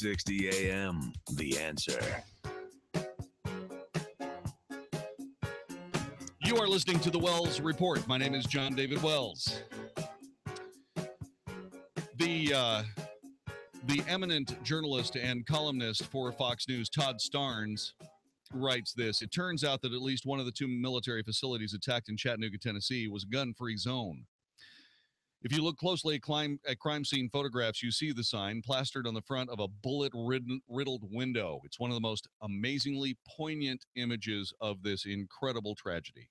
660 AM, The Answer. You are listening to the Wells Report. My name is Jon-David Wells. The eminent journalist and columnist for Fox News, Todd Starnes, writes this. It turns out that at least one of the two military facilities attacked in Chattanooga, Tennessee was a gun-free zone. If you look closely at crime scene photographs, you see the sign plastered on the front of a bullet-riddled window. It's one of the most amazingly poignant images of this incredible tragedy.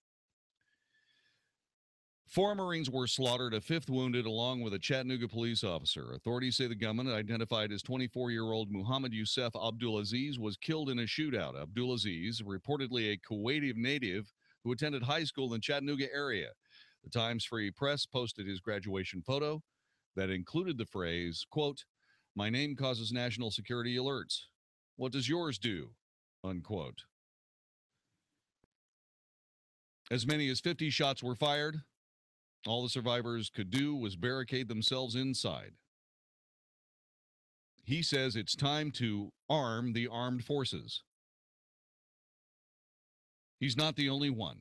4 Marines were slaughtered, a 5th wounded, along with a Chattanooga police officer. Authorities say the gunman, identified as 24-year-old Muhammad Youssef Abdulaziz, was killed in a shootout. Abdulaziz, reportedly a Kuwaiti native who attended high school in the Chattanooga area. The Times Free Press posted his graduation photo that included the phrase, quote, "My name causes national security alerts. What does yours do?" Unquote. As many as 50 shots were fired. All the survivors could do was barricade themselves inside. He says it's time to arm the armed forces. He's not the only one.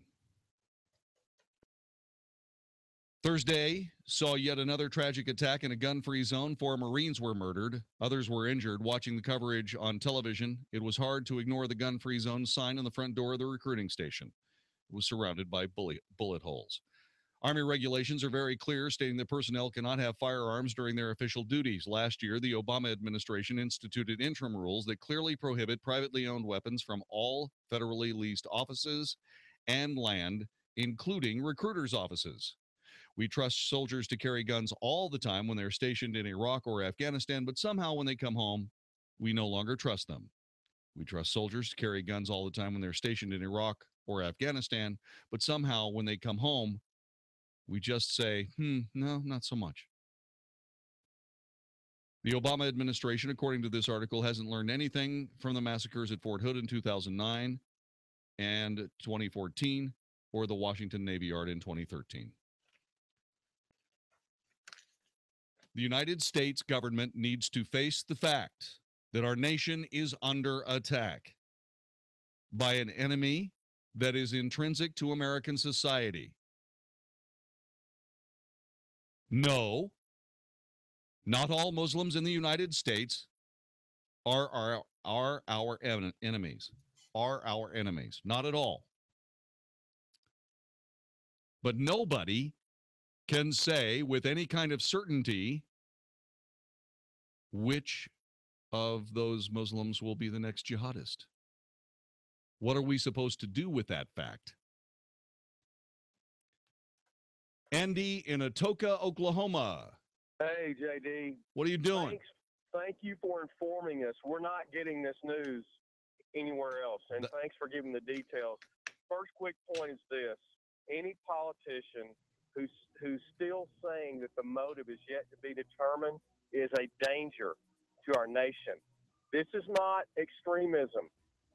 Thursday saw yet another tragic attack in a gun-free zone. 4 Marines were murdered. Others were injured. Watching the coverage on television, it was hard to ignore the gun-free zone sign on the front door of the recruiting station. It was surrounded by bullet holes. Army regulations are very clear, stating that personnel cannot have firearms during their official duties. Last year, the Obama administration instituted interim rules that clearly prohibit privately owned weapons from all federally leased offices and land, including recruiters' offices. We trust soldiers to carry guns all the time when they're stationed in Iraq or Afghanistan, but somehow when they come home, we no longer trust them. We trust soldiers to carry guns all the time when they're stationed in Iraq or Afghanistan, but somehow when they come home, we just say, no, not so much. The Obama administration, according to this article, hasn't learned anything from the massacres at Fort Hood in 2009 and 2014 or the Washington Navy Yard in 2013. The United States government needs to face the fact that our nation is under attack by an enemy that is intrinsic to American society. No, not all Muslims in the United States are our enemies. Are our enemies. Not at all. But nobody can say with any kind of certainty which of those Muslims will be the next jihadist. What are we supposed to do with that fact? Andy in Atoka, Oklahoma. Hey, JD. What are you doing? Thank you for informing us. We're not getting this news anywhere else, and thanks for giving the details. First quick point is this. Any politician who's still saying that the motive is yet to be determined is a danger to our nation. This is not extremism.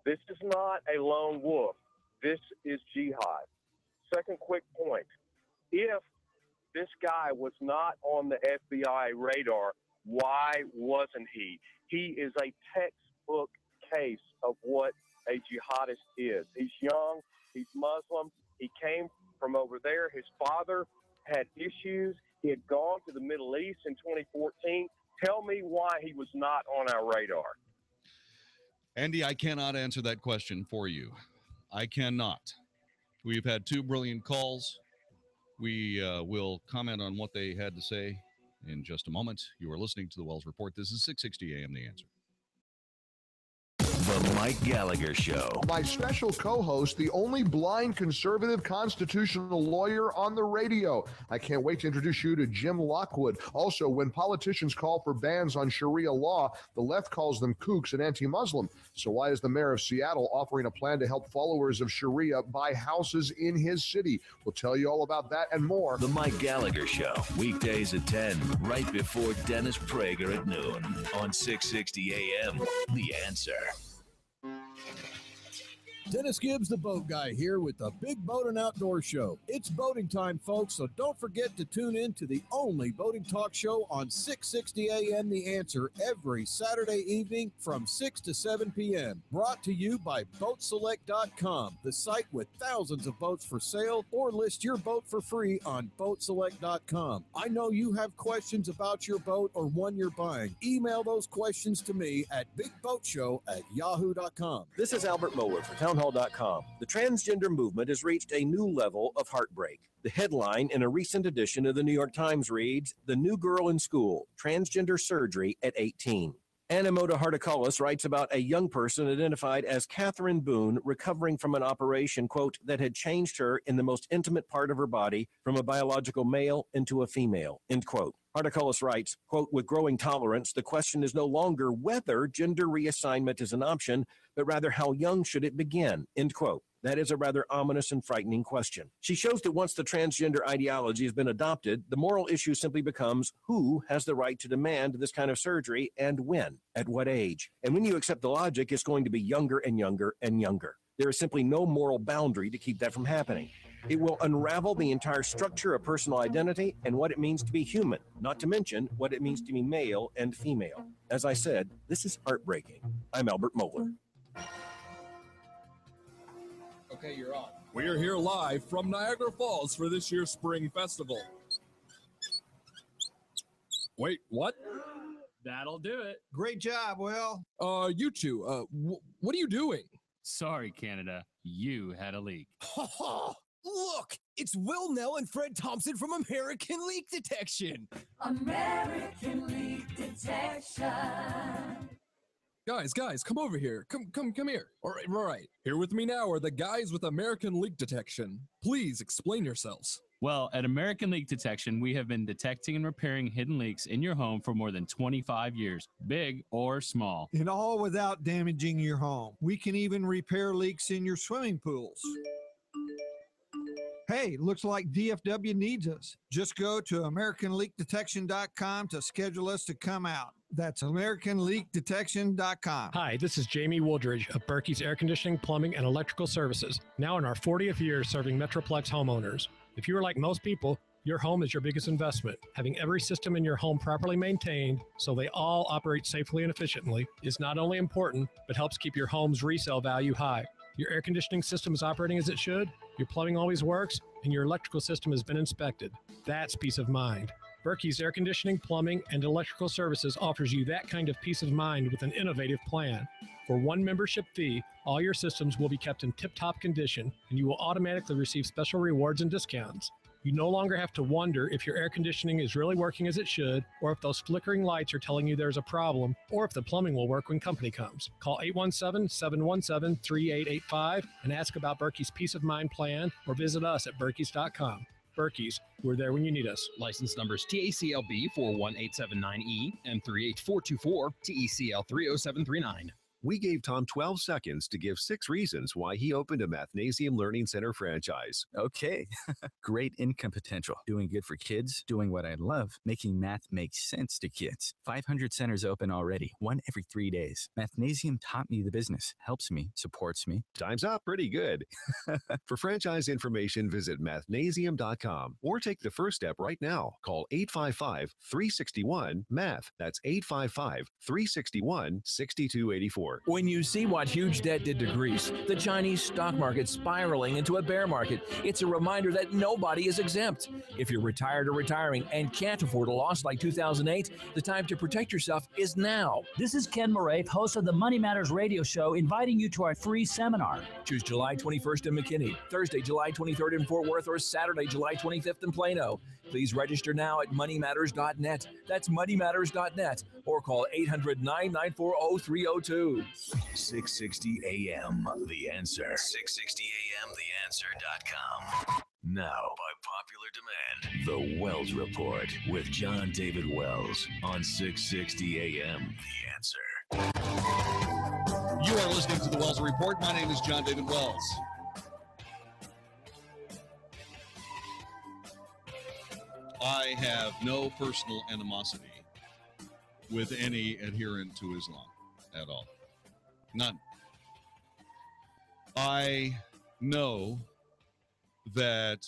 This is not a lone wolf. This is jihad. Second quick point. If this guy was not on the FBI radar, why wasn't he? He is a textbook case of what a jihadist is. He's young. He's Muslim. He came from over there. His father had issues. He had gone to the Middle East in 2014. Tell me why he was not on our radar. Andy, I cannot answer that question for you. I cannot. We've had 2 brilliant calls. We will comment on what they had to say in just a moment. You are listening to the Wells Report. This is 660 AM The Answer. The Mike Gallagher Show. My special co-host, the only blind conservative constitutional lawyer on the radio. I can't wait to introduce you to Jim Lockwood. Also, when politicians call for bans on Sharia law, the left calls them kooks and anti-Muslim. So why is the mayor of Seattle offering a plan to help followers of Sharia buy houses in his city? We'll tell you all about that and more. The Mike Gallagher Show, weekdays at 10, right before Dennis Prager at noon on 660 AM The Answer. Dennis Gibbs, the boat guy, here with the Big Boat and Outdoor Show. It's boating time, folks, so don't forget to tune in to the only boating talk show on 660 AM The Answer every Saturday evening from 6 to 7 p.m. Brought to you by BoatSelect.com, the site with thousands of boats for sale, or list your boat for free on BoatSelect.com. I know you have questions about your boat or one you're buying. Email those questions to me at BigBoatShow@yahoo.com. This is Albert Moeller for townhall.com. The transgender movement has reached a new level of heartbreak. The headline in a recent edition of the New York Times reads, "The New Girl in School, Transgender Surgery at 18." Animoto Hartikalis writes about a young person identified as Catherine Boone recovering from an operation, quote, that had changed her in the most intimate part of her body from a biological male into a female, end quote. Hartikalis writes, quote, with growing tolerance, the question is no longer whether gender reassignment is an option, but rather how young should it begin, end quote. That is a rather ominous and frightening question. She shows that once the transgender ideology has been adopted, the moral issue simply becomes who has the right to demand this kind of surgery and when, at what age. And when you accept the logic, it's going to be younger and younger and younger. There is simply no moral boundary to keep that from happening. It will unravel the entire structure of personal identity and what it means to be human, not to mention what it means to be male and female. As I said, this is heartbreaking. I'm Albert Moeller. Okay, you're on. We are here live from Niagara Falls for this year's Spring Festival. Wait, what? That'll do it. Great job, Will. You two, what are you doing? Sorry, Canada. You had a leak. Look, it's Will Nell and Fred Thompson from American Leak Detection. American Leak Detection. Guys, come over here. Come here. All right. Here with me now are the guys with American Leak Detection. Please explain yourselves. Well, at American Leak Detection, we have been detecting and repairing hidden leaks in your home for more than 25 years, big or small. And all without damaging your home. We can even repair leaks in your swimming pools. Hey, looks like DFW needs us. Just go to AmericanLeakDetection.com to schedule us to come out. That's AmericanLeakDetection.com. Hi, this is Jamie Wooldridge of Berkey's Air Conditioning, Plumbing, and Electrical Services, now in our 40th year serving Metroplex homeowners. If you are like most people, your home is your biggest investment. Having every system in your home properly maintained so they all operate safely and efficiently is not only important, but helps keep your home's resale value high. Your air conditioning system is operating as it should, your plumbing always works, and your electrical system has been inspected. That's peace of mind. Berkey's Air Conditioning, Plumbing, and Electrical Services offers you that kind of peace of mind with an innovative plan. For one membership fee, all your systems will be kept in tip-top condition, and you will automatically receive special rewards and discounts. You no longer have to wonder if your air conditioning is really working as it should, or if those flickering lights are telling you there's a problem, or if the plumbing will work when company comes. Call 817-717-3885 and ask about Berkey's Peace of Mind plan, or visit us at berkeys.com. Berkey's, we're there when you need us. License numbers TACLB 41879E and 38424, TECL 30739. We gave Tom 12 seconds to give 6 reasons why he opened a Mathnasium Learning Center franchise. Okay. Great income potential. Doing good for kids. Doing what I love. Making math make sense to kids. 500 centers open already. 1 every 3 days. Mathnasium taught me the business. Helps me. Supports me. Time's up. Pretty good. For franchise information, visit mathnasium.com or take the first step right now. Call 855-361-MATH. That's 855-361-6284. When you see what huge debt did to Greece, the Chinese stock market spiraling into a bear market, it's a reminder that nobody is exempt. If you're retired or retiring and can't afford a loss like 2008, the time to protect yourself is now. This is Ken Moraith, host of the Money Matters radio show, inviting you to our free seminar. Choose July 21st in McKinney, Thursday, July 23rd in Fort Worth, or Saturday, July 25th in Plano. Please register now at moneymatters.net. That's moneymatters.net, or call 800-994-0302. 660 AM, The Answer. 660 AM, TheAnswer.com. Now, by popular demand, The Wells Report with Jon-David Wells on 660 AM, The Answer. You are listening to The Wells Report. My name is Jon-David Wells. I have no personal animosity with any adherent to Islam at all. None. I know that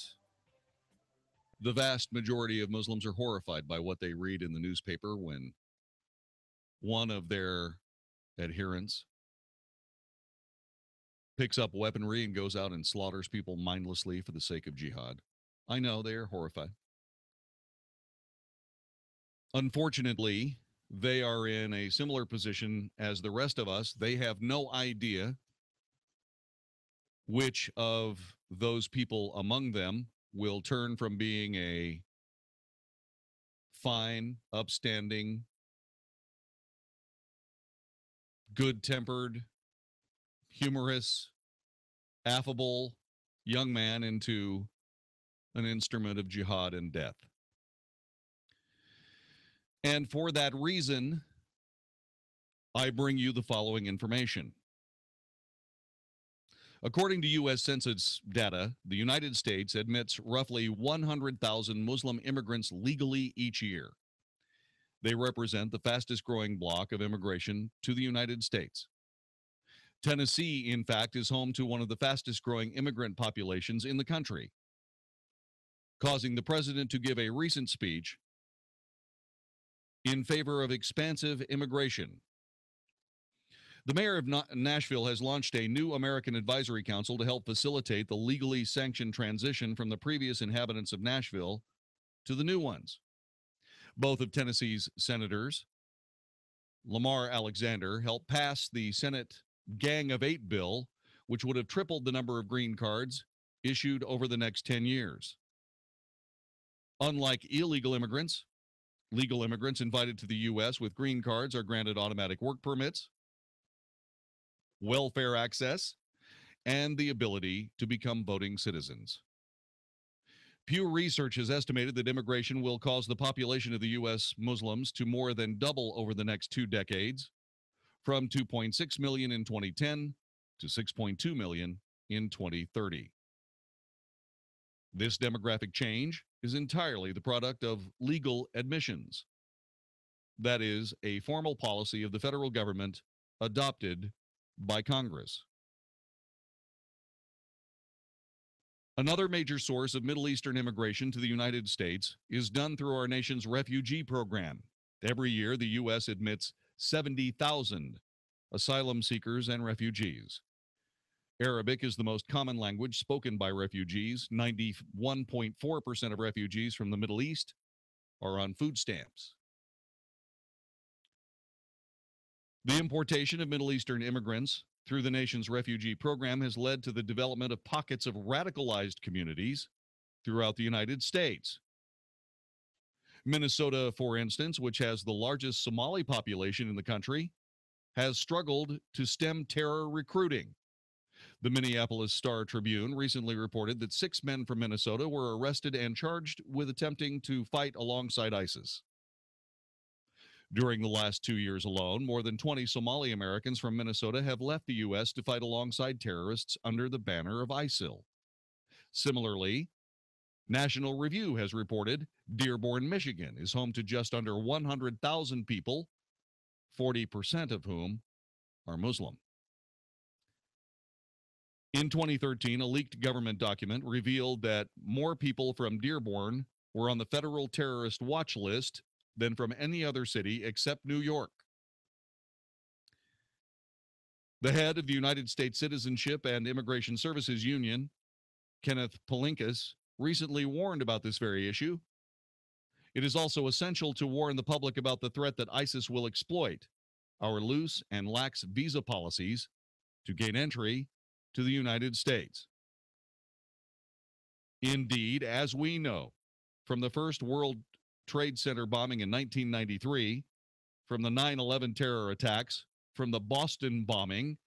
the vast majority of Muslims are horrified by what they read in the newspaper when one of their adherents picks up weaponry and goes out and slaughters people mindlessly for the sake of jihad. I know they are horrified. Unfortunately, they are in a similar position as the rest of us. They have no idea which of those people among them will turn from being a fine, upstanding, good-tempered, humorous, affable young man into an instrument of jihad and death. And for that reason, I bring you the following information. According to U.S. Census data, the United States admits roughly 100,000 Muslim immigrants legally each year. They represent the fastest growing block of immigration to the United States. Tennessee, in fact, is home to one of the fastest growing immigrant populations in the country, causing the president to give a recent speech in favor of expansive immigration. The mayor of Nashville has launched a new American Advisory Council to help facilitate the legally sanctioned transition from the previous inhabitants of Nashville to the new ones. Both of Tennessee's senators, Lamar Alexander, helped pass the Senate Gang of Eight bill, which would have tripled the number of green cards issued over the next 10 years. Unlike illegal immigrants, legal immigrants invited to the U.S. with green cards are granted automatic work permits, welfare access, and the ability to become voting citizens. Pew Research has estimated that immigration will cause the population of the U.S. Muslims to more than double over the next 2 decades, from 2.6 million in 2010 to 6.2 million in 2030. This demographic change is entirely the product of legal admissions. That is, a formal policy of the federal government adopted by Congress. Another major source of Middle Eastern immigration to the United States is done through our nation's refugee program. Every year, the U.S. admits 70,000 asylum seekers and refugees. Arabic is the most common language spoken by refugees. 91.4% of refugees from the Middle East are on food stamps. The importation of Middle Eastern immigrants through the nation's refugee program has led to the development of pockets of radicalized communities throughout the United States. Minnesota, for instance, which has the largest Somali population in the country, has struggled to stem terror recruiting. The Minneapolis Star-Tribune recently reported that 6 men from Minnesota were arrested and charged with attempting to fight alongside ISIS. During the last 2 years alone, more than 20 Somali Americans from Minnesota have left the U.S. to fight alongside terrorists under the banner of ISIL. Similarly, National Review has reported Dearborn, Michigan is home to just under 100,000 people, 40% of whom are Muslim. In 2013, a leaked government document revealed that more people from Dearborn were on the federal terrorist watch list than from any other city except New York. The head of the United States Citizenship and Immigration Services Union, Kenneth Palinkas, recently warned about this very issue. It is also essential to warn the public about the threat that ISIS will exploit our loose and lax visa policies to gain entry to the United States. Indeed, as we know, from the first World Trade Center bombing in 1993, from the 9/11 terror attacks, from the Boston bombing,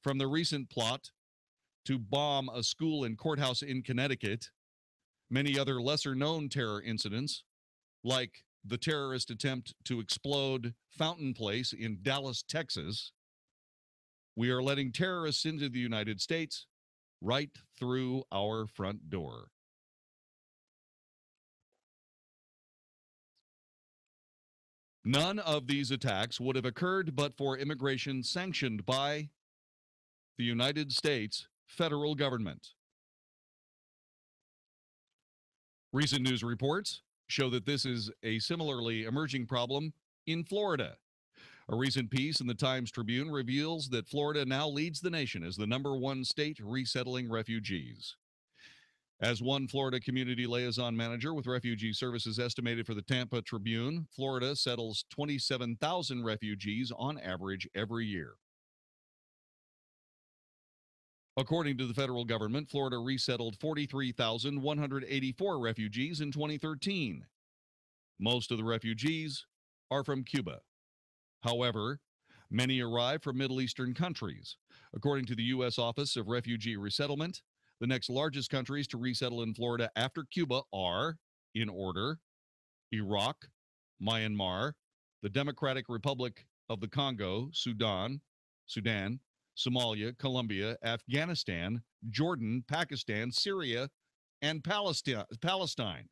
from the recent plot to bomb a school and courthouse in Connecticut, many other lesser-known terror incidents, like the terrorist attempt to explode Fountain Place in Dallas, Texas, we are letting terrorists into the United States right through our front door. None of these attacks would have occurred but for immigration sanctioned by the United States federal government. Recent news reports show that this is a similarly emerging problem in Florida. A recent piece in the Times-Tribune reveals that Florida now leads the nation as the #1 state resettling refugees. As one Florida community liaison manager with refugee services estimated for the Tampa Tribune, Florida settles 27,000 refugees on average every year. According to the federal government, Florida resettled 43,184 refugees in 2013. Most of the refugees are from Cuba. However, many arrive from Middle Eastern countries. According to the U.S. Office of Refugee Resettlement, the next largest countries to resettle in Florida after Cuba are, in order, Iraq, Myanmar, the Democratic Republic of the Congo, Sudan, Somalia, Colombia, Afghanistan, Jordan, Pakistan, Syria, and Palestine.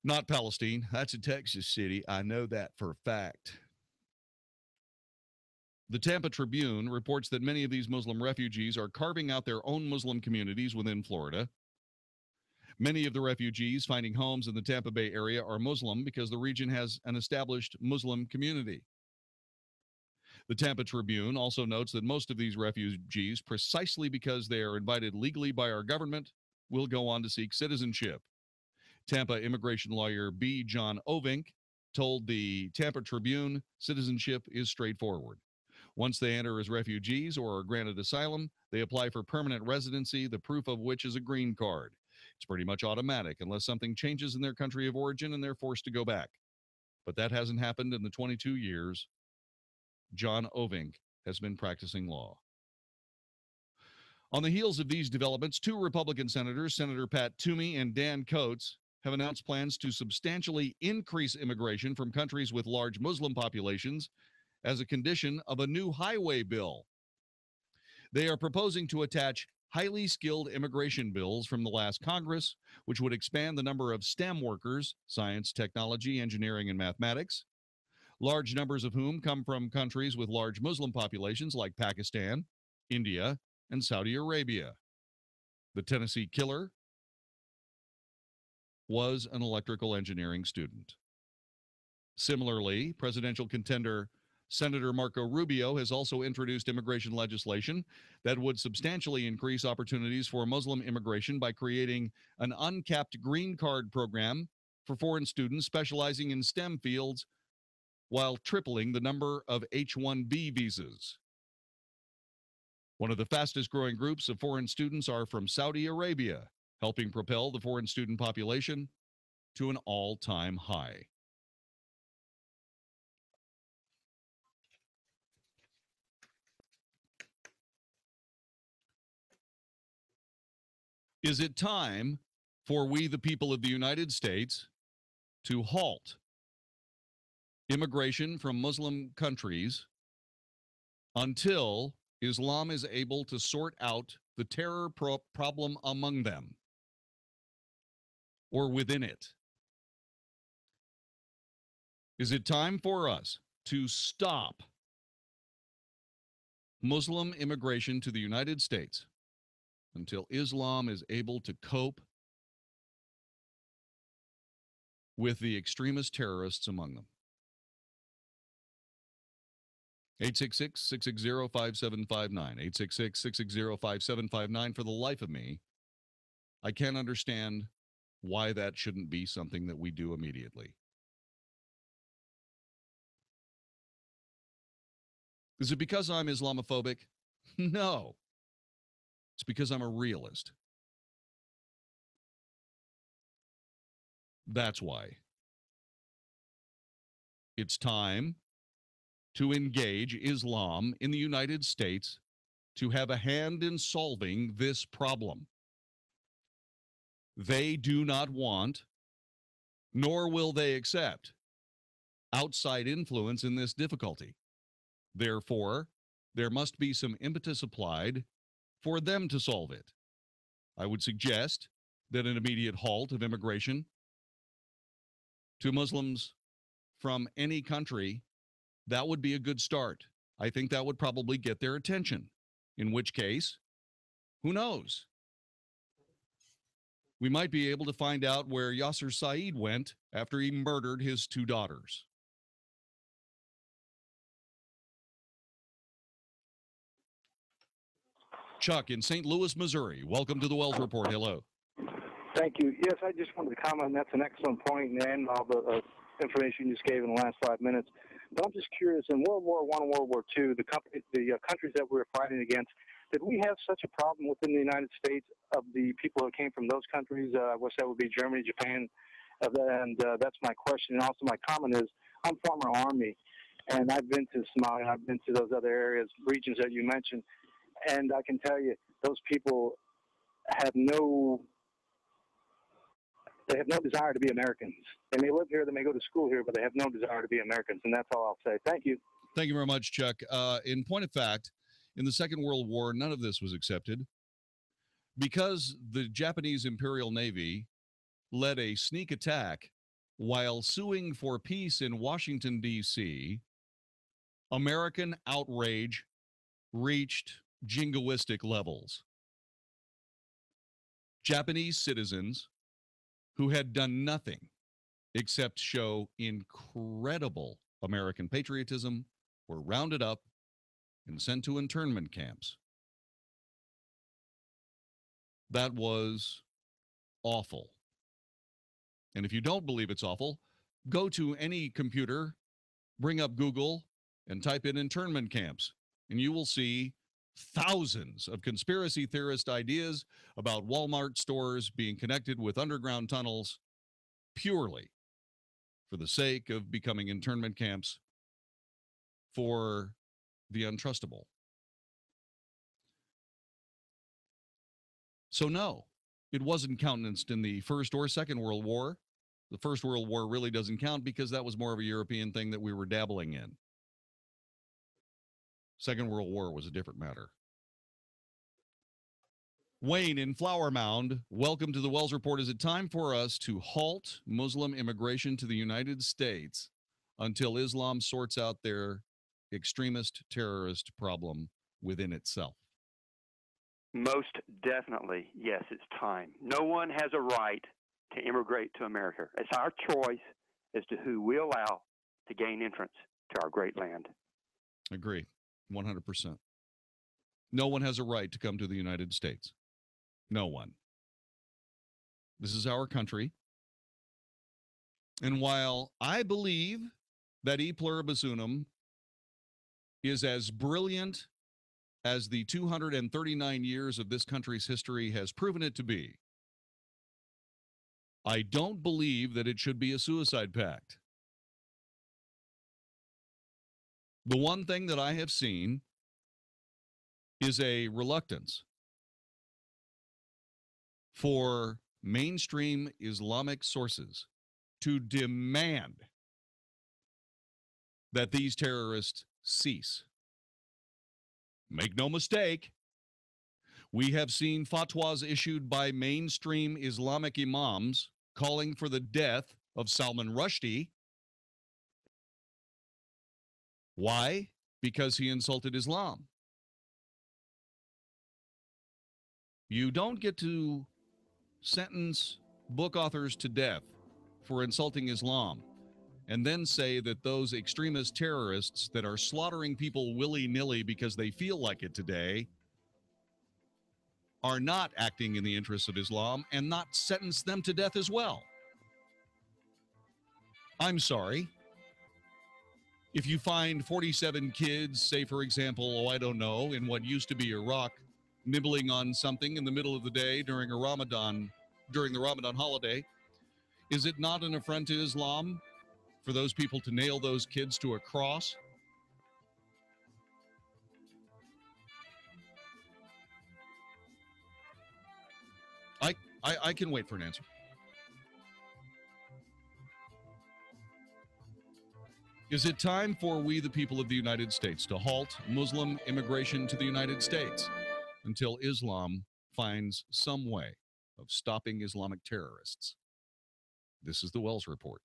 Not Palestine. That's a Texas city. I know that for a fact. The Tampa Tribune reports that many of these Muslim refugees are carving out their own Muslim communities within Florida. Many of the refugees finding homes in the Tampa Bay area are Muslim because the region has an established Muslim community. The Tampa Tribune also notes that most of these refugees, precisely because they are invited legally by our government, will go on to seek citizenship. Tampa immigration lawyer B. John Ovink told the Tampa Tribune citizenship is straightforward. Once they enter as refugees or are granted asylum, they apply for permanent residency, the proof of which is a green card. It's pretty much automatic unless something changes in their country of origin and they're forced to go back. But that hasn't happened in the 22 years John Ovink has been practicing law. On the heels of these developments, two Republican senators, Senator Pat Toomey and Dan Coates, have announced plans to substantially increase immigration from countries with large Muslim populations as a condition of a new highway bill. They are proposing to attach highly skilled immigration bills from the last Congress, which would expand the number of STEM workers, science, technology, engineering, and mathematics, large numbers of whom come from countries with large Muslim populations like Pakistan, India, and Saudi Arabia. The Tennessee killer was an electrical engineering student. Similarly, presidential contender Senator Marco Rubio has also introduced immigration legislation that would substantially increase opportunities for Muslim immigration by creating an uncapped green card program for foreign students specializing in STEM fields while tripling the number of H-1B visas. One of the fastest growing groups of foreign students are from Saudi Arabia, helping propel the foreign student population to an all-time high. Is it time for we, the people of the United States, to halt immigration from Muslim countries until Islam is able to sort out the terror problem among them or within it? Is it time for us to stop Muslim immigration to the United States until Islam is able to cope with the extremist terrorists among them? 866-660-5759. 866-660-5759. For the life of me, I can't understand why that shouldn't be something that we do immediately. Is it because I'm Islamophobic? No. It's because I'm a realist. That's why. It's time to engage Islam in the United States to have a hand in solving this problem. They do not want, nor will they accept, outside influence in this difficulty. Therefore, there must be some impetus applied for them to solve it. I would suggest that an immediate halt of immigration to Muslims from any country, that would be a good start. I think that would probably get their attention. in which case, who knows? We might be able to find out where Yasser Saeed went after he murdered his 2 daughters. Chuck in St. Louis, Missouri. Welcome to the Wells Report. Hello. Thank you. Yes, I just wanted to comment. That's an excellent point, and all the information you just gave in the last 5 minutes. But I'm just curious, in World War I and World War II, the countries that we were fighting against, did we have such a problem within the United States of the people who came from those countries? I wish that would be Germany, Japan, and that's my question. And also my comment is, I'm former Army, and I've been to Somalia, I've been to those other areas, regions that you mentioned, and I can tell you, those people have no desire to be Americans. They may live here, they may go to school here, but they have no desire to be Americans, and that's all I'll say. Thank you. Thank you very much, Chuck. In point of fact, in the Second World War, none of this was accepted because the Japanese Imperial Navy led a sneak attack while suing for peace in Washington, D.C. American outrage reached jingoistic levels. Japanese citizens who had done nothing except show incredible American patriotism were rounded up and sent to internment camps. That was awful. And if you don't believe it's awful, go to any computer, bring up Google, and type in internment camps, and you will see thousands of conspiracy theorist ideas about Walmart stores being connected with underground tunnels purely for the sake of becoming internment camps for the untrustable. So no, it wasn't countenanced in the First or Second World War. The First World War really doesn't count because that was more of a European thing that we were dabbling in. Second World War was a different matter. Wayne in Flower Mound, welcome to the Wells Report. Is it time for us to halt Muslim immigration to the United States until Islam sorts out their extremist terrorist problem within itself? Most definitely, yes, it's time. No one has a right to immigrate to America. It's our choice as to who we allow to gain entrance to our great land. Agree, 100%. No one has a right to come to the United States. No one. This is our country. And while I believe that e pluribus unum is as brilliant as the 239 years of this country's history has proven it to be, I don't believe that it should be a suicide pact. The one thing that I have seen is a reluctance for mainstream Islamic sources to demand that these terrorists cease. Make no mistake, we have seen fatwas issued by mainstream Islamic imams calling for the death of Salman Rushdie. Why? Because he insulted Islam. You don't get to sentence book authors to death for insulting Islam and then say that those extremist terrorists that are slaughtering people willy-nilly because they feel like it today are not acting in the interests of Islam and not sentence them to death as well. I'm sorry. If you find 47 kids, say, for example, I don't know, in what used to be Iraq, nibbling on something in the middle of the day during the Ramadan holiday, is it not an affront to Islam for those people to nail those kids to a cross? I can wait for an answer. Is it time for we, the people of the United States, to halt Muslim immigration to the United States until Islam finds some way of stopping Islamic terrorists? This is the Wells Report.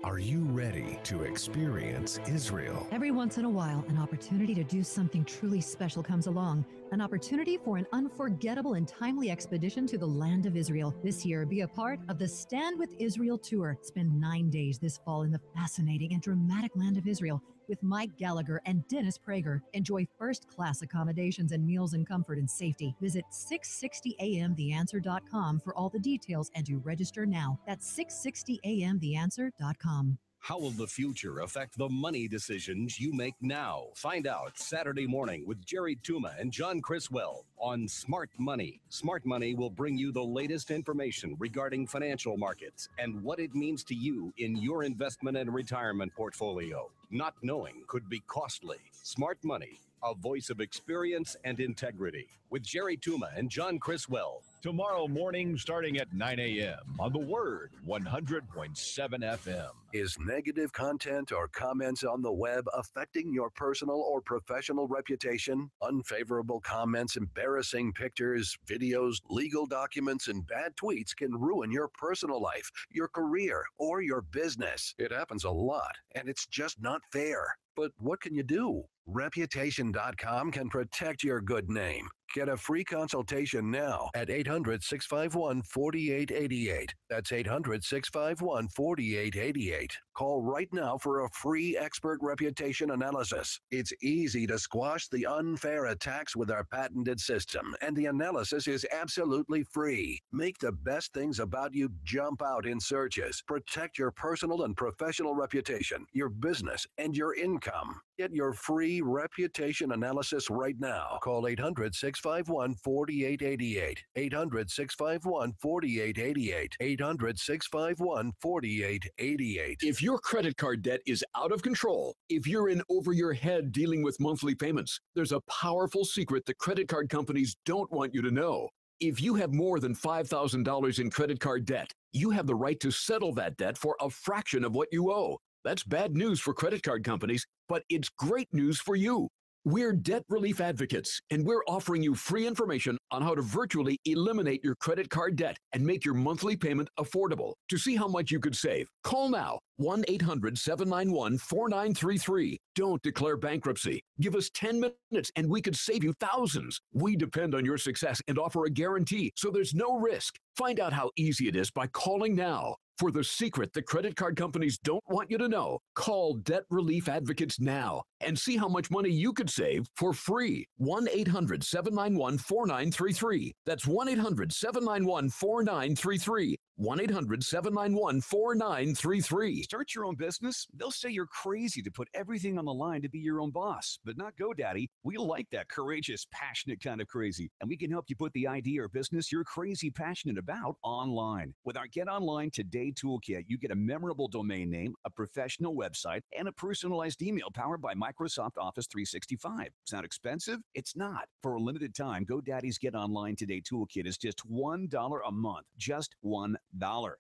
Are you ready to experience Israel? Every once in a while, an opportunity to do something truly special comes along. An opportunity for an unforgettable and timely expedition to the land of Israel. This year, be a part of the Stand with Israel tour. Spend 9 days this fall in the fascinating and dramatic land of Israel with Mike Gallagher and Dennis Prager. Enjoy first-class accommodations and meals in comfort and safety. Visit 660amtheanswer.com for all the details and to register now. That's 660amtheanswer.com. How will the future affect the money decisions you make now? Find out Saturday morning with Jerry Tuma and John Criswell on Smart Money. Smart Money will bring you the latest information regarding financial markets and what it means to you in your investment and retirement portfolio. Not knowing could be costly. Smart Money, a voice of experience and integrity. With Jerry Tuma and John Criswell. Tomorrow morning starting at 9 a.m. on The Word, 100.7 FM. Is negative content or comments on the web affecting your personal or professional reputation? Unfavorable comments, embarrassing pictures, videos, legal documents, and bad tweets can ruin your personal life, your career, or your business. It happens a lot, and it's just not fair. But what can you do? Reputation.com can protect your good name. Get a free consultation now at 800-651-4888. That's 800-651-4888. Call right now for a free expert reputation analysis. It's easy to squash the unfair attacks with our patented system, and the analysis is absolutely free. Make the best things about you jump out in searches. Protect your personal and professional reputation, your business, and your income. Get your free reputation analysis right now. Call 800-651-4888. 800-651-4888. 800-651-4888. If your credit card debt is out of control, if you're in over your head dealing with monthly payments, there's a powerful secret the credit card companies don't want you to know. If you have more than $5,000 in credit card debt, you have the right to settle that debt for a fraction of what you owe. That's bad news for credit card companies, but it's great news for you. We're Debt Relief Advocates, and we're offering you free information on how to virtually eliminate your credit card debt and make your monthly payment affordable. To see how much you could save, call now, 1-800-791-4933. Don't declare bankruptcy. Give us 10 minutes and we could save you thousands. We depend on your success and offer a guarantee, so there's no risk. Find out how easy it is by calling now. For the secret the credit card companies don't want you to know, call Debt Relief Advocates now and see how much money you could save for free. 1-800-791-4933. That's 1-800-791-4933. 1-800-791-4933. Start your own business? They'll say you're crazy to put everything on the line to be your own boss, but not GoDaddy. We like that courageous, passionate kind of crazy, and we can help you put the idea or business you're crazy passionate about online. With our Get Online Today toolkit, you get a memorable domain name, a professional website, and a personalized email powered by Microsoft Office 365. Sound expensive? It's not. For a limited time, GoDaddy's Get Online Today toolkit is just $1 a month. Just $1.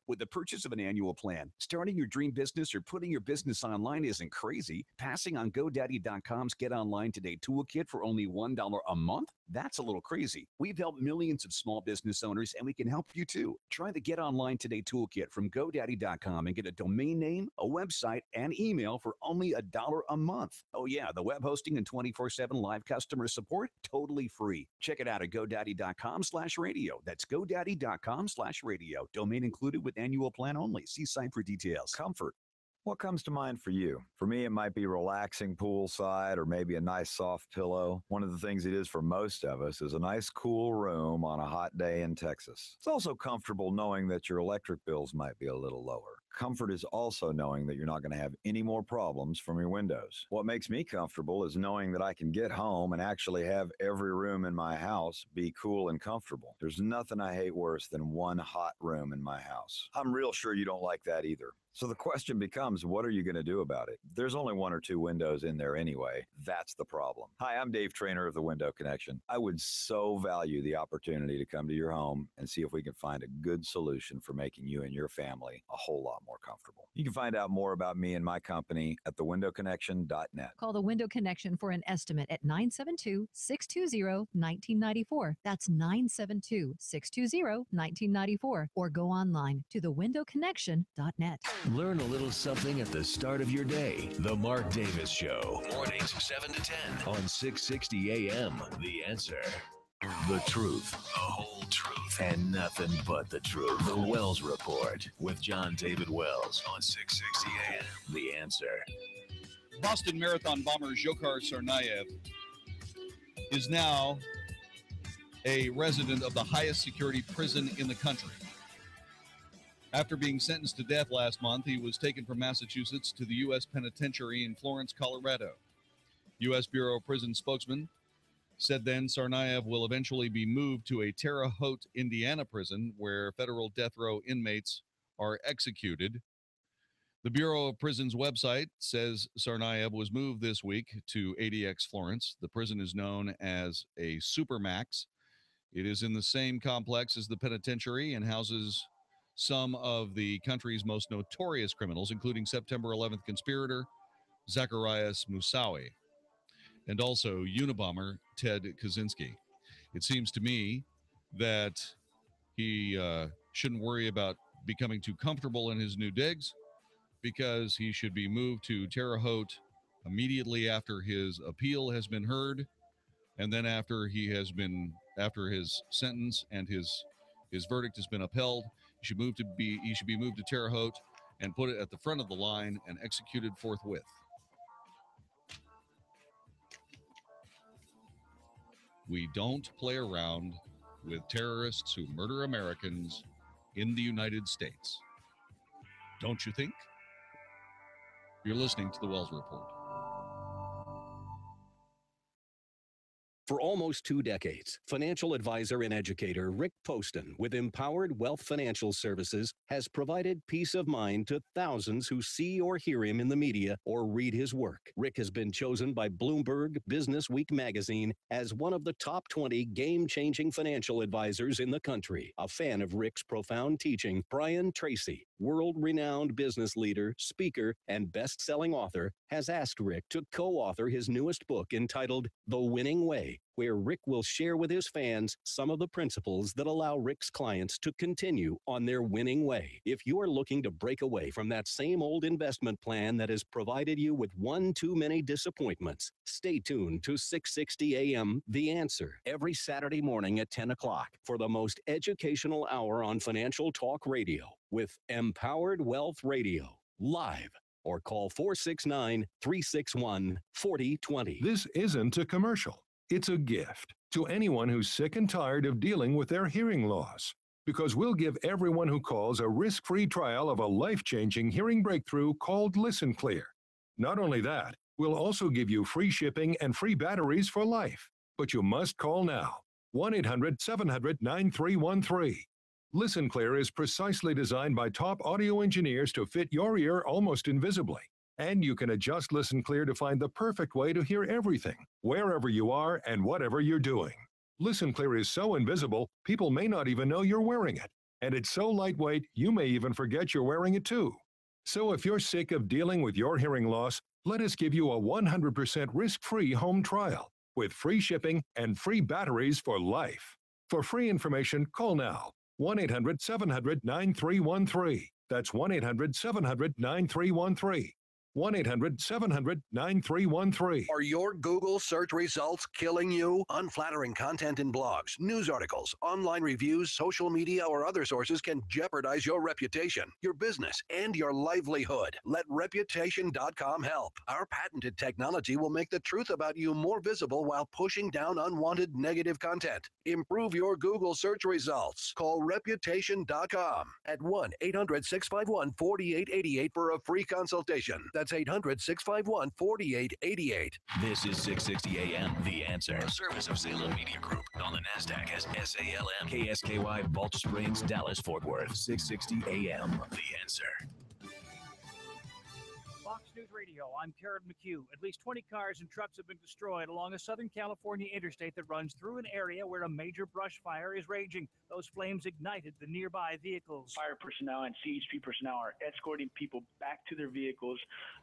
With the purchase of an annual plan, starting your dream business or putting your business online isn't crazy. Passing on GoDaddy.com's Get Online Today toolkit for only $1 a month? That's a little crazy. We've helped millions of small business owners, and we can help you too. Try the Get Online Today toolkit from GoDaddy.com and get a domain name, a website, and email for only $1 a month. Oh yeah, the web hosting and 24/7 live customer support, totally free. Check it out at GoDaddy.com/radio. That's GoDaddy.com/radio. Domain included with annual plan only. See site for details. Comfort. What comes to mind for you? For me, it might be relaxing poolside or maybe a nice soft pillow. One of the things it is for most of us is a nice cool room on a hot day in Texas. It's also comfortable knowing that your electric bills might be a little lower. Comfort is also knowing that you're not going to have any more problems from your windows. What makes me comfortable is knowing that I can get home and actually have every room in my house be cool and comfortable. There's nothing I hate worse than one hot room in my house. I'm real sure you don't like that either. So the question becomes, what are you going to do about it? There's only one or two windows in there anyway. That's the problem. Hi, I'm Dave Trainer of the Window Connection. I would so value the opportunity to come to your home and see if we can find a good solution for making you and your family a whole lot more comfortable. You can find out more about me and my company at thewindowconnection.net. Call the Window Connection for an estimate at 972-620-1994. That's 972-620-1994. Or go online to thewindowconnection.net. Learn a little something at the start of your day. The Mark Davis Show. Mornings 7 to 10 on 660 AM. The Answer. The truth, the whole truth, and nothing but the truth. The Wells Report with Jon-David Wells on 660 AM. The Answer. Boston Marathon bomber Dzhokhar Tsarnaev is now a resident of the highest security prison in the country. After being sentenced to death last month, he was taken from Massachusetts to the U.S. Penitentiary in Florence, Colorado. U.S. Bureau of Prison spokesman said then Tsarnaev will eventually be moved to a Terre Haute, Indiana prison where federal death row inmates are executed. The Bureau of Prisons website says Tsarnaev was moved this week to ADX Florence. The prison is known as a Supermax. It is in the same complex as the penitentiary and houses some of the country's most notorious criminals, including September 11th conspirator Zacarias Moussaoui and also Unabomber Ted Kaczynski. It seems to me that he shouldn't worry about becoming too comfortable in his new digs, because he should be moved to Terre Haute immediately after his appeal has been heard, and then after his sentence and his verdict has been upheld. He should be moved to Terre Haute and put it at the front of the line and executed forthwith. We don't play around with terrorists who murder Americans in the United States. Don't you think? You're listening to the Wells Report. For almost 2 decades, financial advisor and educator Rick Poston with Empowered Wealth Financial Services has provided peace of mind to thousands who see or hear him in the media or read his work. Rick has been chosen by Bloomberg Business Week magazine as one of the top 20 game-changing financial advisors in the country. A fan of Rick's profound teaching, Brian Tracy, world-renowned business leader, speaker, and best-selling author, has asked Rick to co-author his newest book entitled The Winning Way, where Rick will share with his fans some of the principles that allow Rick's clients to continue on their winning way. If you're looking to break away from that same old investment plan that has provided you with one too many disappointments, stay tuned to 660 AM The Answer every Saturday morning at 10 o'clock for the most educational hour on financial talk radio with Empowered Wealth Radio, live, or call 469-361-4020. This isn't a commercial. It's a gift to anyone who's sick and tired of dealing with their hearing loss, because we'll give everyone who calls a risk-free trial of a life-changing hearing breakthrough called Listen Clear. Not only that, we'll also give you free shipping and free batteries for life. But you must call now. 1-800-700-9313. Listen Clear is precisely designed by top audio engineers to fit your ear almost invisibly. And you can adjust Listen Clear to find the perfect way to hear everything, wherever you are and whatever you're doing. Listen Clear is so invisible, people may not even know you're wearing it. And it's so lightweight, you may even forget you're wearing it too. So if you're sick of dealing with your hearing loss, let us give you a 100% risk-free home trial with free shipping and free batteries for life. For free information, call now. 1-800-700-9313. That's 1-800-700-9313. 1-800-700-9313. Are your Google search results killing you? Unflattering content in blogs, news articles, online reviews, social media, or other sources can jeopardize your reputation, your business, and your livelihood. Let Reputation.com help. Our patented technology will make the truth about you more visible while pushing down unwanted negative content. Improve your Google search results. Call Reputation.com at 1-800-651-4888 for a free consultation. That's 800-651-4888. This is 660 AM, The Answer. A service of Salem Media Group. On the NASDAQ as SALM, KSKY, Balch Springs, Dallas, Fort Worth. 660 AM, The Answer. Fox News Radio, I'm Karen McHugh. At least 20 cars and trucks have been destroyed along a Southern California interstate that runs through an area where a major brush fire is raging. Those flames ignited the nearby vehicles. Fire personnel and CHP personnel are escorting people back to their vehicles.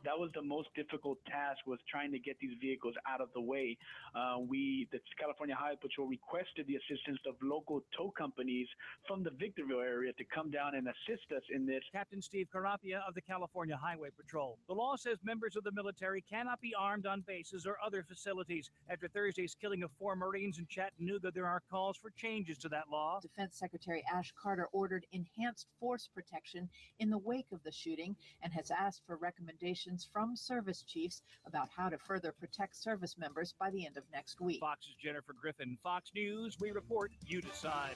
That was the most difficult task, was trying to get these vehicles out of the way. The California Highway Patrol requested the assistance of local tow companies from the Victorville area to come down and assist us in this. Captain Steve Carapia of the California Highway Patrol. The law says members of the military cannot be armed on bases or other facilities. After Thursday's killing of 4 Marines in Chattanooga, there are calls for changes to that law. Defense Secretary Ash Carter ordered enhanced force protection in the wake of the shooting and has asked for recommendations from service chiefs about how to further protect service members by the end of next week. Fox's Jennifer Griffin. Fox News, we report, you decide.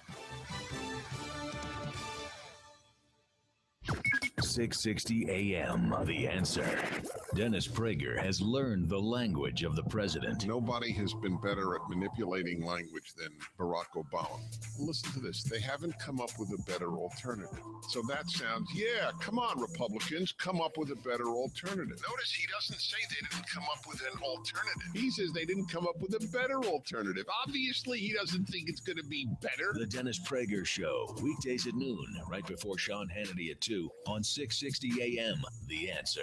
660 AM, The Answer. Dennis Prager has learned the language of the president. Nobody has been better at manipulating language than Barack Obama. Listen to this. They haven't come up with a better alternative. So that sounds, yeah, come on, Republicans, come up with a better alternative. Notice he doesn't say they didn't come up with an alternative. He says they didn't come up with a better alternative. Obviously, he doesn't think it's going to be better. The Dennis Prager Show, weekdays at noon, right before Sean Hannity at 2 on 660 AM, The Answer.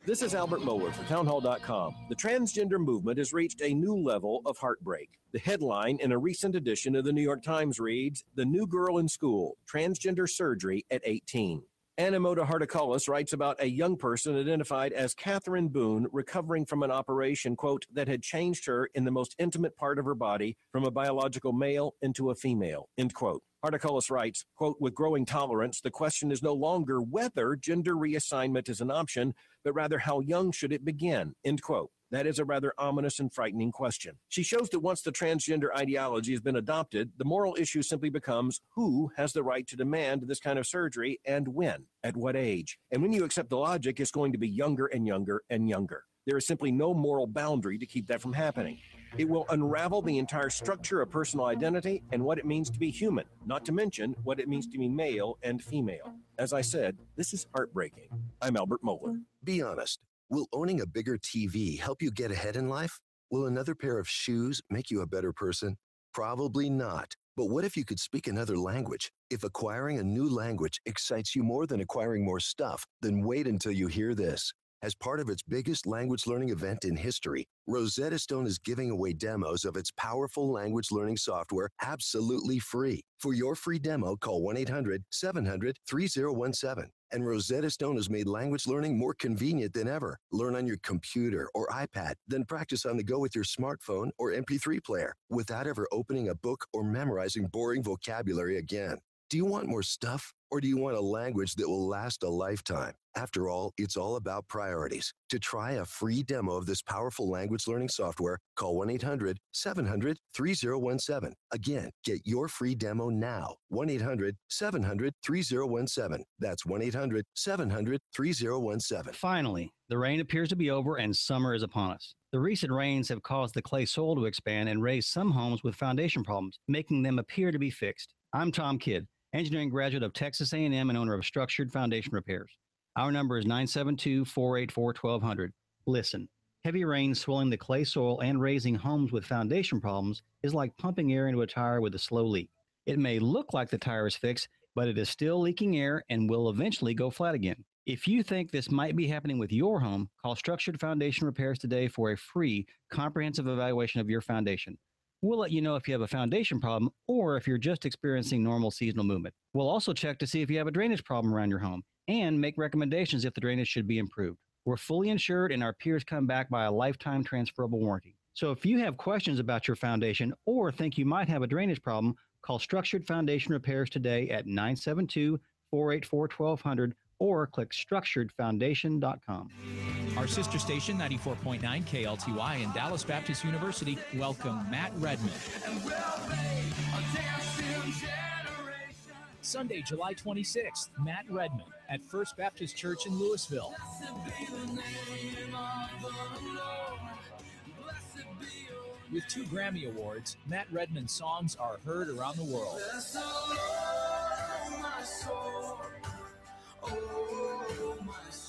This is Albert Mohler for townhall.com. The transgender movement has reached a new level of heartbreak. The headline in a recent edition of the New York Times reads, "The New Girl in School, Transgender Surgery at 18." Animoto Hartikalis writes about a young person identified as Catherine Boone recovering from an operation, quote, that had changed her in the most intimate part of her body from a biological male into a female, end quote. Hartikalis writes, quote, with growing tolerance, the question is no longer whether gender reassignment is an option, but rather how young should it begin, end quote. That is a rather ominous and frightening question. She shows that once the transgender ideology has been adopted, the moral issue simply becomes who has the right to demand this kind of surgery and when, at what age. And when you accept the logic, it's going to be younger and younger and younger. There is simply no moral boundary to keep that from happening. It will unravel the entire structure of personal identity and what it means to be human, not to mention what it means to be male and female. As I said, this is heartbreaking. I'm Albert Mohler. Be honest. Will owning a bigger TV help you get ahead in life? Will another pair of shoes make you a better person? Probably not. But what if you could speak another language? If acquiring a new language excites you more than acquiring more stuff, then wait until you hear this. As part of its biggest language learning event in history, Rosetta Stone is giving away demos of its powerful language learning software absolutely free. For your free demo, call 1-800-700-3017. And Rosetta Stone has made language learning more convenient than ever. Learn on your computer or iPad, then practice on the go with your smartphone or MP3 player without ever opening a book or memorizing boring vocabulary again. Do you want more stuff, or do you want a language that will last a lifetime? After all, it's all about priorities. To try a free demo of this powerful language learning software, call 1-800-700-3017. Again, get your free demo now. 1-800-700-3017. That's 1-800-700-3017. Finally, the rain appears to be over and summer is upon us. The recent rains have caused the clay soil to expand and raise some homes with foundation problems, making them appear to be fixed. I'm Tom Kidd, engineering graduate of Texas A&M and owner of Structured Foundation Repairs. Our number is 972-484-1200. Listen, heavy rain swelling the clay soil and raising homes with foundation problems is like pumping air into a tire with a slow leak. It may look like the tire is fixed, but it is still leaking air and will eventually go flat again. If you think this might be happening with your home, call Structured Foundation Repairs today for a free, comprehensive evaluation of your foundation. We'll let you know if you have a foundation problem or if you're just experiencing normal seasonal movement. We'll also check to see if you have a drainage problem around your home and make recommendations if the drainage should be improved. We're fully insured and our peers come back by a lifetime transferable warranty. So if you have questions about your foundation or think you might have a drainage problem, call Structured Foundation Repairs today at 972-484-1200 or click structuredfoundation.com. Our sister station, 94.9 KLTY in Dallas Baptist University, welcome Matt Redman. Sunday, July 26th, Matt Redman at First Baptist Church in Louisville. With 2 Grammy Awards, Matt Redman's songs are heard around the world.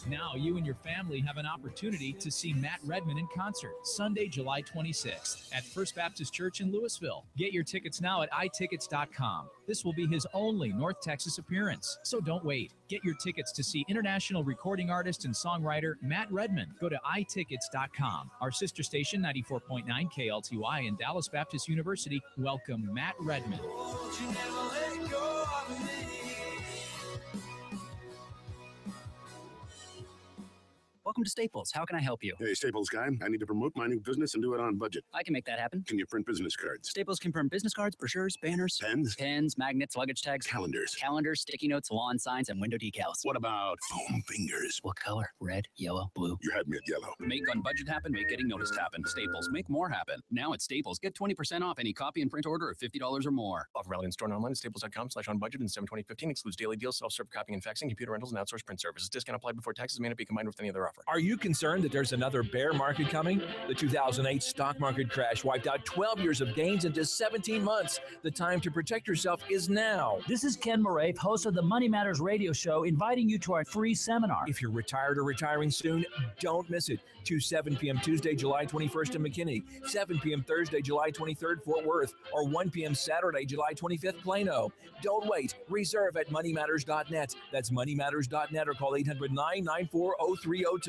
Now you and your family have an opportunity to see Matt Redman in concert Sunday, July 26th at First Baptist Church in Louisville. Get your tickets now at itickets.com. This will be his only North Texas appearance, so don't wait. Get your tickets to see international recording artist and songwriter Matt Redman. Go to itickets.com. Our sister station, 94.9 KLTY in Dallas Baptist University, welcome Matt Redman. Welcome to Staples. How can I help you? Hey, Staples guy. I need to promote my new business and do it on budget. I can make that happen. Can you print business cards? Staples can print business cards, brochures, banners, pens, magnets, luggage tags, calendars, sticky notes, lawn signs, and window decals. What about foam fingers? What color? Red, yellow, blue. You had me at yellow. Make on budget happen, make getting noticed happen. Staples, make more happen. Now at Staples, get 20% off any copy and print order of $50 or more. Offer valid in store and online at staples.com/on-budget and 7/2015. Excludes daily deals, self-serve copying and faxing, computer rentals, and outsourced print services. Discount applied before taxes. May not be combined with any other offer. Are you concerned that there's another bear market coming? The 2008 stock market crash wiped out 12 years of gains in just 17 months. The time to protect yourself is now. This is Ken Moraith, host of the Money Matters radio show, inviting you to our free seminar. If you're retired or retiring soon, don't miss it. 7 p.m. Tuesday, July 21st in McKinney, 7 p.m. Thursday, July 23rd, Fort Worth, or 1 p.m. Saturday, July 25th, Plano. Don't wait. Reserve at moneymatters.net. That's moneymatters.net or call 800-994-0302.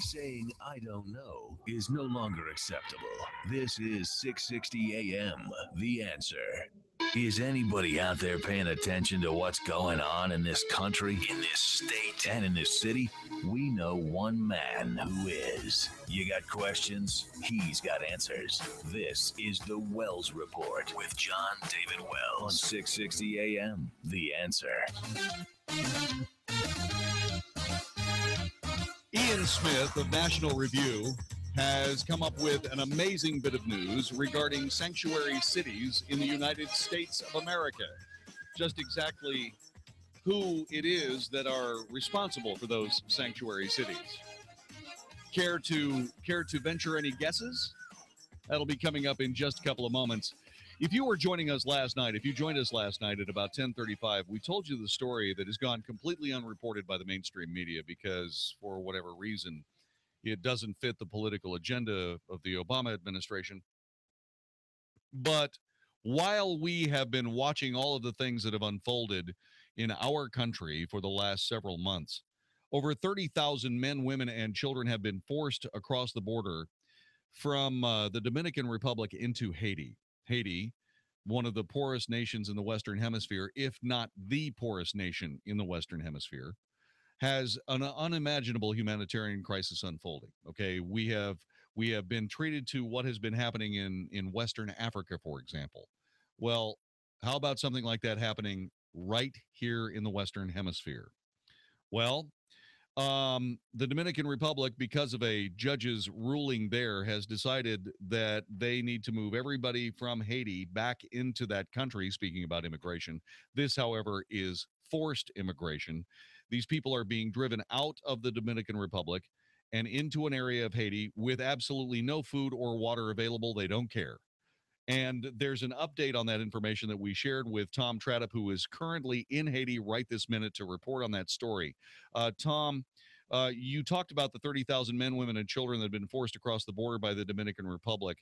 Saying I don't know is no longer acceptable. This is 660 AM, The Answer. Is anybody out there paying attention to what's going on in this country, in this state, and in this city? We know one man who is. You got questions? He's got answers. This is the Wells Report with Jon-David Wells on 660 AM, The Answer. Ian Smith of National Review has come up with an amazing bit of news regarding sanctuary cities in the United States of America. Just exactly who it is that are responsible for those sanctuary cities. Care to venture any guesses? That'll be coming up in just a couple of moments. If you were joining us last night, if you joined us last night at about 10:35, we told you the story that has gone completely unreported by the mainstream media because, for whatever reason, it doesn't fit the political agenda of the Obama administration. But while we have been watching all of the things that have unfolded in our country for the last several months, over 30,000 men, women, and children have been forced across the border from the Dominican Republic into Haiti. Haiti, one of the poorest nations in the Western Hemisphere, if not the poorest nation in the Western Hemisphere, has an unimaginable humanitarian crisis unfolding. Okay, we have been treated to what has been happening in Western Africa, for example. Well, how about something like that happening right here in the Western Hemisphere? Well, the Dominican Republic, because of a judge's ruling there, has decided that they need to move everybody from Haiti back into that country, speaking about immigration. This, however, is forced immigration. These people are being driven out of the Dominican Republic and into an area of Haiti with absolutely no food or water available. They don't care. And there's an update on that information that we shared with Tom Tradup, who is currently in Haiti right this minute to report on that story. Tom, you talked about the 30,000 men, women, and children that have been forced across the border by the Dominican Republic.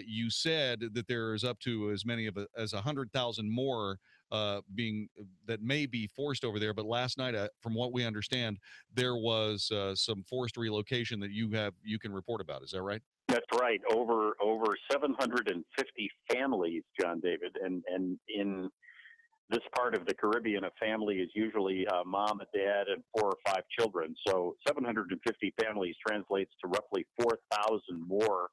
You said that there is up to as many as 100,000 more that may be forced over there. But last night, from what we understand, there was some forced relocation that you can report about. Is that right? That's right. Over 750 families, Jon-David, and in this part of the Caribbean, a family is usually a mom, a dad, and 4 or 5 children. So 750 families translates to roughly 4,000 more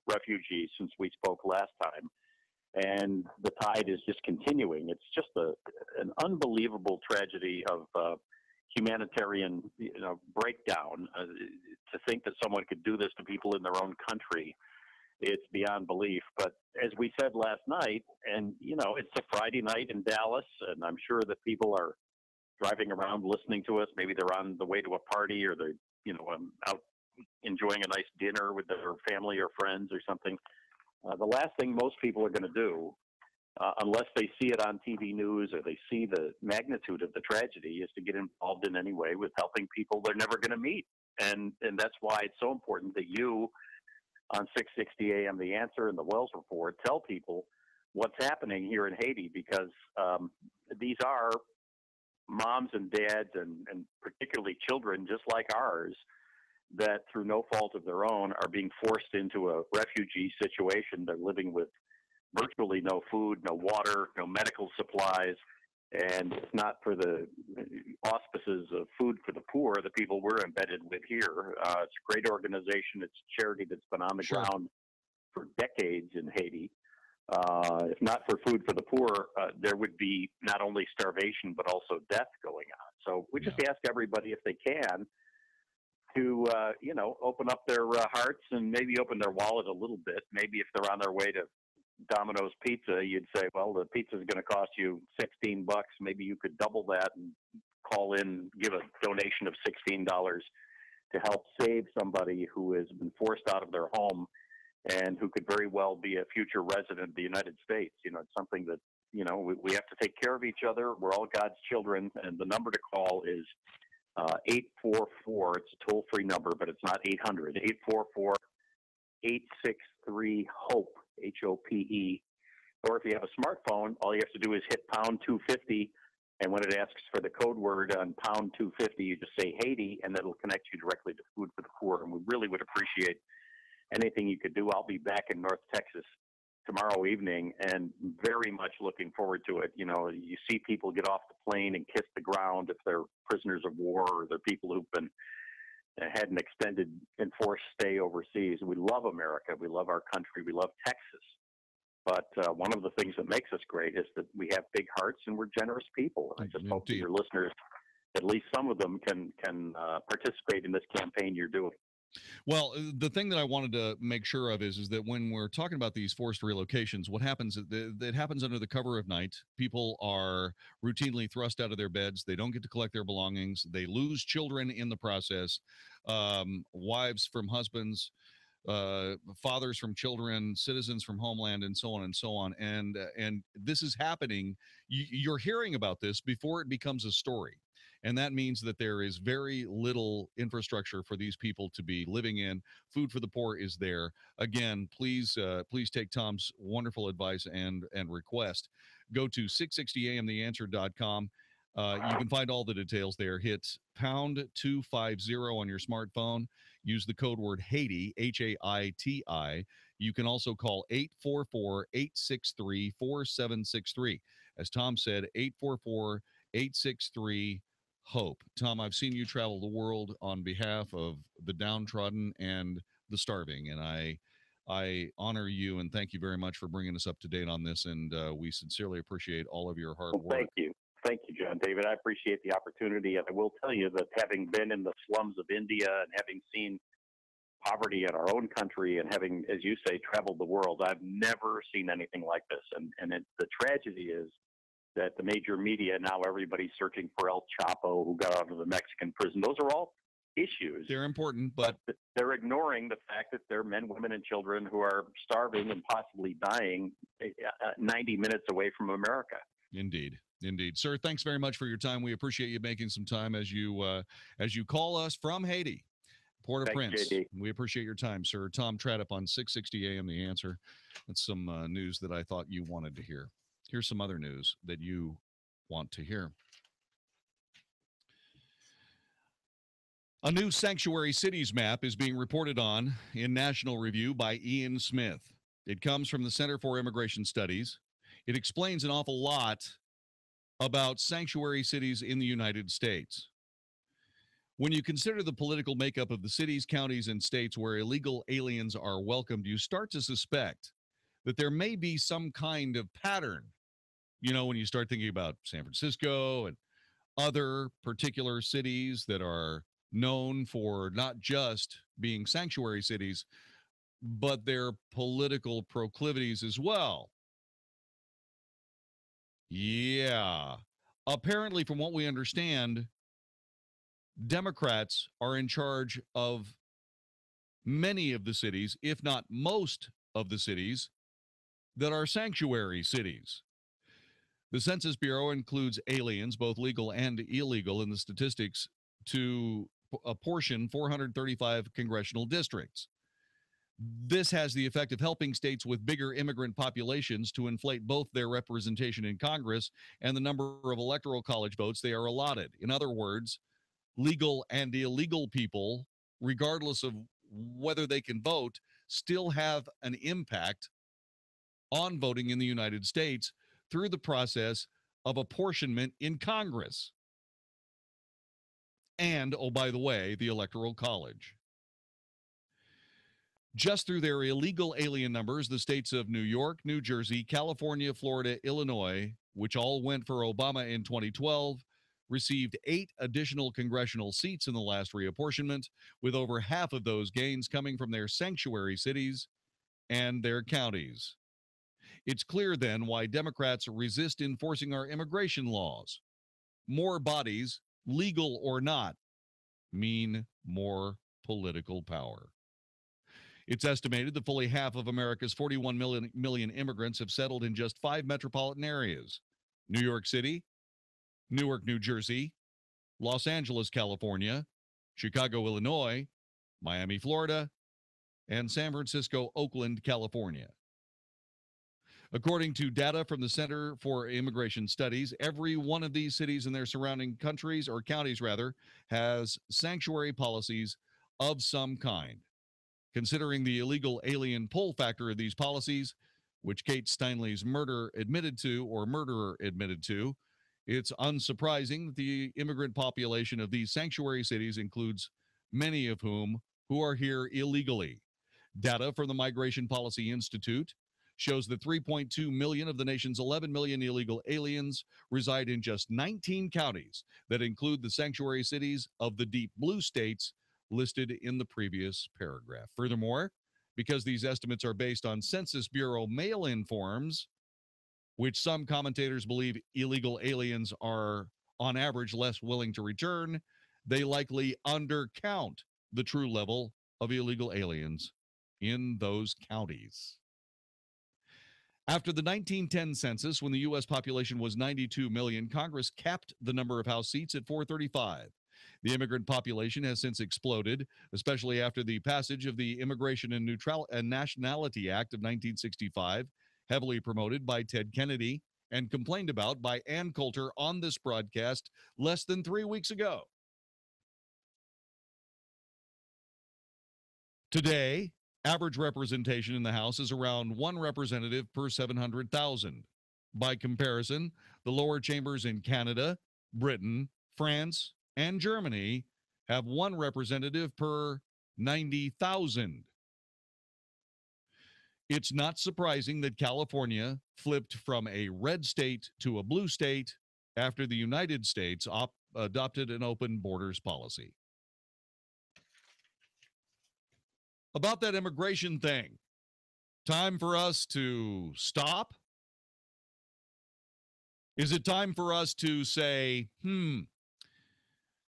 refugees since we spoke last time. And the tide is just continuing. It's just an unbelievable tragedy of humanitarian breakdown. To think that someone could do this to people in their own country, it's beyond belief. But as we said last night, and it's a Friday night in Dallas, and I'm sure that people are driving around listening to us. Maybe they're on the way to a party, or they're out enjoying a nice dinner with their family or friends or something. The last thing most people are going to do unless they see it on TV news or they see the magnitude of the tragedy, is to get involved in any way with helping people they're never going to meet. And that's why it's so important that you, on 660 AM The Answer and the Wells Report, tell people what's happening here in Haiti, because these are moms and dads and particularly children just like ours that, through no fault of their own, are being forced into a refugee situation. They're living with virtually no food, no water, no medical supplies, and it's not for the auspices of Food for the Poor, the people we're embedded with here. It's a great organization. It's a charity that's been on the ground for decades in Haiti. If not for Food for the Poor, there would be not only starvation but also death going on. So we just ask everybody, if they can, to open up their hearts and maybe open their wallet a little bit. Maybe if they're on their way to Domino's Pizza, you'd say, well, the pizza is going to cost you $16. Maybe you could double that and call in, give a donation of $16 to help save somebody who has been forced out of their home and who could very well be a future resident of the United States. It's something that, we have to take care of each other. We're all God's children, and the number to call is 844. It's a toll-free number, but it's not 800. 844-863-HOPE, HOPE. Or if you have a smartphone, all you have to do is hit pound 250, and when it asks for the code word on pound 250, you just say Haiti, and that'll connect you directly to Food for the Poor. And we really would appreciate anything you could do. I'll be back in North Texas tomorrow evening, and very much looking forward to it. You see people get off the plane and kiss the ground if they're prisoners of war or they're people who've been had an extended enforced stay overseas. We love America. We love our country. We love Texas. But one of the things that makes us great is that we have big hearts and we're generous people. I just hope that your listeners, at least some of them, can participate in this campaign you're doing. Well, the thing that I wanted to make sure of is that when we're talking about these forced relocations, what happens is it happens under the cover of night. People are routinely thrust out of their beds. They don't get to collect their belongings. They lose children in the process, wives from husbands, fathers from children, citizens from homeland, and so on and so on. And this is happening. You're hearing about this before it becomes a story. And that means that there is very little infrastructure for these people to be living in. Food for the Poor is there. Again, please take Tom's wonderful advice and request. Go to 660amtheanswer.com. You can find all the details there. Hit pound 250 on your smartphone. Use the code word Haiti, Haiti. You can also call 844-863-4763. As Tom said, 844-863-HOPE. Tom, I've seen you travel the world on behalf of the downtrodden and the starving, and I honor you and thank you very much for bringing us up to date on this, and we sincerely appreciate all of your hard work. Thank you. Thank you, Jon-David. I appreciate the opportunity, and I will tell you that having been in the slums of India and having seen poverty in our own country and having, as you say, traveled the world, I've never seen anything like this. And the tragedy is that the major media, now everybody's searching for El Chapo, who got out of the Mexican prison. Those are all issues. They're important, but they're ignoring the fact that there are men, women, and children who are starving and possibly dying 90 minutes away from America. Indeed. Sir, thanks very much for your time. We appreciate you making some time as you call us from Haiti, Port-au-Prince. We appreciate your time, sir. Tom Tradup on 660 AM The Answer. That's some news that I thought you wanted to hear. Here's some other news that you want to hear. A new sanctuary cities map is being reported on in National Review by Ian Smith. It comes from the Center for Immigration Studies. It explains an awful lot about sanctuary cities in the United States. When you consider the political makeup of the cities, counties, and states where illegal aliens are welcomed, you start to suspect that there may be some kind of pattern. When you start thinking about San Francisco and other particular cities that are known for not just being sanctuary cities, but their political proclivities as well. Yeah. Apparently, from what we understand, Democrats are in charge of many of the cities, if not most of the cities that are sanctuary cities. The Census Bureau includes aliens, both legal and illegal, in the statistics to apportion 435 congressional districts. This has the effect of helping states with bigger immigrant populations to inflate both their representation in Congress and the number of electoral college votes they are allotted. In other words, legal and illegal people, regardless of whether they can vote, still have an impact on voting in the United States through the process of apportionment in Congress. And, oh, by the way, the Electoral College. Just through their illegal alien numbers, the states of New York, New Jersey, California, Florida, Illinois, which all went for Obama in 2012, received 8 additional congressional seats in the last reapportionment, with over half of those gains coming from their sanctuary cities and their counties. It's clear then why Democrats resist enforcing our immigration laws. More bodies, legal or not, mean more political power. It's estimated that fully half of America's 41 million immigrants have settled in just 5 metropolitan areas: New York City, Newark, New Jersey, Los Angeles, California, Chicago, Illinois, Miami, Florida, and San Francisco, Oakland, California. According to data from the Center for Immigration Studies, every one of these cities and their surrounding countries, or counties rather, has sanctuary policies of some kind. Considering the illegal alien pull factor of these policies, which Kate Steinle's murderer admitted to, it's unsurprising that the immigrant population of these sanctuary cities includes many of whom who are here illegally. Data from the Migration Policy Institute shows that 3.2 million of the nation's 11 million illegal aliens reside in just 19 counties that include the sanctuary cities of the deep blue states listed in the previous paragraph. Furthermore, because these estimates are based on Census Bureau mail-in forms, which some commentators believe illegal aliens are on average less willing to return, they likely undercount the true level of illegal aliens in those counties. After the 1910 census, when the U.S. population was 92 million, Congress capped the number of House seats at 435. The immigrant population has since exploded, especially after the passage of the Immigration and Nationality Act of 1965, heavily promoted by Ted Kennedy and complained about by Ann Coulter on this broadcast less than 3 weeks ago. Today, average representation in the House is around 1 representative per 700,000. By comparison, the lower chambers in Canada, Britain, France, and Germany have 1 representative per 90,000. It's not surprising that California flipped from a red state to a blue state after the United States adopted an open borders policy. About that immigration thing, time for us to stop? Is it time for us to say,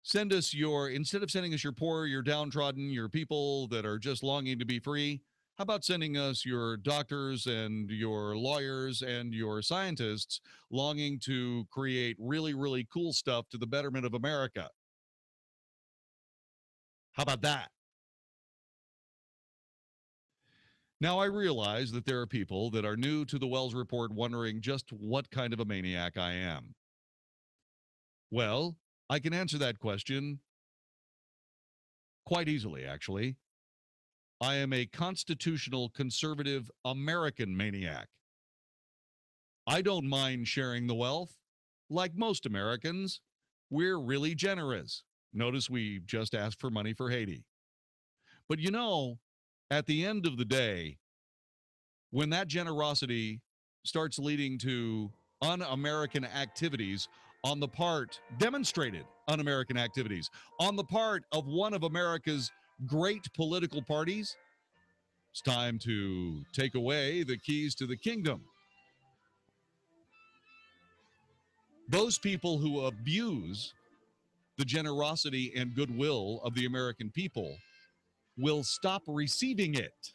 send us instead of sending us your poor, your downtrodden, your people that are just longing to be free, how about sending us your doctors and your lawyers and your scientists longing to create really, really cool stuff to the betterment of America? How about that? Now, I realize that there are people that are new to the Wells Report wondering just what kind of a maniac I am. Well, I can answer that question quite easily, actually. I am a constitutional conservative American maniac. I don't mind sharing the wealth. Like most Americans, we're really generous. Notice we just asked for money for Haiti. But you know, at the end of the day, when that generosity starts leading to un-American activities on the part, demonstrated un-American activities, on the part of one of America's great political parties, it's time to take away the keys to the kingdom. Those people who abuse the generosity and goodwill of the American people will stop receiving it.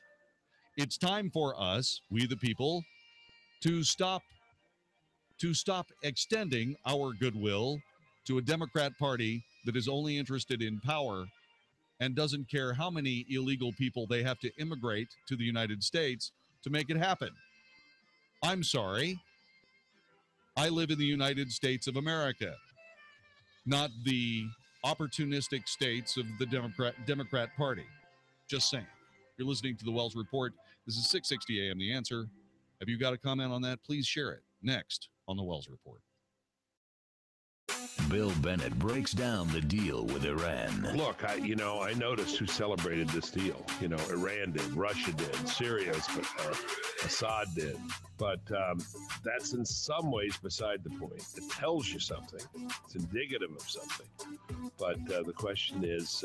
It's time for us, we the people, to stop extending our goodwill to a Democrat Party that is only interested in power and doesn't care how many illegal people they have to immigrate to the United States to make it happen. I'm sorry. I live in the United States of America, not the opportunistic states of the Democrat Party. Just saying. You're listening to the Wells Report. This is 660 AM The Answer. Have you got a comment on that? Please share it. Next on the Wells Report. Bill Bennett breaks down the deal with Iran. Look, I noticed who celebrated this deal. Iran did, Russia did, Syria, Assad did. But that's in some ways beside the point. It tells you something. It's indicative of something. But the question is,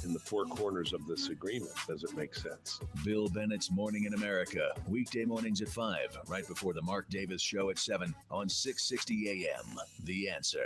in the four corners of this agreement, does it make sense? Bill Bennett's Morning in America, weekday mornings at 5, right before the Mark Davis Show at 7 on 660 AM. The Answer.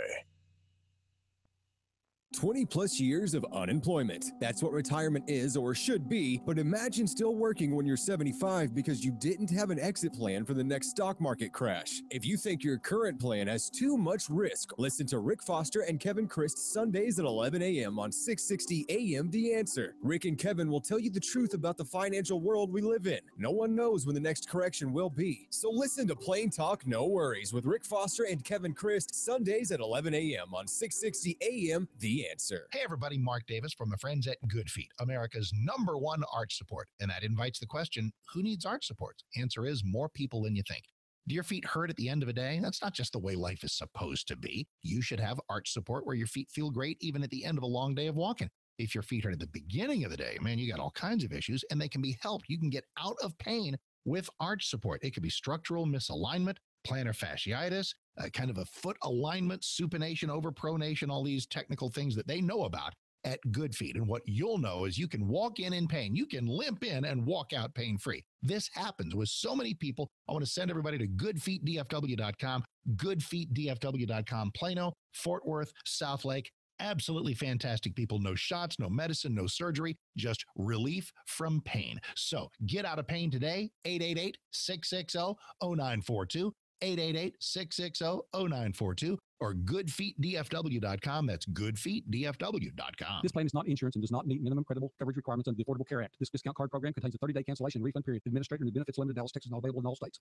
20 plus years of unemployment. That's what retirement is or should be, but imagine still working when you're 75 because you didn't have an exit plan for the next stock market crash. If you think your current plan has too much risk, listen to Rick Foster and Kevin Christ Sundays at 11 a.m. on 660 AM The Answer. Rick and Kevin will tell you the truth about the financial world we live in. No one knows when the next correction will be. So listen to Plain Talk No Worries with Rick Foster and Kevin Christ Sundays at 11 a.m. on 660 AM The Answer. Hey everybody, Mark Davis from the friends at Good Feet, America's #1 arch support. And that invites the question, who needs arch support? Answer is more people than you think. Do your feet hurt at the end of a day? That's not just the way life is supposed to be. You should have arch support where your feet feel great even at the end of a long day of walking. If your feet hurt at the beginning of the day, man, you got all kinds of issues and they can be helped. You can get out of pain with arch support. It could be structural misalignment, plantar fasciitis, kind of a foot alignment, supination, overpronation, all these technical things that they know about at Good Feet. And what you'll know is you can walk in pain. You can limp in and walk out pain-free. This happens with so many people. I want to send everybody to goodfeetdfw.com, goodfeetdfw.com, Plano, Fort Worth, Southlake. Absolutely fantastic people. No shots, no medicine, no surgery, just relief from pain. So get out of pain today, 888-660-0942. 888-660-0942 or goodfeetdfw.com. That's goodfeetdfw.com. This plan is not insurance and does not meet minimum credible coverage requirements under the Affordable Care Act. This discount card program contains a 30-day cancellation and refund period. Administrator and benefits limited, Dallas, Texas, not available in all states.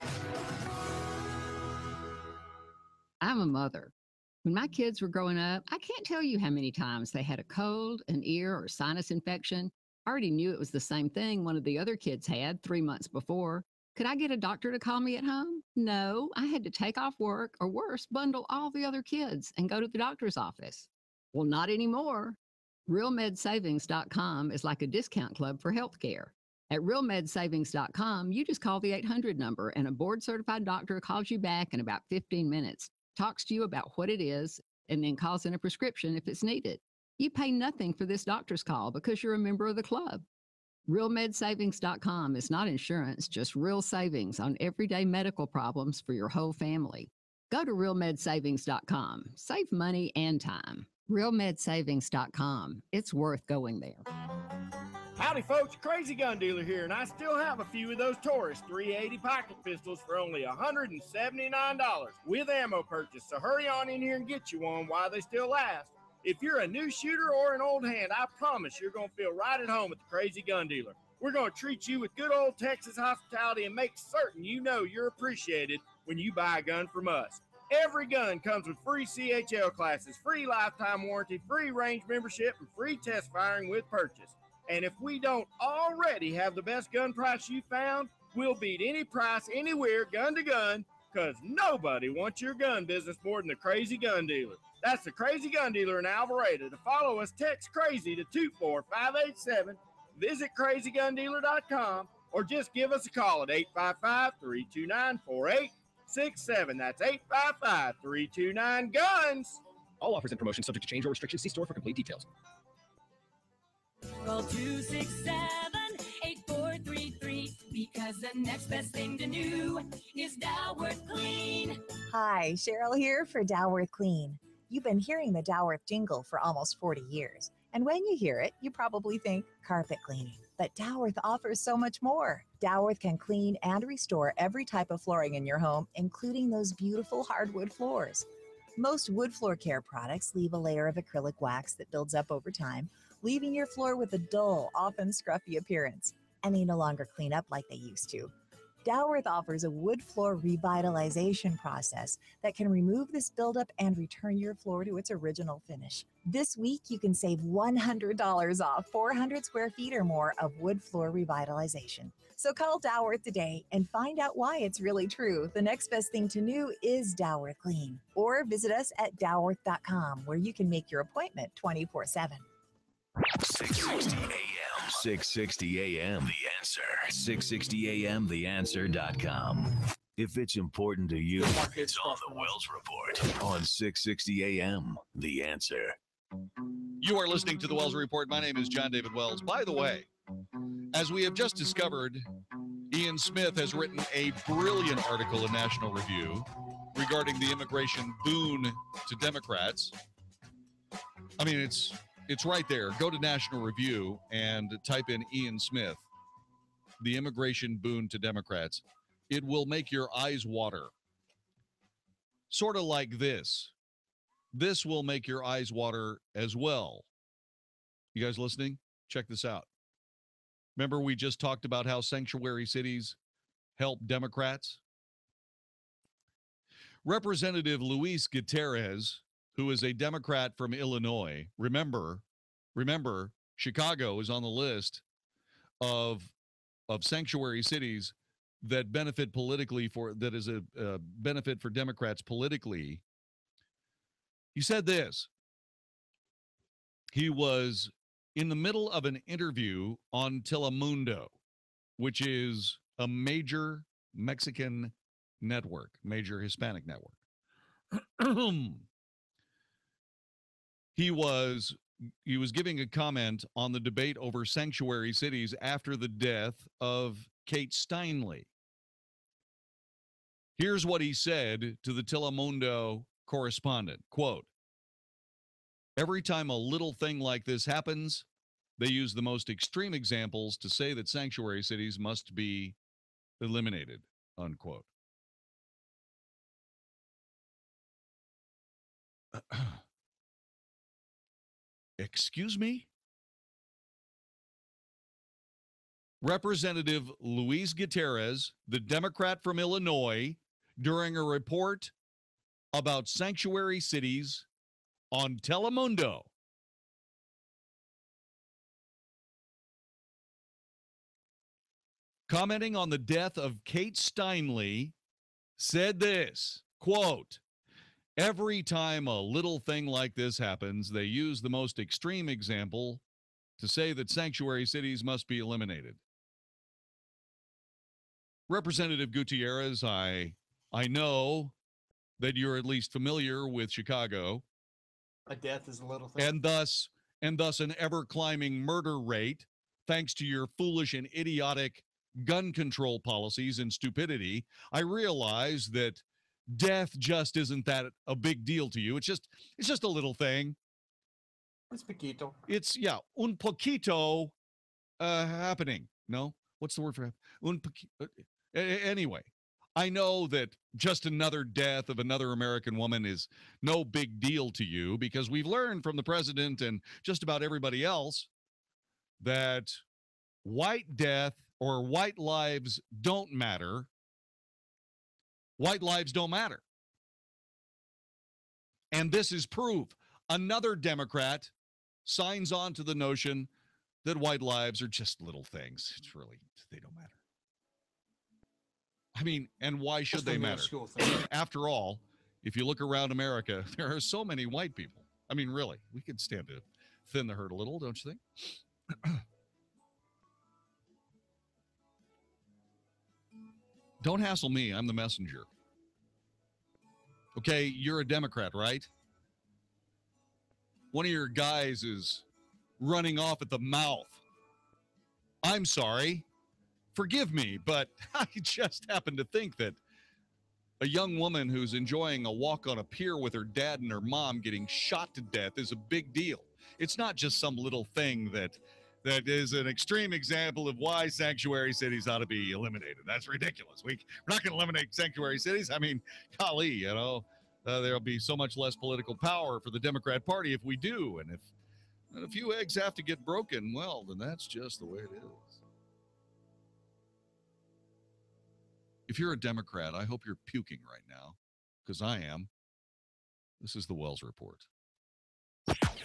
I'm a mother. When my kids were growing up, I can't tell you how many times they had a cold, an ear, or sinus infection. I already knew it was the same thing one of the other kids had 3 months before. Could I get a doctor to call me at home? No, I had to take off work or worse, bundle all the other kids and go to the doctor's office. Well, not anymore. RealMedSavings.com is like a discount club for healthcare. At RealMedSavings.com, you just call the 800 number and a board-certified doctor calls you back in about 15 minutes, talks to you about what it is, and then calls in a prescription if it's needed. You pay nothing for this doctor's call because you're a member of the club. RealMedSavings.com is not insurance, just real savings on everyday medical problems for your whole family. Go to RealMedSavings.com. Save money and time. RealMedSavings.com. It's worth going there. Howdy folks, Crazy Gun Dealer here, and I still have a few of those Taurus 380 pocket pistols for only $179 with ammo purchase, so hurry on in here and get you one while they still last. If you're a new shooter or an old hand, I promise you're going to feel right at home at the Crazy Gun Dealer. We're going to treat you with good old Texas hospitality and make certain you know you're appreciated when you buy a gun from us. Every gun comes with free CHL classes, free lifetime warranty, free range membership, and free test firing with purchase. And if we don't already have the best gun price you found, we'll beat any price anywhere, gun to gun, because nobody wants your gun business more than the Crazy Gun Dealer. That's the Crazy Gun Dealer in Alvarado. To follow us, text CRAZY to 24587, visit crazygundealer.com, or just give us a call at 855-329-4867. That's 855-329-GUNS. All offers and promotions subject to change or restrictions. See store for complete details. Call 267-8433 because the next best thing to do is Dalworth Clean. Hi, Cheryl here for Dalworth Clean. You've been hearing the Dalworth jingle for almost 40 years. And when you hear it, you probably think carpet cleaning. But Doworth offers so much more. Doworth can clean and restore every type of flooring in your home, including those beautiful hardwood floors. Most wood floor care products leave a layer of acrylic wax that builds up over time, leaving your floor with a dull, often scruffy appearance, and they no longer clean up like they used to. Doworth offers a wood floor revitalization process that can remove this buildup and return your floor to its original finish. This week, you can save $100 off 400 square feet or more of wood floor revitalization. So call Doworth today and find out why it's really true. The next best thing to new is Doworth Clean. Or visit us at doworth.com, where you can make your appointment 24/7. 660 AM. 660 AM. The Answer. 660 AM. TheAnswer.com. If it's important to you, it's on the Wells Report on 660 AM. The Answer. You are listening to the Wells Report. My name is Jon-David Wells. By the way, as we have just discovered, Ian Smith has written a brilliant article in National Review regarding the immigration boon to Democrats. I mean, it's right there. Go to National Review and type in Ian Smith, the immigration boon to Democrats. It will make your eyes water. Sort of like this. This will make your eyes water as well. You guys listening? Check this out. Remember we just talked about how sanctuary cities help Democrats? Representative Luis Gutierrez, who is a Democrat from Illinois, remember, Chicago is on the list of sanctuary cities that benefit politically that is a benefit for Democrats politically. He said this. He was in the middle of an interview on Telemundo, which is a major Mexican network, major Hispanic network. He was giving a comment on the debate over sanctuary cities after the death of Kate Steinle. Here's what he said to the Telemundo correspondent, quote, "Every time a little thing like this happens, they use the most extreme examples to say that sanctuary cities must be eliminated," unquote. Excuse me? Representative Luis Gutierrez, the Democrat from Illinois, during a report about sanctuary cities on Telemundo, commenting on the death of Kate Steinle, said this, quote, "Every time a little thing like this happens, they use the most extreme example to say that sanctuary cities must be eliminated." Representative Gutierrez, I know that you're at least familiar with Chicago. A death is a little thing. And thus an ever-climbing murder rate, thanks to your foolish and idiotic gun control policies and stupidity. I realize that death just isn't that a big deal to you. It's just a little thing. It's poquito. It's, yeah, un poquito happening. No? What's the word for anyway, I know that just another death of another American woman is no big deal to you because we've learned from the president and just about everybody else that white death or white lives don't matter. White lives don't matter. And this is proof. Another Democrat signs on to the notion that white lives are just little things. It's really, they don't matter. I mean, and why should they matter? After all, if you look around America, there are so many white people. I mean, really, we could stand to thin the herd a little, don't you think? Don't hassle me. I'm the messenger. Okay, you're a Democrat, right? One of your guys is running off at the mouth. I'm sorry. Forgive me, but I just happen to think that a young woman who's enjoying a walk on a pier with her dad and her mom getting shot to death is a big deal. It's not just some little thing that that is an extreme example of why sanctuary cities ought to be eliminated. That's ridiculous. We're not going to eliminate sanctuary cities. I mean, golly, there'll be so much less political power for the Democrat Party if we do. And if a few eggs have to get broken, well, then that's just the way it is. If you're a Democrat, I hope you're puking right now, because I am. This is the Wells Report.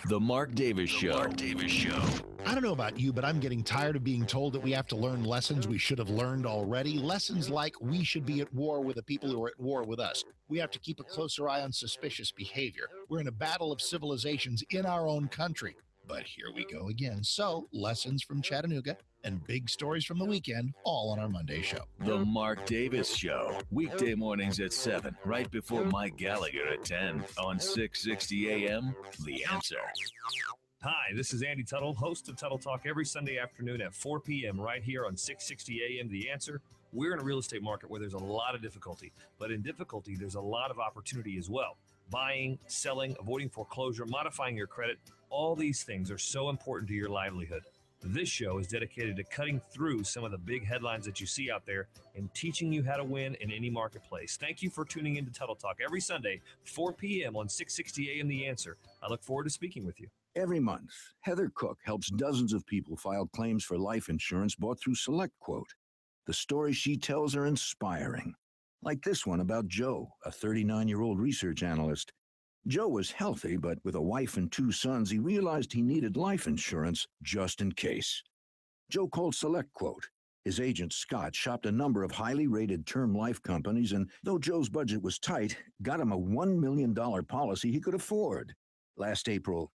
The Mark Davis Show. Mark Davis Show. I don't know about you, but I'm getting tired of being told that we have to learn lessons we should have learned already. Lessons like we should be at war with the people who are at war with us. We have to keep a closer eye on suspicious behavior. We're in a battle of civilizations in our own country. But here we go again. So, lessons from Chattanooga and big stories from the weekend, all on our Monday show. The Mark Davis Show. Weekday mornings at 7, right before Mike Gallagher at 10 on 660 AM. The Answer. Hi, this is Andy Tuttle, host of Tuttle Talk every Sunday afternoon at 4 p.m. right here on 660 AM. The Answer. We're in a real estate market where there's a lot of difficulty, but in difficulty, there's a lot of opportunity as well. Buying, selling, avoiding foreclosure, modifying your credit, all these things are so important to your livelihood. This show is dedicated to cutting through some of the big headlines that you see out there and teaching you how to win in any marketplace. Thank you for tuning in to Tuttle Talk every Sunday, 4 p.m. on 660 AM The Answer. I look forward to speaking with you. Every month, Heather Cook helps dozens of people file claims for life insurance bought through SelectQuote. The stories she tells are inspiring, like this one about Joe, a 39-year-old research analyst. Joe was healthy, but with a wife and 2 sons, he realized he needed life insurance just in case. Joe called SelectQuote. His agent, Scott, shopped a number of highly rated term life companies, and though Joe's budget was tight, got him a $1 million policy he could afford. Last April,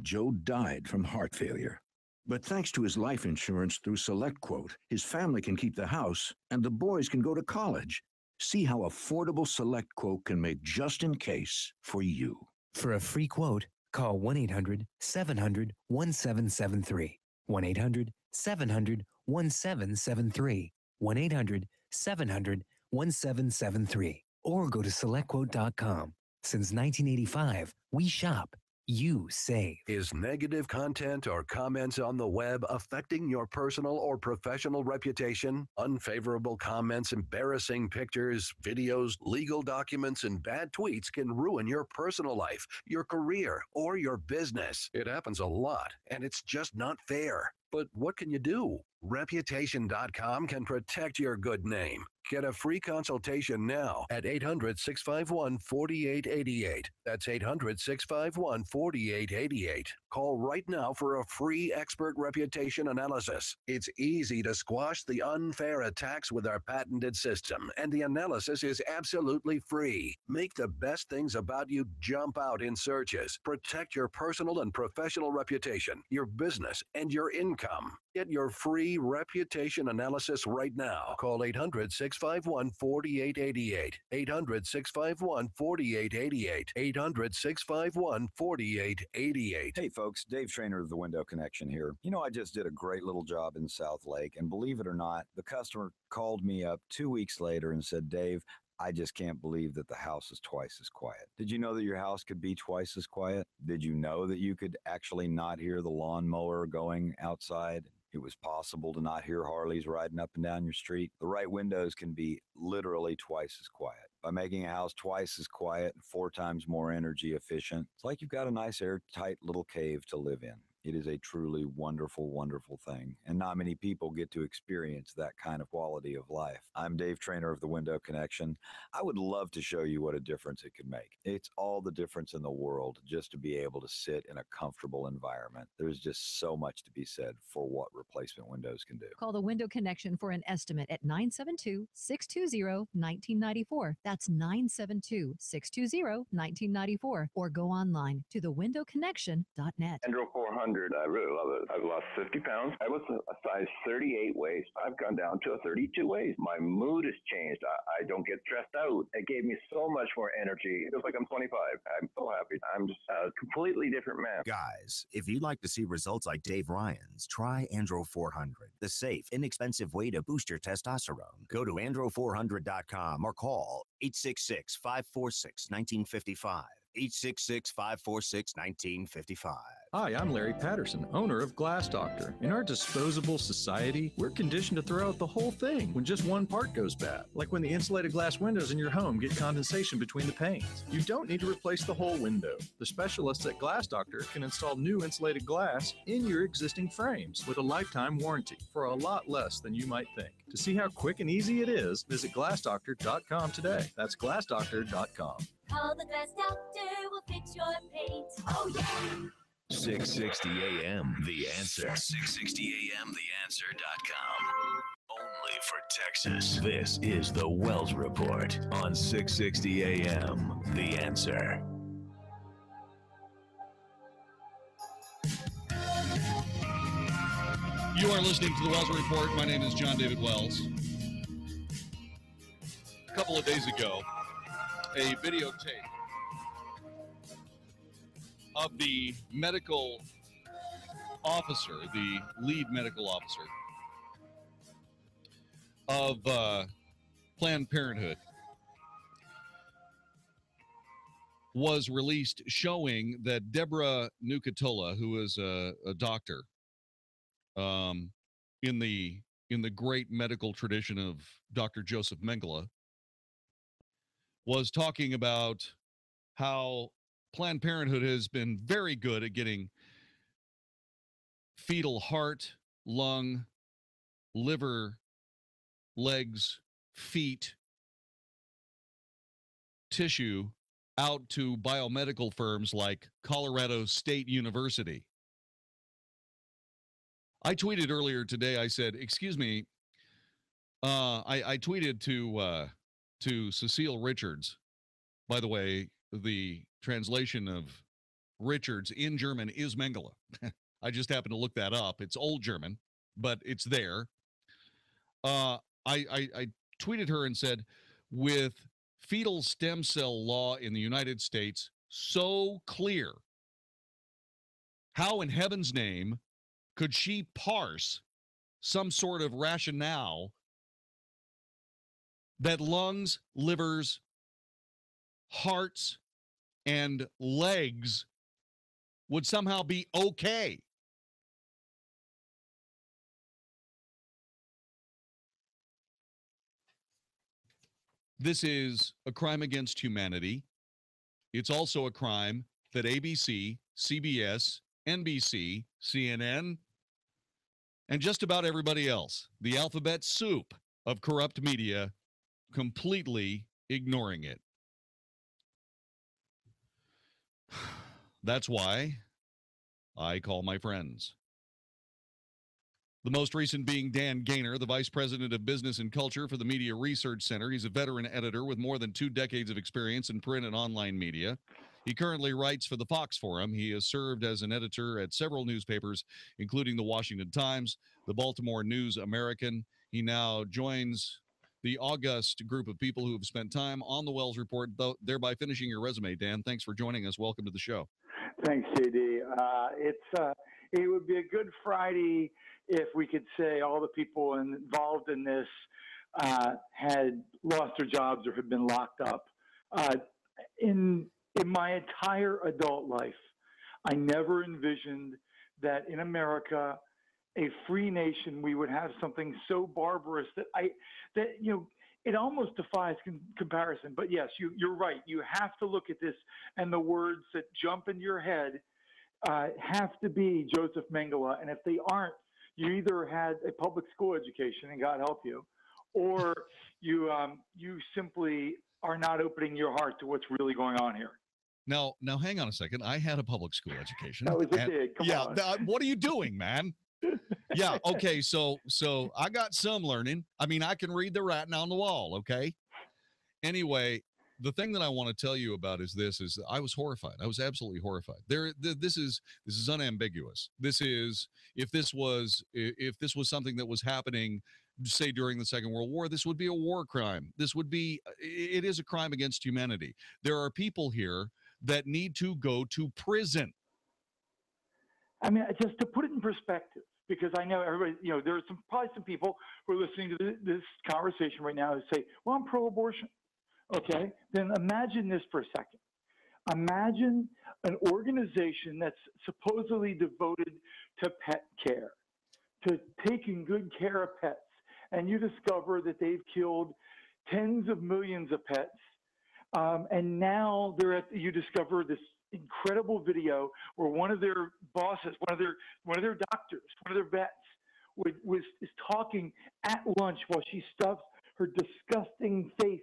Joe died from heart failure. But thanks to his life insurance through SelectQuote, his family can keep the house, and the boys can go to college. See how affordable SelectQuote can make just in case for you. For a free quote, call 1-800-700-1773. 1-800-700-1773. 1-800-700-1773. Or go to SelectQuote.com. Since 1985, we shop. You save. Is negative content or comments on the web affecting your personal or professional reputation? Unfavorable comments, embarrassing pictures, videos, legal documents, and bad tweets can ruin your personal life, your career, or your business. It happens a lot, and it's just not fair. But what can you do? Reputation.com can protect your good name. Get a free consultation now at 800-651-4888. That's 800-651-4888. Call right now for a free expert reputation analysis. It's easy to squash the unfair attacks with our patented system, and the analysis is absolutely free. Make the best things about you jump out in searches. Protect your personal and professional reputation, your business, and your income. Get your free reputation analysis right now. Call 800-651-4888. 800-651-4888. 800-651-4888. Hey folks, Dave Trainer of the Window Connection here. You know, I just did a great little job in South Lake, and believe it or not, the customer called me up 2 weeks later and said, Dave, I just can't believe that the house is twice as quiet. Did you know that your house could be twice as quiet? Did you know that you could actually not hear the lawnmower going outside? It was possible to not hear Harleys riding up and down your street. The right windows can be literally twice as quiet. By making a house twice as quiet and 4 times more energy efficient, it's like you've got a nice airtight little cave to live in. It is a truly wonderful, wonderful thing, and not many people get to experience that kind of quality of life. I'm Dave Trainer of the Window Connection. I would love to show you what a difference it could make. It's all the difference in the world just to be able to sit in a comfortable environment. There's just so much to be said for what replacement windows can do. Call the Window Connection for an estimate at 972-620-1994. That's 972-620-1994. Or go online to thewindowconnection.net. Andro 400, I really love it. I've lost 50 pounds. I was a size 38 waist. I've gone down to a 32 waist. My mood has changed. I don't get stressed out. It gave me so much more energy. It feels like I'm 25. I'm so happy. I'm just a completely different man. Guys, if you'd like to see results like Dave Ryan's, try Andro 400, the safe, inexpensive way to boost your testosterone. Go to andro400.com or call 866-546-1955. 866-546-1955. Hi, I'm Larry Patterson, owner of Glass Doctor. In our disposable society, we're conditioned to throw out the whole thing when just one part goes bad. Like when the insulated glass windows in your home get condensation between the panes. You don't need to replace the whole window. The specialists at Glass Doctor can install new insulated glass in your existing frames with a lifetime warranty for a lot less than you might think. To see how quick and easy it is, visit glassdoctor.com today. That's glassdoctor.com. Call the Glass Doctor, we'll fix your paint. Oh, yeah. 660 AM, The Answer. 660 AM, TheAnswer.com. Only for Texas. This is the Wells Report on 660 AM, The Answer. You are listening to the Wells Report. My name is Jon-David Wells. A couple of days ago, a videotape of the medical officer, the lead medical officer of Planned Parenthood, was released showing that Deborah Nucatola, who is a doctor in the great medical tradition of Dr. Joseph Mengele, was talking about how Planned Parenthood has been very good at getting fetal heart, lung, liver, legs, feet, tissue out to biomedical firms like Colorado State University. I tweeted earlier today, I said, excuse me, I tweeted to Cecile Richards. By the way, the translation of Richards in German is Mengele. I just happened to look that up. It's Old German, but it's there. I tweeted her and said, with fetal stem cell law in the United States so clear, how in heaven's name could she parse some sort of rationale that lungs, livers, hearts, and legs would somehow be okay? This is a crime against humanity. It's also a crime that ABC, CBS, NBC, CNN, and just about everybody else, the alphabet soup of corrupt media, completely ignoring it. That's why I call my friends. The most recent being Dan Gaynor, the Vice President of Business and Culture for the Media Research Center. He's a veteran editor with more than 2 decades of experience in print and online media. He currently writes for the Fox Forum. He has served as an editor at several newspapers, including the Washington Times, the Baltimore News American. He now joins the august group of people who have spent time on the Wells Report, thereby finishing your resume. Dan, thanks for joining us. Welcome to the show. Thanks, JD. It would be a good Friday if we could say all the people involved in this had lost their jobs or had been locked up. In my entire adult life, I never envisioned that in America, a free nation, we would have something so barbarous that it almost defies comparison. But yes, you're right. You have to look at this, and the words that jump into your head have to be Joseph Mengele. And if they aren't, you either had a public school education, and God help you, or you simply are not opening your heart to what's really going on here. Now, hang on a second. I had a public school education. That was a dig. Come on. What are you doing, man? Yeah. Okay. So I got some learning. I mean, I can read the writing on the wall. Okay. Anyway, the thing that I want to tell you about is I was horrified. I was absolutely horrified. This is unambiguous. This is, if this was something that was happening, say during the Second World War, this would be a war crime. It is a crime against humanity. There are people here that need to go to prison. I mean, just to put it in perspective, because I know everybody, there are probably some people who are listening to this conversation right now who say, well, I'm pro-abortion. Okay, then imagine this for a second. Imagine an organization that's supposedly devoted to pet care, to taking good care of pets, and you discover that they've killed tens of millions of pets, and now you discover this incredible video where one of their bosses, one of their doctors, one of their vets, is talking at lunch while she stuffs her disgusting face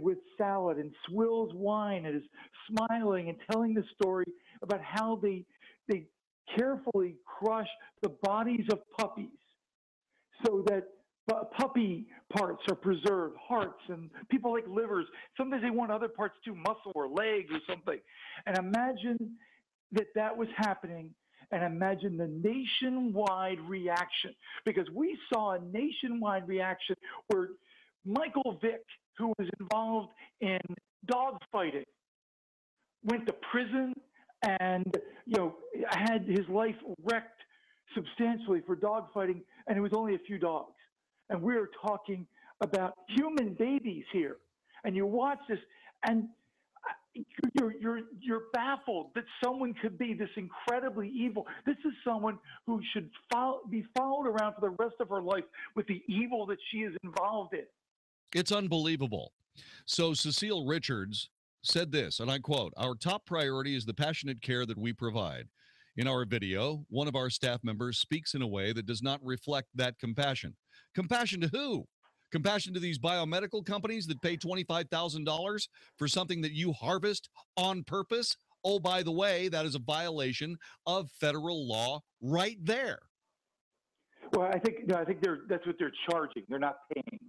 with salad and swills wine and is smiling and telling the story about how they carefully crush the bodies of puppies so that puppy parts are preserved, hearts, and people like livers. Sometimes they want other parts too, muscle or leg or something. And imagine that was happening, and imagine the nationwide reaction, because we saw a nationwide reaction where Michael Vick, who was involved in dog fighting, went to prison and had his life wrecked substantially for dog fighting, and it was only a few dogs. And we're talking about human babies here. And you watch this, and you're baffled that someone could be this incredibly evil. This is someone who should be followed around for the rest of her life with the evil that she is involved in. It's unbelievable. So Cecile Richards said this, and I quote, "Our top priority is the passionate care that we provide. In our video, one of our staff members speaks in a way that does not reflect that compassion." Compassion to who? Compassion to these biomedical companies that pay $25,000 for something that you harvest on purpose? Oh, by the way, that is a violation of federal law right there. Well, I think that's what they're charging. They're not paying.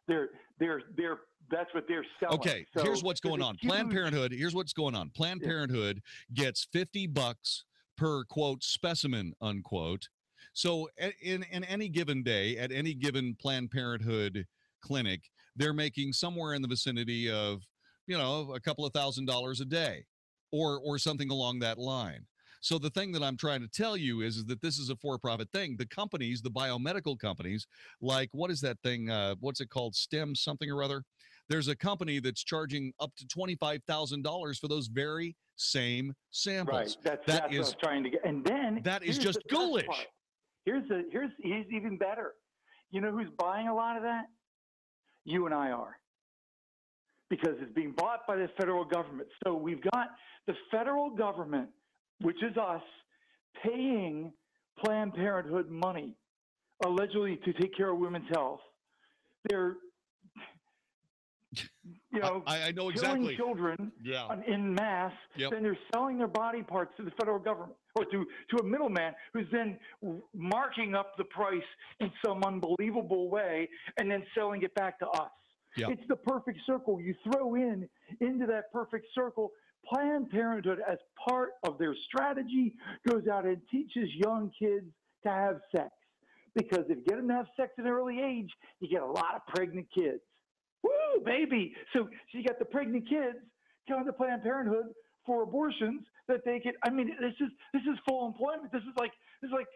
That's what they're selling. Okay, so here's what's going on. Planned Parenthood, here's what's going on. Planned Parenthood gets $50 per, quote, specimen, unquote. So in any given day, at any given Planned Parenthood clinic, they're making somewhere in the vicinity of, a couple of $1,000s a day or something along that line. So the thing that I'm trying to tell you is that this is a for-profit thing. The companies, the biomedical companies, like, what is that thing? What's it called? STEM something or other. There's a company that's charging up to $25,000 for those very same samples. Right. That's what I was trying to get. And then that is just ghoulish. Here's even better. You know who's buying a lot of that? You and I are. Because it's being bought by the federal government. So we've got the federal government, which is us, paying Planned Parenthood money, allegedly to take care of women's health. They're, I know killing exactly. children Yeah. in mass. Yep. Then they're selling their body parts to the federal government or to a middleman who's then marking up the price in some unbelievable way and then selling it back to us. Yep. It's the perfect circle. You throw into that perfect circle. Planned Parenthood, as part of their strategy, goes out and teaches young kids to have sex. Because if you get them to have sex at an early age, you get a lot of pregnant kids. Woo, baby! So you got the pregnant kids going to Planned Parenthood for abortions that they can. I mean, this is full employment. This is like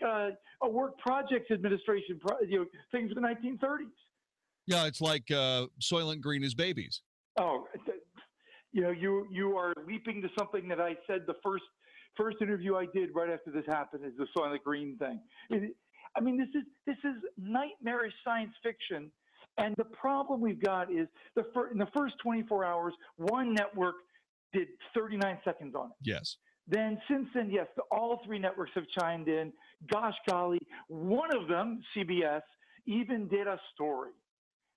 a work projects administration thing for the 1930s. Yeah, it's like Soylent Green is babies. Oh, you are leaping to something that I said the first interview I did right after this happened is the Soylent Green thing. I mean, this is nightmarish science fiction, and the problem we've got is in the first 24 hours, one network did 39 seconds on it. Yes. Then since then, yes, all three networks have chimed in. Gosh golly, one of them, CBS, even did a story.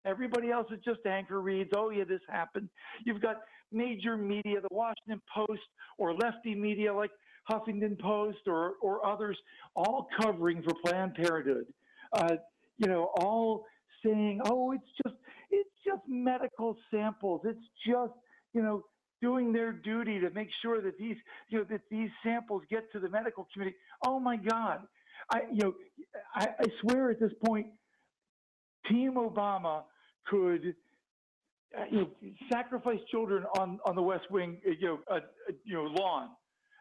Everybody else is just anchor reads. Oh, yeah, this happened. You've got major media, the Washington Post, or lefty media like Huffington Post or others, all covering for Planned Parenthood. All saying, oh, it's just medical samples. It's just, doing their duty to make sure that these samples get to the medical community. Oh my God. I swear at this point, Team Obama could sacrifice children on the West Wing lawn,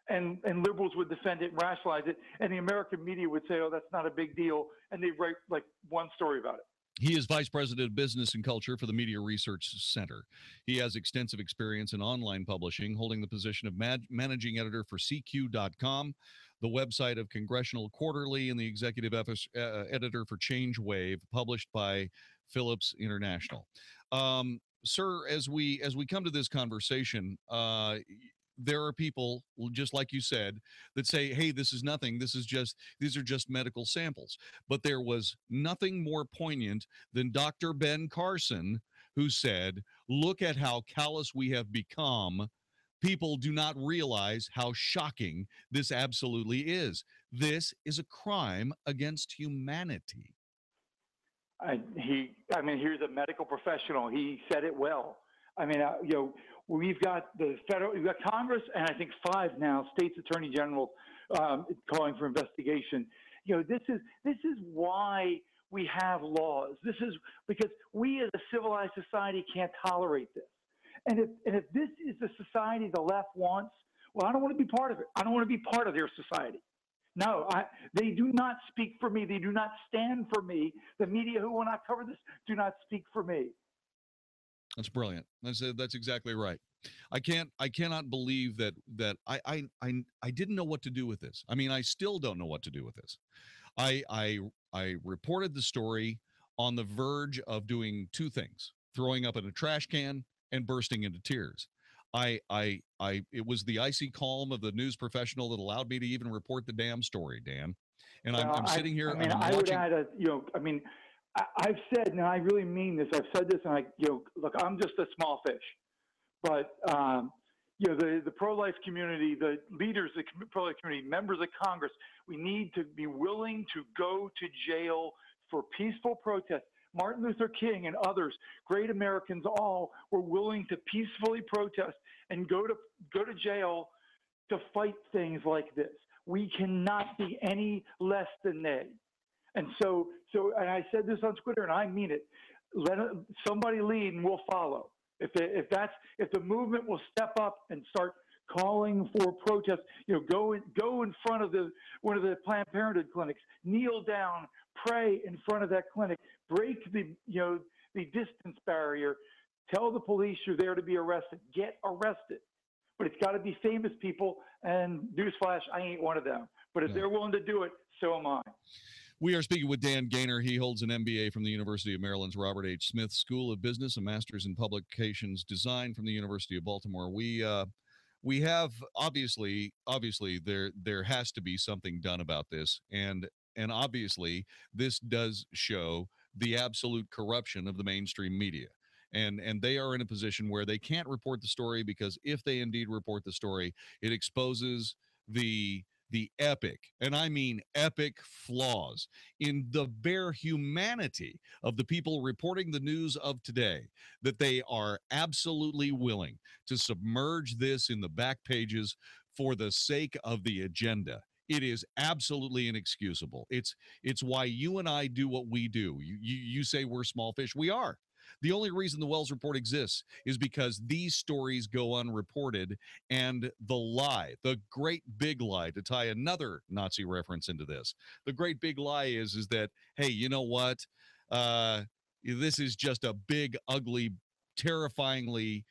and liberals would defend it and rationalize it, and the American media would say, oh, that's not a big deal, and they'd write like one story about it. He is Vice President of Business and Culture for the Media Research Center. He has extensive experience in online publishing, holding the position of managing editor for CQ.com, the website of Congressional Quarterly, and the executive editor for Change Wave, published by Phillips International. Sir, as we come to this conversation, there are people, just like you said, that say, hey, this is nothing. These are just medical samples. But there was nothing more poignant than Dr. Ben Carson, who said, look at how callous we have become. People do not realize how shocking this absolutely is. This is a crime against humanity. Here's a medical professional. He said it well. We've got we've got Congress, and I think 5 now states attorney generals calling for investigation. This is why we have laws. This is because we as a civilized society can't tolerate this. And if this is the society the left wants, well, I don't want to be part of it. I don't want to be part of their society. No, they do not speak for me. They do not stand for me. The media who will not cover this do not speak for me. That's brilliant. That's exactly right. I cannot believe that I didn't know what to do with this. I mean, I still don't know what to do with this. I reported the story on the verge of doing 2 things: throwing up in a trash can and bursting into tears. It was the icy calm of the news professional that allowed me to even report the damn story, Dan. And I'm sitting here. I would add, I've said, and I really mean this. I've said this, and look, I'm just a small fish, but the pro-life community, the leaders of the pro-life community, members of Congress, we need to be willing to go to jail for peaceful protest. Martin Luther King and others, great Americans, all were willing to peacefully protest and go to jail to fight things like this. We cannot be any less than they. And so, and I said this on Twitter, and I mean it. Let somebody lead, and we'll follow. If the movement will step up and start calling for protests, go in front of one of the Planned Parenthood clinics, kneel down, pray in front of that clinic, break the distance barrier, tell the police you're there to be arrested, get arrested. But it's got to be famous people, and newsflash, I ain't one of them. But if they're willing to do it, so am I. We are speaking with Dan Gaynor. He holds an MBA from the University of Maryland's Robert H. Smith School of Business, a master's in publications design from the University of Baltimore. We have obviously there has to be something done about this, and obviously this does show the absolute corruption of the mainstream media. And they are in a position where they can't report the story, because if they indeed report the story, it exposes the epic, and I mean epic, flaws in the bare humanity of the people reporting the news of today, that they are absolutely willing to submerge this in the back pages for the sake of the agenda. It is absolutely inexcusable. It's why you and I do what we do. You say we're small fish. We are. The only reason the Wells Report exists is because these stories go unreported, and the lie, the great big lie, to tie another Nazi reference into this, the great big lie is that, hey, you know what? This is just a big, ugly, terrifyingly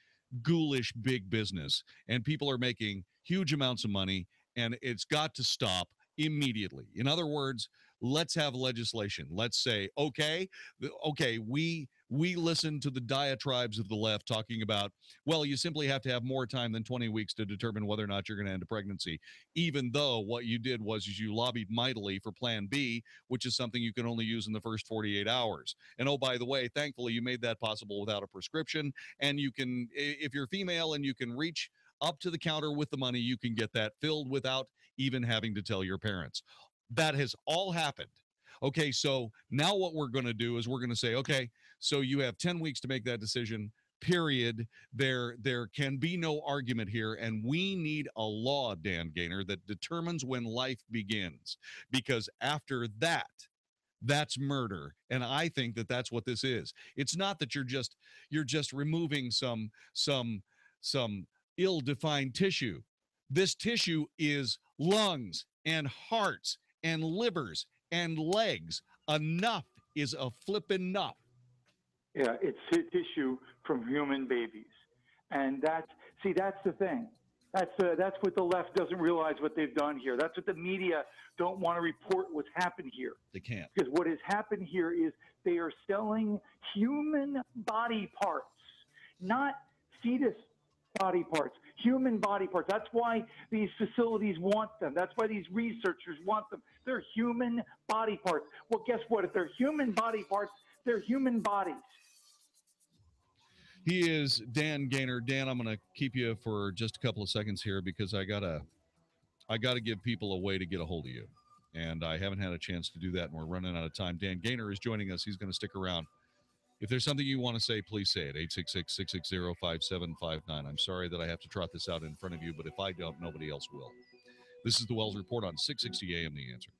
ghoulish big business, and people are making huge amounts of money, and it's got to stop immediately. In other words, let's have legislation. Let's say, okay, we listen to the diatribes of the left talking about, well, you simply have to have more time than 20 weeks to determine whether or not you're going to end a pregnancy, even though what you did was you lobbied mightily for Plan B, which is something you can only use in the first 48 hours. And oh, by the way, thankfully, you made that possible without a prescription. And you can, if you're female and you can reach up to the counter with the money, you can get that filled without even having to tell your parents. That has all happened. Okay, so now what we're going to do is we're going to say, okay, so you have 10 weeks to make that decision, period. There can be no argument here, and we need a law, Dan Gaynor, that determines when life begins, because after that, that's murder. And I think that that's what this is. It's not that you're just removing some ill-defined tissue. This tissue is lungs and hearts and livers and legs. Enough is a flippin' nut. Yeah, it's tissue from human babies. And that's the thing. That's what the left doesn't realize what they've done here. That's what the media don't want to report what's happened here. They can't. Because what has happened here is they are selling human body parts, not fetus body parts, human body parts. That's why these facilities want them. That's why these researchers want them. They're human body parts. Well, guess what? If they're human body parts, they're human bodies. He is Dan Gaynor. Dan, I'm going to keep you for just a couple of seconds here because I gotta give people a way to get a hold of you, and I haven't had a chance to do that, and we're running out of time. Dan Gaynor is joining us. He's going to stick around. If there's something you want to say, please say it. 866-660-5759. I'm sorry that I have to trot this out in front of you, but if I don't, nobody else will. This is the Wells Report on 660 AM The Answer.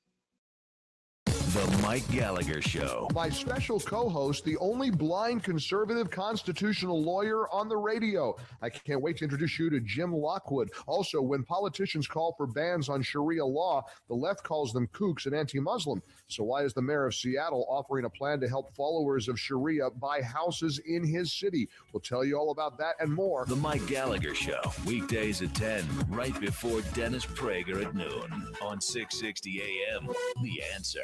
The Mike Gallagher Show. My special co-host, the only blind conservative constitutional lawyer on the radio. I can't wait to introduce you to Jim Lockwood. Also, when politicians call for bans on Sharia law, the left calls them kooks and anti-Muslim. So why is the mayor of Seattle offering a plan to help followers of Sharia buy houses in his city? We'll tell you all about that and more. The Mike Gallagher Show, weekdays at 10, right before Dennis Prager at noon on 660 AM. The Answer.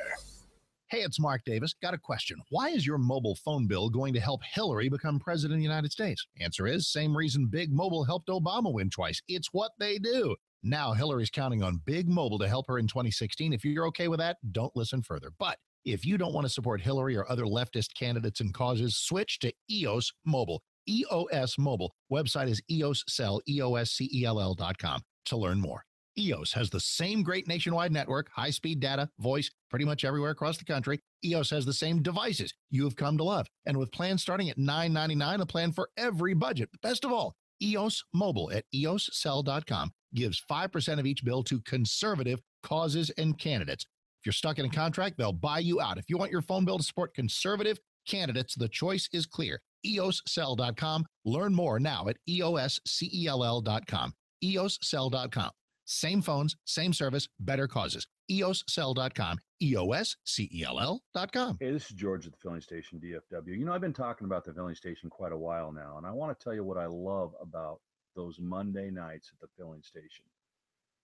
Hey, it's Mark Davis. Got a question. Why is your mobile phone bill going to help Hillary become president of the United States? Answer is, same reason Big Mobile helped Obama win twice. It's what they do. Now Hillary's counting on Big Mobile to help her in 2016. If you're okay with that, don't listen further. But if you don't want to support Hillary or other leftist candidates and causes, switch to EOS Mobile. EOS Mobile. Website is EOScell, EOSCELL.com to learn more. EOS has the same great nationwide network, high-speed data, voice, pretty much everywhere across the country. EOS has the same devices you have come to love. And with plans starting at $9.99, a plan for every budget. But best of all, EOS Mobile at EOScell.com gives 5% of each bill to conservative causes and candidates. If you're stuck in a contract, they'll buy you out. If you want your phone bill to support conservative candidates, the choice is clear. EOScell.com. Learn more now at EOSCELL.com. EOScell.com. Same phones, same service, better causes. EOScell.com, EOSCELL.com. Hey, this is George at the filling station, DFW. You know, I've been talking about the filling station quite a while now, and I want to tell you what I love about those Monday nights at the filling station.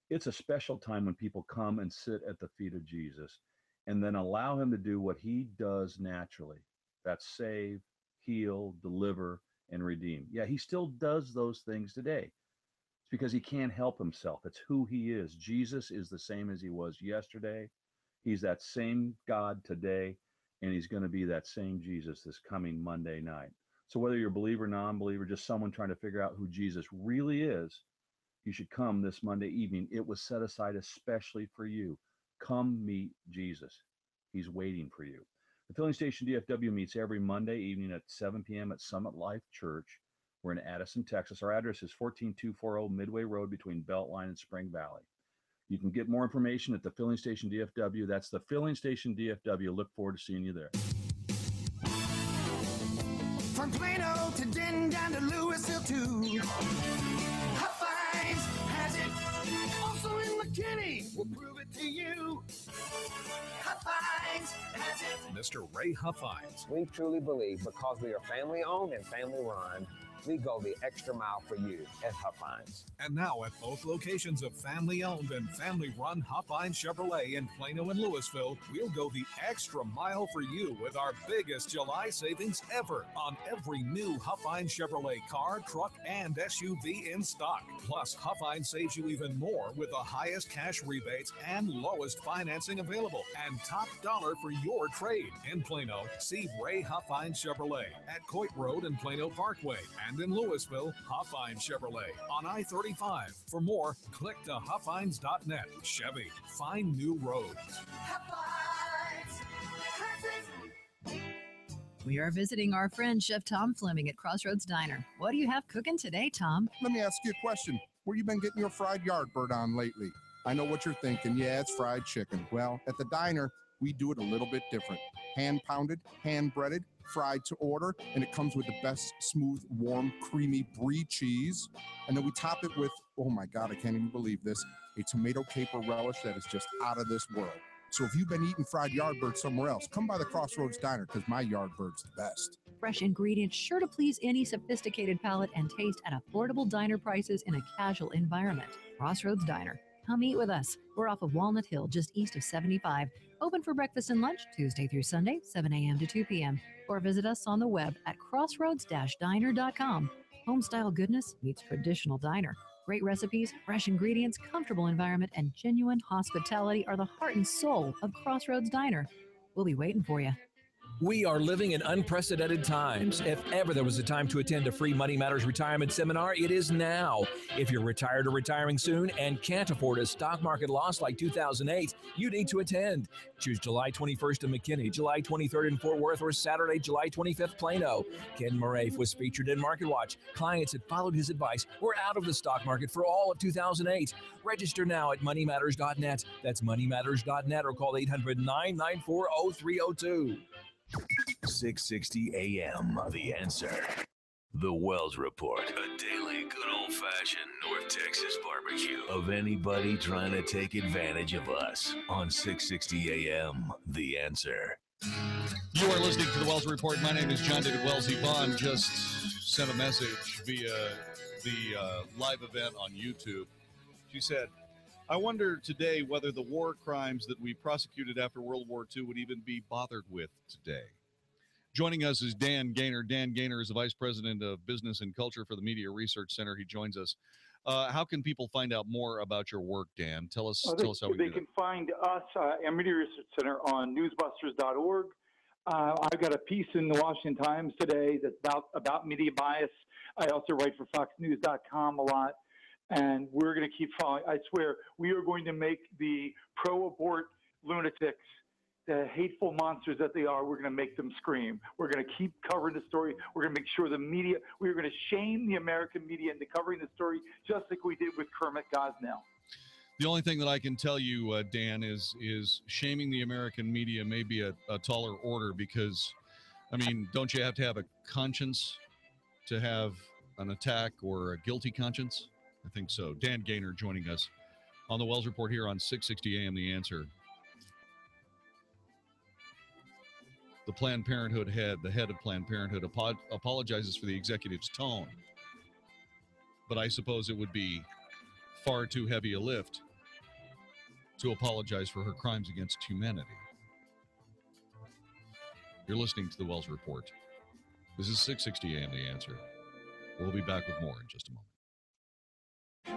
It's a special time when people come and sit at the feet of Jesus and then allow him to do what he does naturally. That's save, heal, deliver, and redeem. Yeah, he still does those things today. It's because he can't help himself. It's who he is. Jesus is the same as he was yesterday. He's that same God today, and he's going to be that same Jesus this coming Monday night. So whether you're a believer, non-believer, just someone trying to figure out who Jesus really is, you should come this Monday evening. It was set aside especially for you. Come meet Jesus. He's waiting for you. The Filling Station DFW meets every Monday evening at 7 p.m. at Summit Life Church. We're in Addison, Texas. Our address is 14240 Midway Road between Beltline and Spring Valley. You can get more information at the Filling Station DFW. That's the Filling Station DFW. Look forward to seeing you there. From Plano to Denton down to Louisville too. Hot-Finds has it. Also in McKinney, we'll prove it to you. Hot-Finds has it. Mr. Ray Hot-Finds. We truly believe because we are family owned and family run, we go the extra mile for you at Hot-Finds. And now at both locations of family-owned and family-run Hot-Finds Chevrolet in Plano and Louisville, we'll go the extra mile for you with our biggest July savings ever on every new Hot-Finds Chevrolet car, truck, and SUV in stock. Plus, Hot-Finds saves you even more with the highest cash rebates and lowest financing available and top dollar for your trade. In Plano, see Ray Hot-Finds Chevrolet at Coit Road and Plano Parkway, and in Louisville, Hot-Finds Chevrolet on I-35. For more, click to hotfinds.net. Chevy, find new roads. We are visiting our friend Chef Tom Fleming at Crossroads Diner. What do you have cooking today, Tom? Let me ask you a question. Where you been getting your fried yardbird on lately? I know what you're thinking. Yeah, it's fried chicken. Well, at the diner, we do it a little bit different. Hand-pounded, hand-breaded, fried to order, and it comes with the best smooth, warm, creamy brie cheese. And then we top it with, oh my God, I can't even believe this, a tomato caper relish that is just out of this world. So if you've been eating fried Yardbird somewhere else, come by the Crossroads Diner because my Yardbird's the best. Fresh ingredients sure to please any sophisticated palate and taste at affordable diner prices in a casual environment. Crossroads Diner. Come eat with us. We're off of Walnut Hill, just east of 75. Open for breakfast and lunch Tuesday through Sunday, 7 a.m. to 2 p.m. Or visit us on the web at crossroads-diner.com. Homestyle goodness meets traditional diner. Great recipes, fresh ingredients, comfortable environment, and genuine hospitality are the heart and soul of Crossroads Diner. We'll be waiting for you. We are living in unprecedented times. If ever there was a time to attend a free Money Matters retirement seminar, it is now. If you're retired or retiring soon and can't afford a stock market loss like 2008, you need to attend. Choose July 21st in McKinney, July 23rd in Fort Worth, or Saturday, July 25th, Plano. Ken Murray was featured in Market Watch. Clients that followed his advice were out of the stock market for all of 2008. Register now at moneymatters.net. That's moneymatters.net, or call 800-994-0302. 660 AM, The Answer. The Wells Report, a daily good old-fashioned North Texas barbecue of anybody trying to take advantage of us on 660 AM, The Answer. You are listening to the Wells Report. My name is Jon-David Wells. Yvonne just sent a message via the live event on YouTube. She said, I wonder today whether the war crimes that we prosecuted after World War II would even be bothered with today. Joining us is Dan Gaynor. Dan Gaynor is the Vice President of Business and Culture for the Media Research Center. He joins us. How can people find out more about your work, Dan? Tell us how we do that. They can find us at Media Research Center on newsbusters.org. I've got a piece in the Washington Times today that's about media bias. I also write for FoxNews.com a lot. And we're going to keep following. I swear, we are going to make the pro-abort lunatics, the hateful monsters that they are, we're going to make them scream. We're going to keep covering the story. We're going to make sure the media, we're going to shame the American media into covering the story, just like we did with Kermit Gosnell. The only thing that I can tell you, Dan, is shaming the American media may be a taller order because, I mean, don't you have to have a conscience to have an attack or a guilty conscience? I think so. Dan Gaynor joining us on the Wells Report here on 660 AM, The Answer. The Planned Parenthood head, the head of Planned Parenthood, apologizes for the executive's tone. But I suppose it would be far too heavy a lift to apologize for her crimes against humanity. You're listening to the Wells Report. This is 660 AM, The Answer. We'll be back with more in just a moment.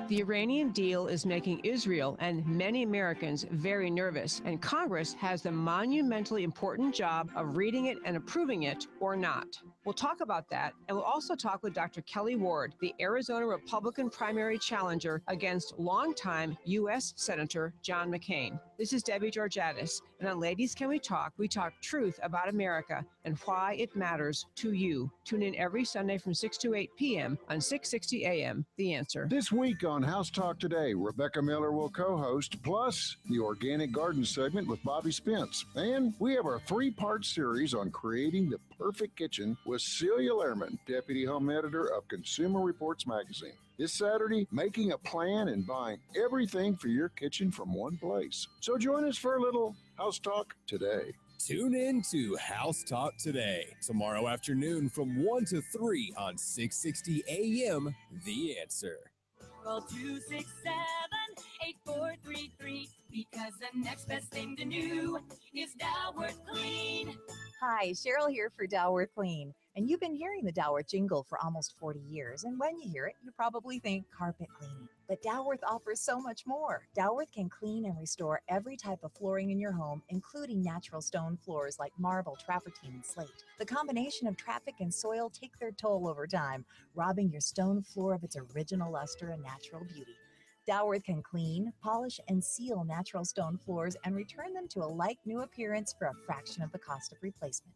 The Iranian deal is making Israel and many Americans very nervous, and Congress has the monumentally important job of reading it and approving it or not. We'll talk about that, and we'll also talk with Dr. Kelly Ward, the Arizona Republican primary challenger against longtime U.S. Senator John McCain. This is Debbie Georgatis, and on Ladies Can We talk truth about America and why it matters to you. Tune in every Sunday from 6 to 8 p.m. on 660 AM, The Answer. This week on House Talk Today, Rebecca Miller will co-host, plus the Organic Garden segment with Bobby Spence. And we have our 3-part series on creating the perfect kitchen with Celia Lehrman, Deputy Home Editor of Consumer Reports magazine. This Saturday, making a plan and buying everything for your kitchen from one place. So join us for a little House Talk Today. Tune in to House Talk Today, tomorrow afternoon from 1 to 3 on 660 AM, The Answer. Call 267-8433 because the next best thing to do is Dalworth Clean. Hi, Cheryl here for Dalworth Clean. And you've been hearing the Dalworth jingle for almost 40 years. And when you hear it, you probably think carpet cleaning. But Dalworth offers so much more. Dalworth can clean and restore every type of flooring in your home, including natural stone floors like marble, travertine, and slate. The combination of traffic and soil take their toll over time, robbing your stone floor of its original luster and natural beauty. Dalworth can clean, polish, and seal natural stone floors and return them to a like-new appearance for a fraction of the cost of replacement.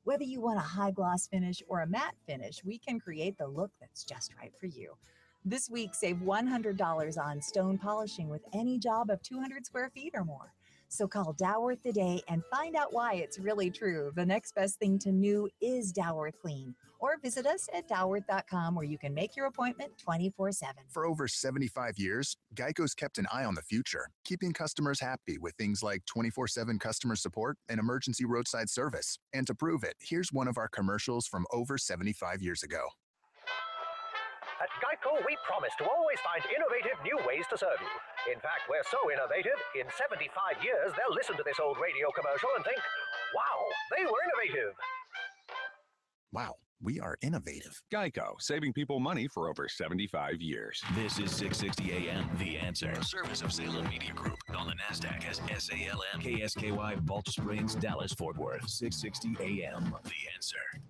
Whether you want a high gloss finish or a matte finish, we can create the look that's just right for you. This week, save $100 on stone polishing with any job of 200 square feet or more. So call Dalworth today and find out why it's really true. The next best thing to new is Dalworth Clean. Or visit us at dalworth.com where you can make your appointment 24/7. For over 75 years, Geico's kept an eye on the future, keeping customers happy with things like 24/7 customer support and emergency roadside service. And to prove it, here's one of our commercials from over 75 years ago. At Geico, we promise to always find innovative new ways to serve you. In fact, we're so innovative, in 75 years, they'll listen to this old radio commercial and think, wow, they were innovative. Wow, we are innovative. Geico, saving people money for over 75 years. This is 660 AM, The Answer. A service of Salem Media Group on the NASDAQ as SALM, KSKY, Balch Springs, Dallas, Fort Worth. 660 AM, The Answer.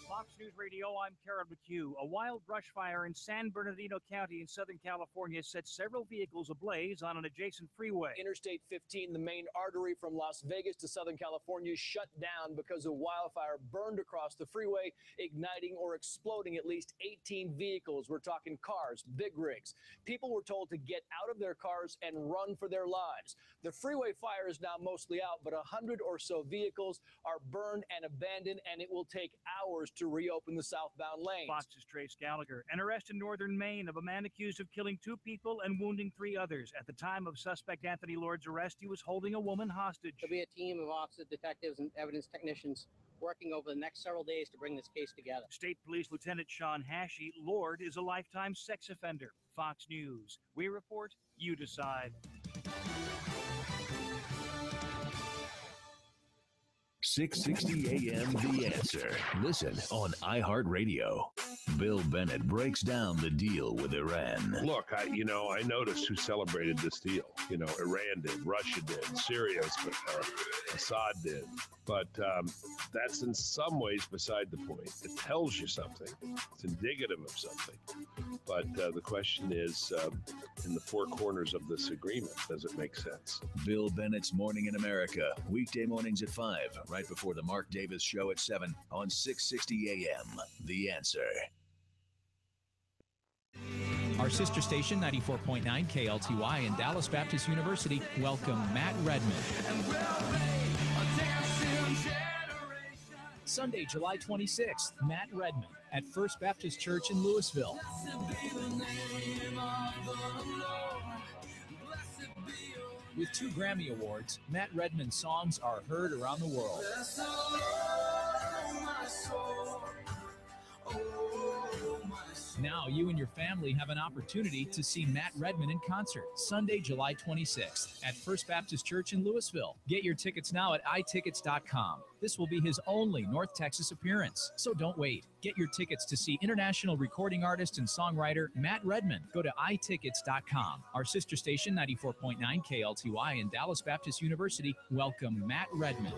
Fox News Radio, I'm Karen McHugh. A wild brush fire in San Bernardino County in Southern California set several vehicles ablaze on an adjacent freeway. Interstate 15, the main artery from Las Vegas to Southern California, shut down because a wildfire burned across the freeway, igniting or exploding at least 18 vehicles. We're talking cars, big rigs. People were told to get out of their cars and run for their lives. The freeway fire is now mostly out, but 100 or so vehicles are burned and abandoned, and it will take hours to reopen the southbound lanes. Fox's Trace Gallagher. An arrest in northern Maine of a man accused of killing 2 people and wounding 3 others. At the time of suspect Anthony Lord's arrest, he was holding a woman hostage. There'll be a team of officers, detectives, and evidence technicians working over the next several days to bring this case together. State Police Lieutenant Sean Hashey, Lord is a lifetime sex offender. Fox News. We report, you decide. 660 AM, The Answer. Listen on iHeartRadio. Bill Bennett breaks down the deal with Iran. Look, I noticed who celebrated this deal. Iran did, Russia did, Syria, Assad did. But that's in some ways beside the point. It tells you something. It's indicative of something. But the question is, in the 4 corners of this agreement, does it make sense? Bill Bennett's Morning in America. Weekday mornings at 5, right before the Mark Davis Show at 7 on 660 AM. The Answer. Our sister station, 94.9 KLTY in Dallas Baptist University, welcome Matt Redman. Sunday, July 26th, Matt Redman at First Baptist Church in Louisville. With 2 Grammy Awards, Matt Redman's songs are heard around the world. Now you and your family have an opportunity to see Matt Redman in concert Sunday, July 26th at First Baptist Church in Louisville. Get your tickets now at itickets.com. This will be his only North Texas appearance, so don't wait. Get your tickets to see international recording artist and songwriter Matt Redman. Go to itickets.com. Our sister station, 94.9 KLTY in Dallas Baptist University, welcome Matt Redman.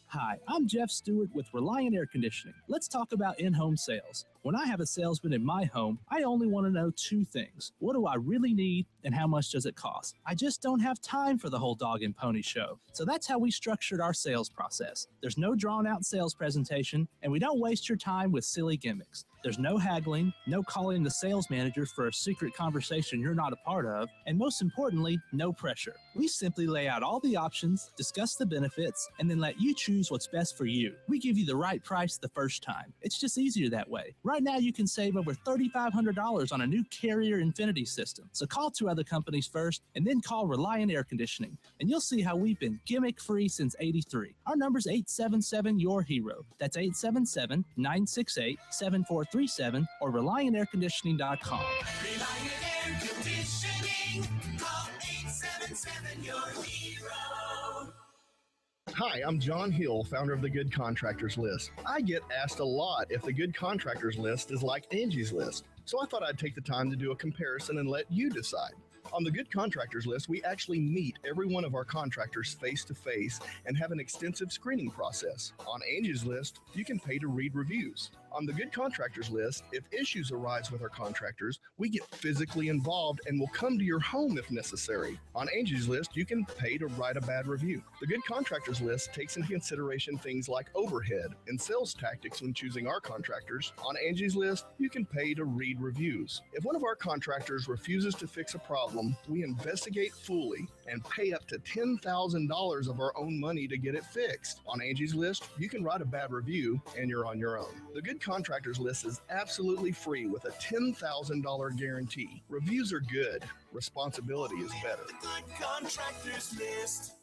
Hi, I'm Jeff Stewart with Reliant Air Conditioning. Let's talk about in-home sales. When I have a salesman in my home, I only want to know 2 things. What do I really need and how much does it cost? I just don't have time for the whole dog and pony show. So that's how we structured our sales process. There's no drawn-out sales presentation, and we don't waste your time with silly gimmicks. There's no haggling, no calling the sales manager for a secret conversation you're not a part of, and most importantly, no pressure. We simply lay out all the options, discuss the benefits, and then let you choose what's best for you. We give you the right price the first time. It's just easier that way. Right now, you can save over $3,500 on a new Carrier Infinity system. So call 2 other companies first, and then call Reliant Air Conditioning, and you'll see how we've been gimmick-free since '83. Our number's 877-YOUR-HERO. That's 877-968-7437 or ReliantAirConditioning.com. Reliant Air Conditioning. Call 877-YOUR-HERO. Hi, I'm John Hill, founder of the Good Contractors List. I get asked a lot if the Good Contractors List is like Angie's List, so I thought I'd take the time to do a comparison and let you decide. On the Good Contractors List, we actually meet every one of our contractors face-to-face and have an extensive screening process. On Angie's List, you can pay to read reviews. On the Good Contractors list, if issues arise with our contractors, we get physically involved and will come to your home if necessary. On Angie's List, you can pay to write a bad review. The Good Contractors list takes into consideration things like overhead and sales tactics when choosing our contractors. On Angie's List, you can pay to read reviews. If one of our contractors refuses to fix a problem, we investigate fully and pay up to $10,000 of our own money to get it fixed. On Angie's List, you can write a bad review and you're on your own. The Good Contractors list is absolutely free with a $10,000 guarantee. Reviews are good. Responsibility is better. Good Contractors List.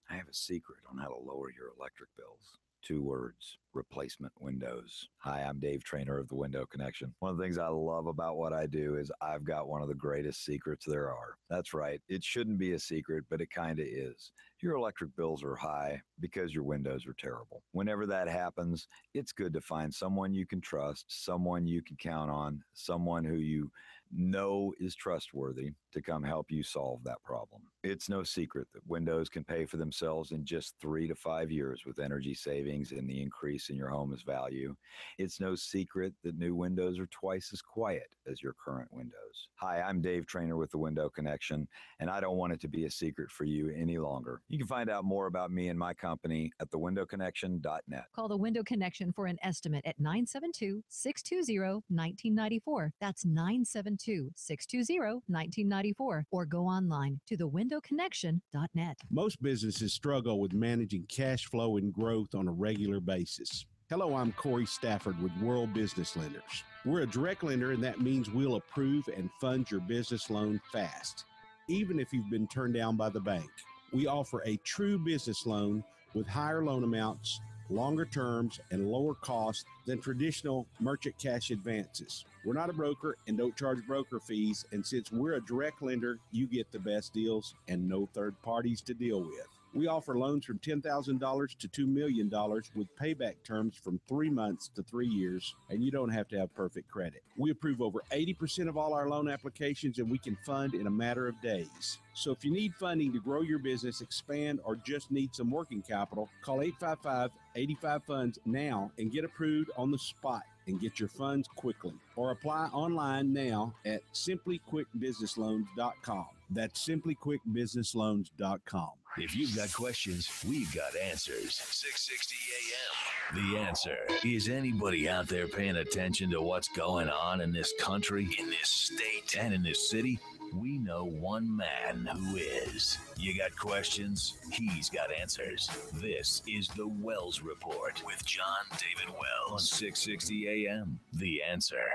I have a secret on how to lower your electric bills. 2 words: replacement windows. Hi, I'm Dave, trainer of the Window Connection. One of the things I love about what I do is I've got one of the greatest secrets there are. That's right. It shouldn't be a secret, but it kind of is. Your electric bills are high because your windows are terrible. Whenever that happens, it's good to find someone you can trust, someone you can count on, someone who you know is trustworthy to come help you solve that problem. It's no secret that windows can pay for themselves in just 3 to 5 years with energy savings and the increase in your home's value. It's no secret that new windows are twice as quiet as your current windows. Hi, I'm Dave, trainer with the Window Connection, and I don't want it to be a secret for you any longer. You can find out more about me and my company at thewindowconnection.net. Call the Window Connection for an estimate at 972-620-1994. That's 972-620-1994. Or go online to thewindowconnection.net. Most businesses struggle with managing cash flow and growth on a regular basis. Hello, I'm Corey Stafford with World Business Lenders. We're a direct lender, and that means we'll approve and fund your business loan fast, even if you've been turned down by the bank. We offer a true business loan with higher loan amounts, longer terms, and lower costs than traditional merchant cash advances. We're not a broker and don't charge broker fees, and since we're a direct lender, you get the best deals and no third parties to deal with. We offer loans from $10,000 to $2 million with payback terms from 3 months to 3 years, and you don't have to have perfect credit. We approve over 80% of all our loan applications, and we can fund in a matter of days. So if you need funding to grow your business, expand, or just need some working capital, call 855-85-FUNDS now and get approved on the spot and get your funds quickly. Or apply online now at simplyquickbusinessloans.com. That's simplyquickbusinessloans.com. If you've got questions, we've got answers. 660 AM. The Answer. Is anybody out there paying attention to what's going on in this country, in this state, and in this city? We know one man who is. You got questions? He's got answers. This is the Wells Report with Jon-David Wells on 660 AM. The Answer.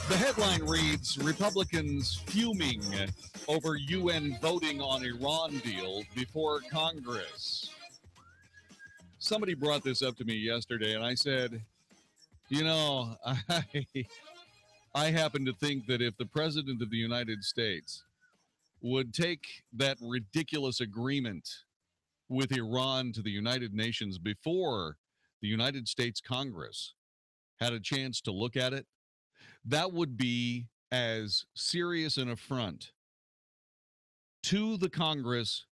The headline reads, Republicans fuming over UN voting on Iran deal before Congress. Somebody brought this up to me yesterday, and I said, you know, I happen to think that if the President of the United States would take that ridiculous agreement with Iran to the United Nations before the United States Congress had a chance to look at it, that would be as serious an affront to the Congress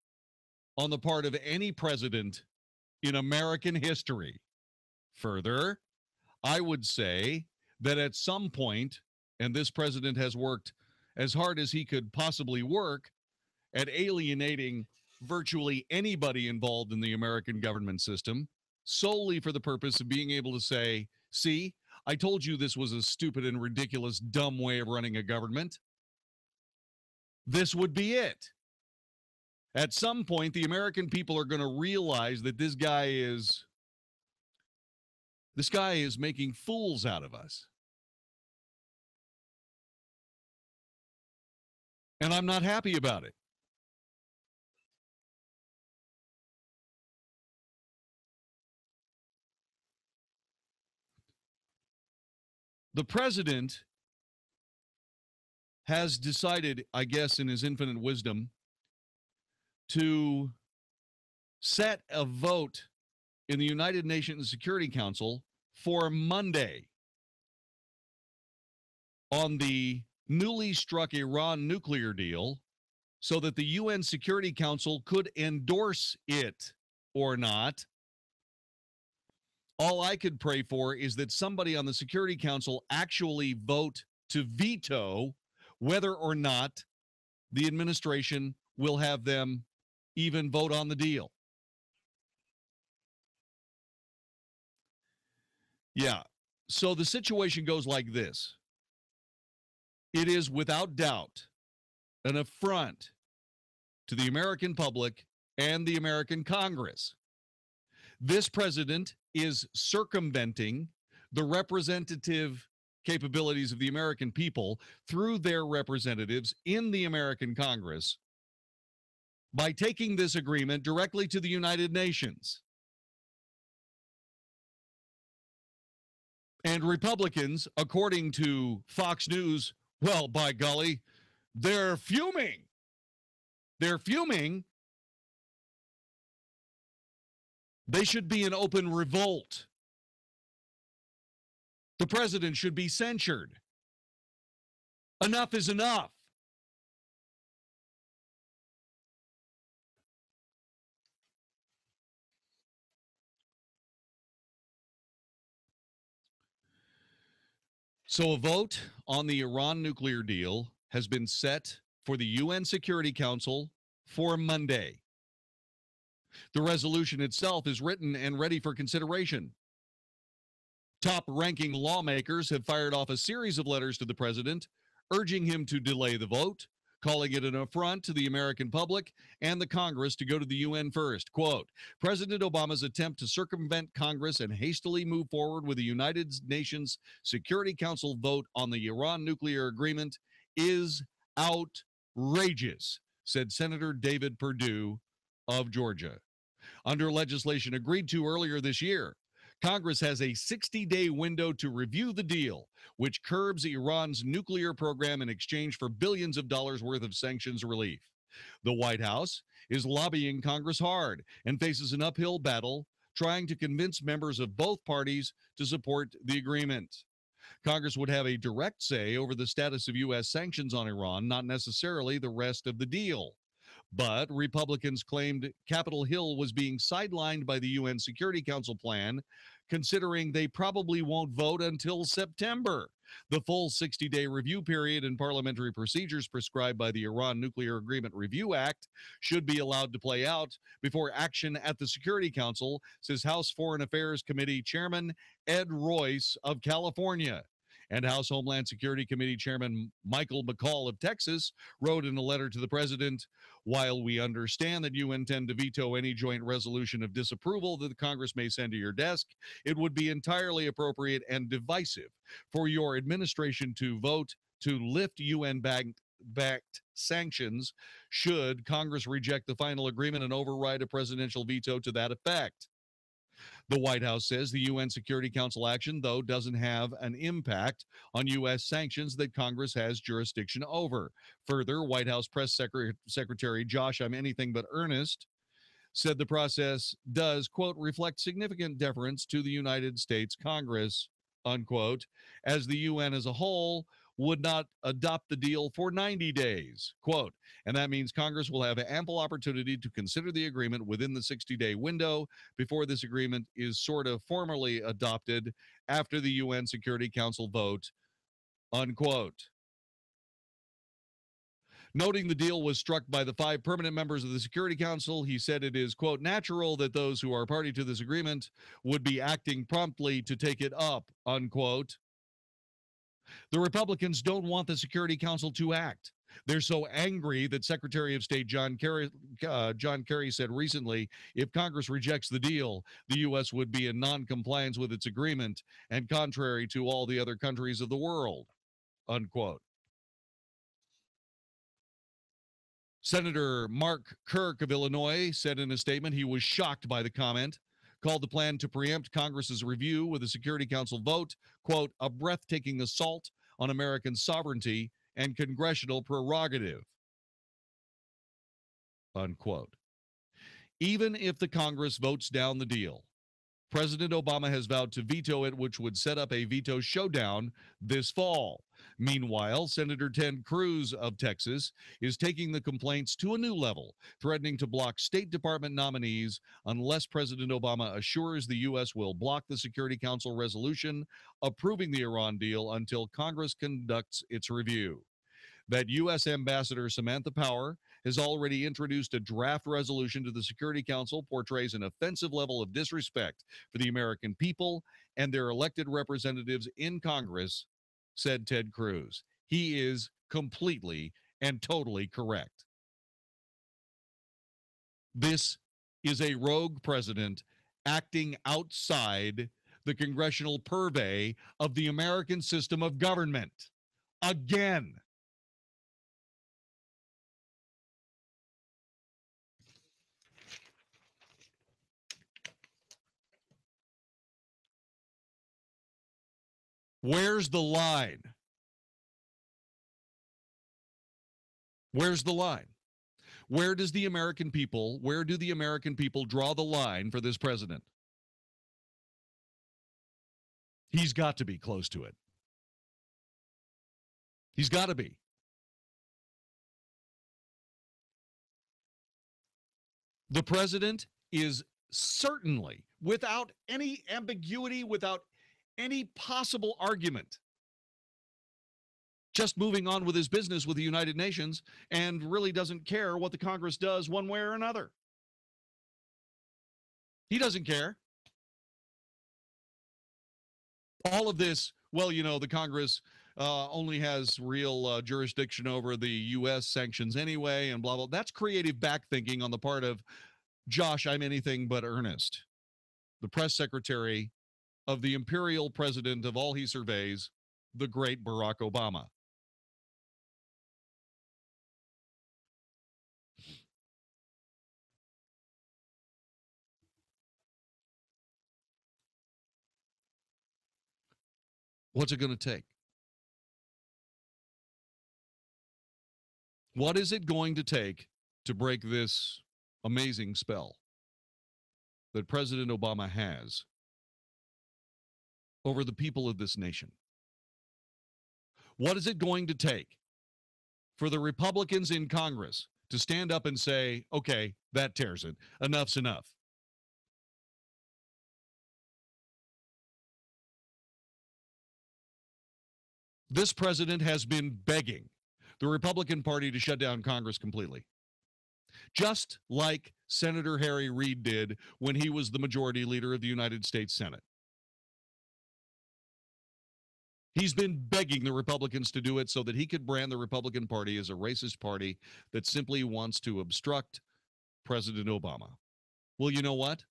on the part of any president in American history. Further, I would say that at some point, and this president has worked as hard as he could possibly work at alienating virtually anybody involved in the American government system, solely for the purpose of being able to say, see, I told you this was a stupid and ridiculous, dumb way of running a government. This would be it. At some point, the American people are going to realize that this guy is making fools out of us. And I'm not happy about it. The president has decided, I guess, in his infinite wisdom, to set a vote in the United Nations Security Council for Monday on the newly struck Iran nuclear deal so that the UN Security Council could endorse it or not. All I could pray for is that somebody on the Security Council actually vote to veto whether or not the administration will have them even vote on the deal. Yeah. So the situation goes like this. It is without doubt an affront to the American public and the American Congress. This president is circumventing the representative capabilities of the American people through their representatives in the American Congress by taking this agreement directly to the United Nations. And Republicans, according to Fox News, well, by golly, they're fuming. They're fuming. They should be in open revolt. The president should be censured. Enough is enough. So a vote on the Iran nuclear deal has been set for the UN Security Council for Monday. The resolution itself is written and ready for consideration. Top-ranking lawmakers have fired off a series of letters to the president, urging him to delay the vote, calling it an affront to the American public and the Congress to go to the UN first. Quote, President Obama's attempt to circumvent Congress and hastily move forward with the United Nations Security Council vote on the Iran nuclear agreement is outrageous, said Senator David Perdue of Georgia. Under legislation agreed to earlier this year, Congress has a 60-day window to review the deal, which curbs Iran's nuclear program in exchange for billions of dollars worth of sanctions relief. The White House is lobbying Congress hard and faces an uphill battle trying to convince members of both parties to support the agreement. Congress would have a direct say over the status of U.S. sanctions on Iran, not necessarily the rest of the deal. But Republicans claimed Capitol Hill was being sidelined by the UN Security Council plan, considering they probably won't vote until September. The full 60-day review period and parliamentary procedures prescribed by the Iran Nuclear Agreement Review Act should be allowed to play out before action at the Security Council, says House Foreign Affairs Committee Chairman Ed Royce of California. And House Homeland Security Committee Chairman Michael McCall of Texas wrote in a letter to the president, while we understand that you intend to veto any joint resolution of disapproval that the Congress may send to your desk, it would be entirely appropriate and divisive for your administration to vote to lift UN-backed sanctions should Congress reject the final agreement and override a presidential veto to that effect. The White House says the UN Security Council action, though, doesn't have an impact on U.S. sanctions that Congress has jurisdiction over. Further, White House Press Secretary Josh, I'm anything but earnest, said the process does, quote, reflect significant deference to the United States Congress, unquote, as the UN as a whole would not adopt the deal for 90 days, quote, and that means Congress will have ample opportunity to consider the agreement within the 60-day window before this agreement is sort of formally adopted after the UN Security Council vote, unquote. Noting the deal was struck by the 5 permanent members of the Security Council, he said it is, quote, natural that those who are party to this agreement would be acting promptly to take it up, unquote. The Republicans don't want the Security Council to act. They're so angry that Secretary of State John Kerry said recently, if Congress rejects the deal, the U.S. would be in non-compliance with its agreement and contrary to all the other countries of the world, unquote. Senator Mark Kirk of Illinois said in a statement he was shocked by the comment, called the plan to preempt Congress's review with a Security Council vote, quote, a breathtaking assault on American sovereignty and congressional prerogative, unquote. Even if the Congress votes down the deal, President Obama has vowed to veto it, which would set up a veto showdown this fall. Meanwhile, Senator Ted Cruz of Texas is taking the complaints to a new level, threatening to block State Department nominees unless President Obama assures the U.S. will block the Security Council resolution approving the Iran deal until Congress conducts its review. That U.S. Ambassador Samantha Power has already introduced a draft resolution to the Security Council portrays an offensive level of disrespect for the American people and their elected representatives in Congress, said Ted Cruz. He is completely and totally correct. This is a rogue president acting outside the congressional purvey of the American system of government. Again. Where's the line? Where's the line? Where do the American people draw the line for this president? He's got to be close to it. He's got to be. The president is certainly, without any ambiguity, without any possible argument, just moving on with his business with the United Nations and really doesn't care what the Congress does one way or another. He doesn't care. All of this, well, you know, the Congress only has real jurisdiction over the U.S. sanctions anyway, and blah, blah. That's creative backthinking on the part of Josh, I'm anything but Ernest, the press secretary of the imperial president of all he surveys, the great Barack Obama. What's it going to take? What is it going to take to break this amazing spell that President Obama has over the people of this nation? What is it going to take for the Republicans in Congress to stand up and say, okay, that tears it. Enough's enough. This president has been begging the Republican Party to shut down Congress completely, just like Senator Harry Reid did when he was the majority leader of the United States Senate. He's been begging the Republicans to do it so that he could brand the Republican Party as a racist party that simply wants to obstruct President Obama. Well, you know what?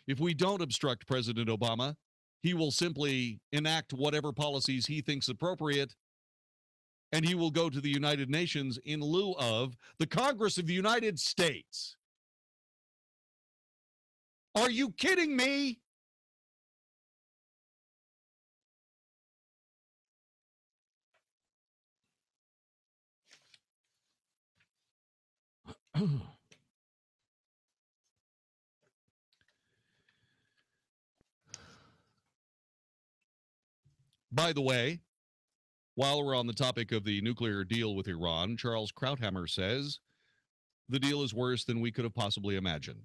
If we don't obstruct President Obama, he will simply enact whatever policies he thinks appropriate, and he will go to the United Nations in lieu of the Congress of the United States. Are you kidding me? By the way, while we're on the topic of the nuclear deal with Iran, Charles Krauthammer says the deal is worse than we could have possibly imagined.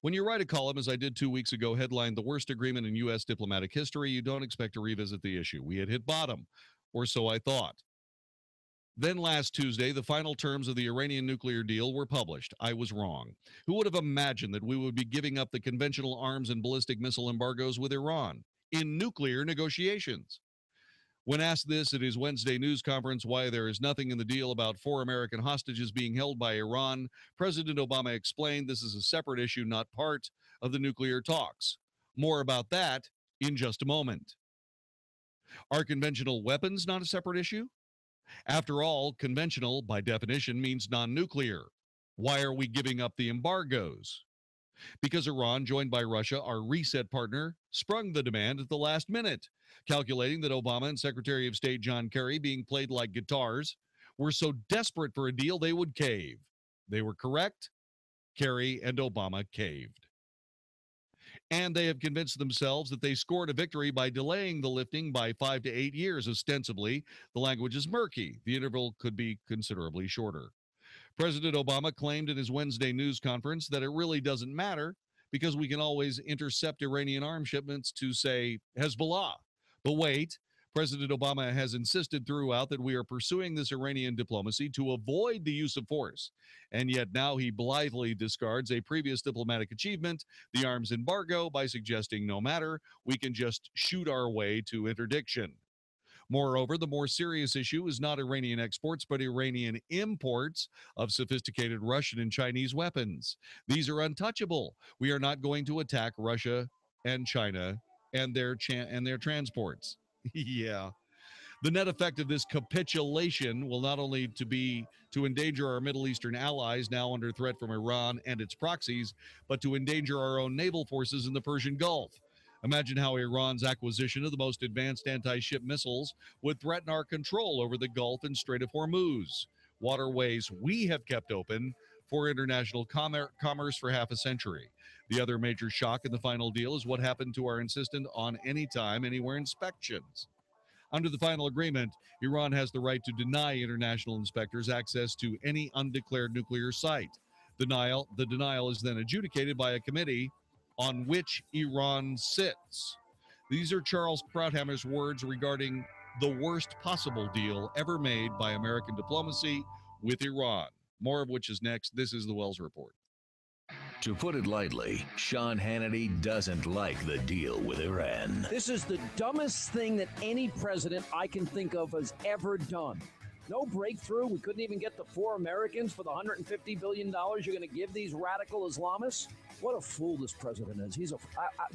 When you write a column, as I did 2 weeks ago, headlined "The Worst Agreement in U.S. Diplomatic History," you don't expect to revisit the issue. We had hit bottom, or so I thought. Then last Tuesday, the final terms of the Iranian nuclear deal were published. I was wrong. Who would have imagined that we would be giving up the conventional arms and ballistic missile embargoes with Iran in nuclear negotiations? When asked this at his Wednesday news conference why there is nothing in the deal about 4 American hostages being held by Iran, President Obama explained this is a separate issue, not part of the nuclear talks. More about that in just a moment. Are conventional weapons not a separate issue? After all, conventional, by definition, means non-nuclear. Why are we giving up the embargoes? Because Iran, joined by Russia, our reset partner, sprung the demand at the last minute, calculating that Obama and Secretary of State John Kerry, being played like guitars, were so desperate for a deal they would cave. They were correct. Kerry and Obama caved. And they have convinced themselves that they scored a victory by delaying the lifting by 5 to 8 years, ostensibly. The language is murky. The interval could be considerably shorter. President Obama claimed in his Wednesday news conference that it really doesn't matter because we can always intercept Iranian arms shipments to, say, Hezbollah. But wait, President Obama has insisted throughout that we are pursuing this Iranian diplomacy to avoid the use of force. And yet now he blithely discards a previous diplomatic achievement, the arms embargo, by suggesting no matter, we can just shoot our way to interdiction. Moreover, the more serious issue is not Iranian exports, but Iranian imports of sophisticated Russian and Chinese weapons. These are untouchable. We are not going to attack Russia and China and their transports. Yeah. The net effect of this capitulation will not only be to endanger our Middle Eastern allies now under threat from Iran and its proxies, but to endanger our own naval forces in the Persian Gulf. Imagine how Iran's acquisition of the most advanced anti-ship missiles would threaten our control over the Gulf and Strait of Hormuz, waterways we have kept open for international commerce for half a century. The other major shock in the final deal is what happened to our insistence on anytime, anywhere inspections. Under the final agreement, Iran has the right to deny international inspectors access to any undeclared nuclear site. The denial is then adjudicated by a committee on which Iran sits. These are Charles Krauthammer's words regarding the worst possible deal ever made by American diplomacy with Iran. More of which is next. This is the Wells Report. To put it lightly, Sean Hannity doesn't like the deal with Iran. This is the dumbest thing that any president I can think of has ever done. No breakthrough. We couldn't even get the 4 Americans for the $150 billion you're going to give these radical Islamists. What a fool this president is. He's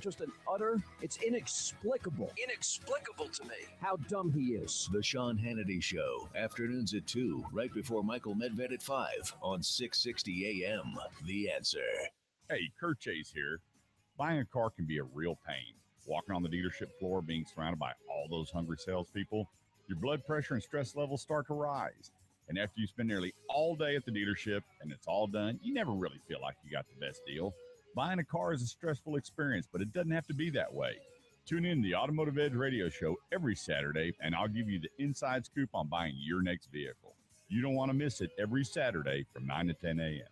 just an utter, it's inexplicable. Inexplicable to me how dumb he is. The Sean Hannity Show, afternoons at 2, right before Michael Medved at 5 on 660 AM. The Answer. Hey, Kurt Chase here. Buying a car can be a real pain. Walking on the dealership floor, being surrounded by all those hungry salespeople, your blood pressure and stress levels start to rise. And after you spend nearly all day at the dealership and it's all done, you never really feel like you got the best deal. Buying a car is a stressful experience, but it doesn't have to be that way. Tune in to the Automotive Edge radio show every Saturday, and I'll give you the inside scoop on buying your next vehicle. You don't want to miss it every Saturday from 9 to 10 a.m.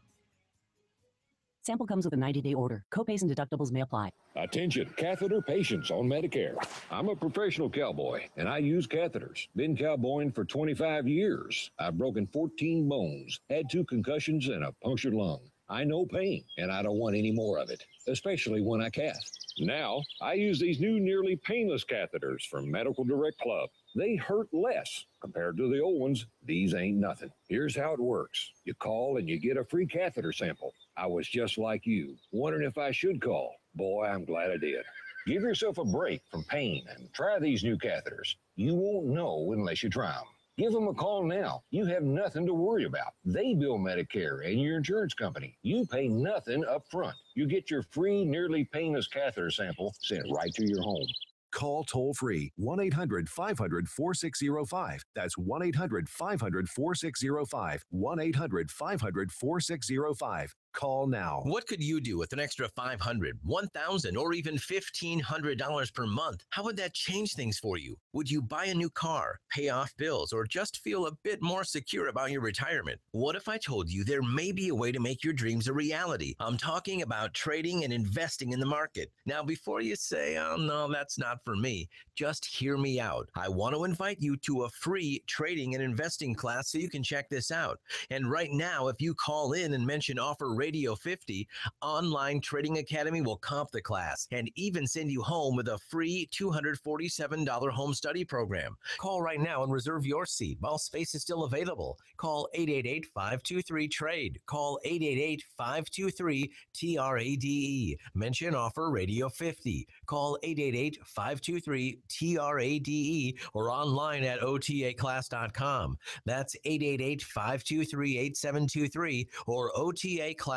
Sample comes with a 90-day order. Copays and deductibles may apply. Attention, catheter patients on Medicare. I'm a professional cowboy, and I use catheters. Been cowboying for 25 years. I've broken 14 bones, had 2 concussions, and a punctured lung. I know pain, and I don't want any more of it, especially when I cath. Now, I use these new nearly painless catheters from Medical Direct Club. They hurt less. Compared to the old ones, these ain't nothing. Here's how it works. You call and you get a free catheter sample. I was just like you, wondering if I should call. Boy, I'm glad I did. Give yourself a break from pain and try these new catheters. You won't know unless you try them. Give them a call now. You have nothing to worry about. They bill Medicare and your insurance company. You pay nothing up front. You get your free, nearly painless catheter sample sent right to your home. Call toll-free 1-800-500-4605. That's 1-800-500-4605. 1-800-500-4605. Call now. What could you do with an extra $500, $1,000, or even $1,500 per month? How would that change things for you? Would you buy a new car, pay off bills, or just feel a bit more secure about your retirement? What if I told you there may be a way to make your dreams a reality? I'm talking about trading and investing in the market. Now, before you say, oh, no, that's not for me, just hear me out. I want to invite you to a free trading and investing class so you can check this out. And right now, if you call in and mention offer Radio 50, Online Trading Academy will comp the class and even send you home with a free $247 home study program. Call right now and reserve your seat while space is still available. Call 888-523-TRADE. Call 888-523-TRADE. Mention offer Radio 50. Call 888-523-TRADE or online at otaclass.com. That's 888-523-8723 or otaclass.com.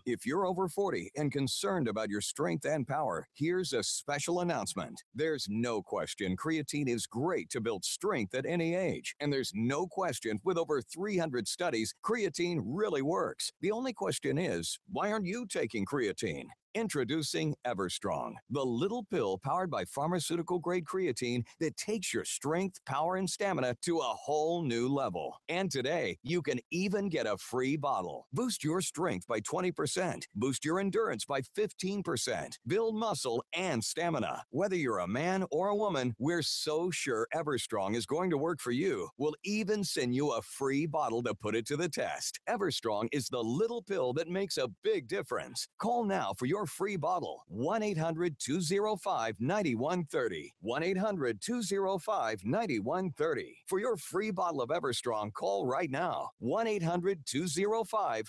If you're over 40 and concerned about your strength and power, here's a special announcement. There's no question creatine is great to build strength at any age. And there's no question with over 300 studies, creatine really works. The only question is, why aren't you taking creatine? Introducing Everstrong, the little pill powered by pharmaceutical-grade creatine that takes your strength, power, and stamina to a whole new level. And today, you can even get a free bottle. Boost your strength by 20%. Boost your endurance by 15%. Build muscle and stamina. Whether you're a man or a woman, we're so sure Everstrong is going to work for you. We'll even send you a free bottle to put it to the test. Everstrong is the little pill that makes a big difference. Call now for your free bottle. 1-800-205-9130. 1-800-205-9130. For your free bottle of Everstrong, call right now. 1-800-205-9130.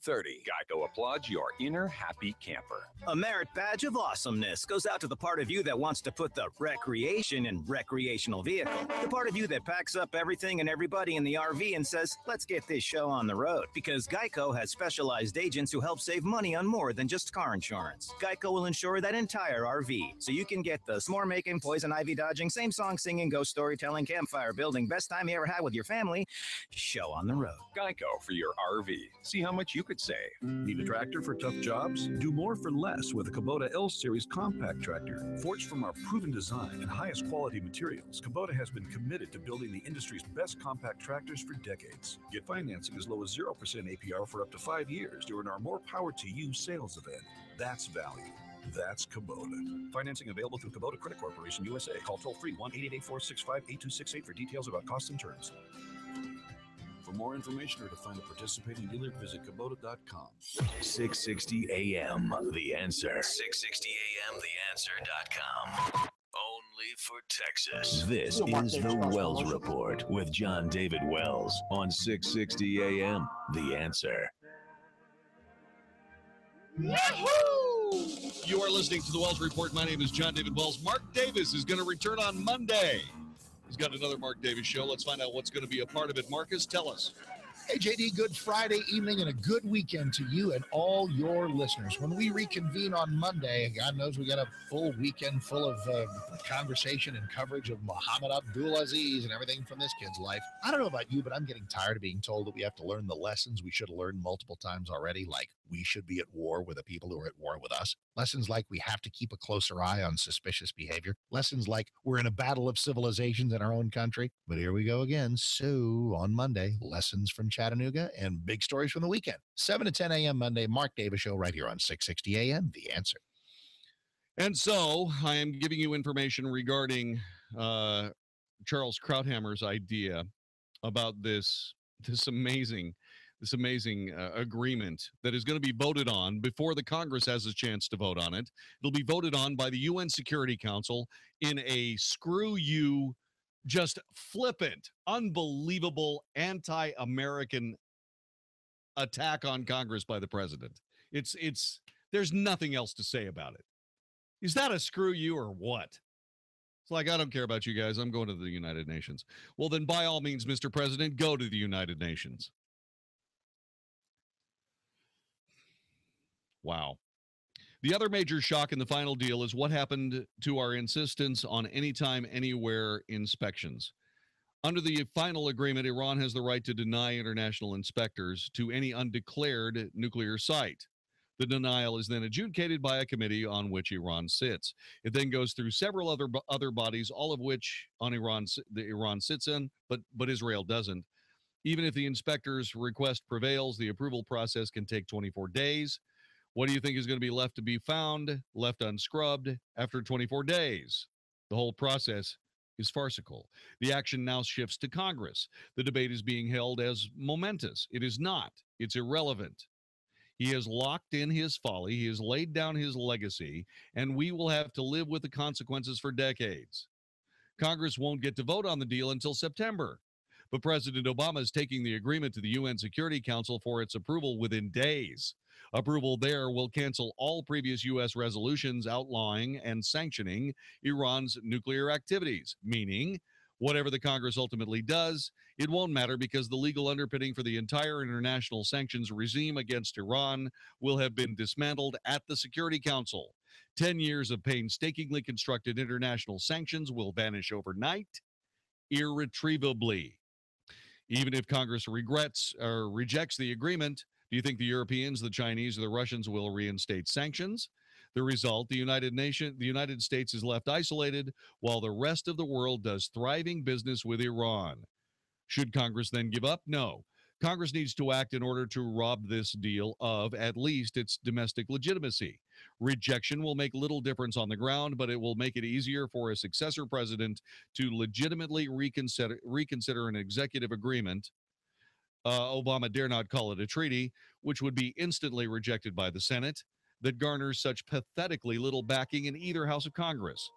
Geico applauds your inner happy camper. A merit badge of awesomeness goes out to the part of you that wants to put the recreation in recreational vehicle. The part of you that packs up everything and everybody in the RV and says, let's get this show on the road. Because Geico has specialized agents who help save money on more than just car insurance. Geico will insure that entire RV, so you can get the s'more-making, poison ivy dodging, same song singing, ghost storytelling, campfire building, best time you ever had with your family show on the road. Geico for your RV. See how much you could save. Need a tractor for tough jobs? Do more for less with a Kubota L-Series compact tractor. Forged from our proven design and highest quality materials, Kubota has been committed to building the industry's best compact tractors for decades. Get financing as low as 0% APR for up to 5 years during our More Power to You sales event. That's value. That's Kubota. Financing available through Kubota Credit Corporation USA. Call toll-free 1-888-465-8268 for details about costs and terms. For more information or to find a participating dealer, visit Kubota.com. 660 AM, The Answer. 660 AM, TheAnswer.com. Only for Texas. This is the Wells Report with Jon-David Wells on 660 AM, The Answer. Yahoo! You are listening to the Wells Report. My name is Jon-David Wells. Mark Davis is going to return on Monday. He's got another Mark Davis show. Let's find out what's going to be a part of it. Marcus, tell us. Hey, JD, good Friday evening and a good weekend to you and all your listeners. When we reconvene on Monday, God knows we got a full weekend full of conversation and coverage of Muhammad Abdulaziz and everything from this kid's life. I don't know about you, but I'm getting tired of being told that we have to learn the lessons we should have learned multiple times already, like we should be at war with the people who are at war with us. Lessons like we have to keep a closer eye on suspicious behavior. Lessons like we're in a battle of civilizations in our own country. But here we go again. So on Monday, lessons from Chattanooga and big stories from the weekend. 7 to 10 a.m. Monday, Mark Davis Show right here on 660 a.m. The Answer. And so I am giving you information regarding Charles Krauthammer's idea about this amazing agreement that is going to be voted on before the Congress has a chance to vote on it. It'll be voted on by the UN Security Council in a screw you, just flippant, unbelievable, anti-American attack on Congress by the president. There's nothing else to say about it. Is that a screw you or what? It's like, I don't care about you guys. I'm going to the United Nations. Well, then by all means, Mr. President, go to the United Nations. Wow. The other major shock in the final deal is what happened to our insistence on anytime, anywhere inspections. Under the final agreement, Iran has the right to deny international inspectors to any undeclared nuclear site. The denial is then adjudicated by a committee on which Iran sits. It then goes through several other bodies, all of which Iran sits in, but Israel doesn't. Even if the inspector's request prevails, the approval process can take 24 days. What do you think is going to be left to be found, left unscrubbed after 24 days? The whole process is farcical. The action now shifts to Congress. The debate is being held as momentous. It is not. It's irrelevant. He has locked in his folly. He has laid down his legacy, and we will have to live with the consequences for decades. Congress won't get to vote on the deal until September. But President Obama is taking the agreement to the UN Security Council for its approval within days. Approval there will cancel all previous U.S. resolutions outlawing and sanctioning Iran's nuclear activities, meaning whatever the Congress ultimately does, it won't matter because the legal underpinning for the entire international sanctions regime against Iran will have been dismantled at the Security Council. 10 years of painstakingly constructed international sanctions will vanish overnight, irretrievably. Even if Congress regrets or rejects the agreement, Do you think the Europeans, the Chinese, or the Russians will reinstate sanctions? The result, the United States is left isolated while the rest of the world does thriving business with Iran. Should Congress then give up? No. Congress needs to act in order to rob this deal of at least its domestic legitimacy. Rejection will make little difference on the ground, but it will make it easier for a successor president to legitimately reconsider an executive agreement. Obama dare not call it a treaty, which would be instantly rejected by the Senate, that garners such pathetically little backing in either house of Congress.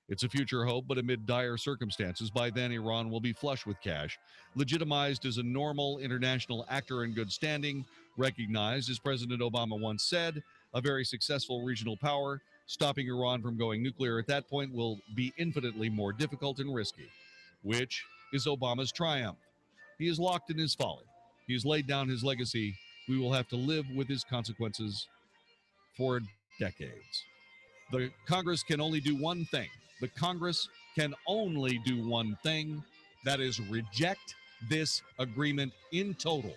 It's a future hope, but amid dire circumstances, by then Iran will be flush with cash, legitimized as a normal international actor in good standing, recognized, as President Obama once said, a very successful regional power. Stopping Iran from going nuclear at that point will be infinitely more difficult and risky, which is Obama's triumph. He is locked in his folly. He has laid down his legacy. We will have to live with his consequences for decades. The Congress can only do one thing. The Congress can only do one thing. That is reject this agreement in total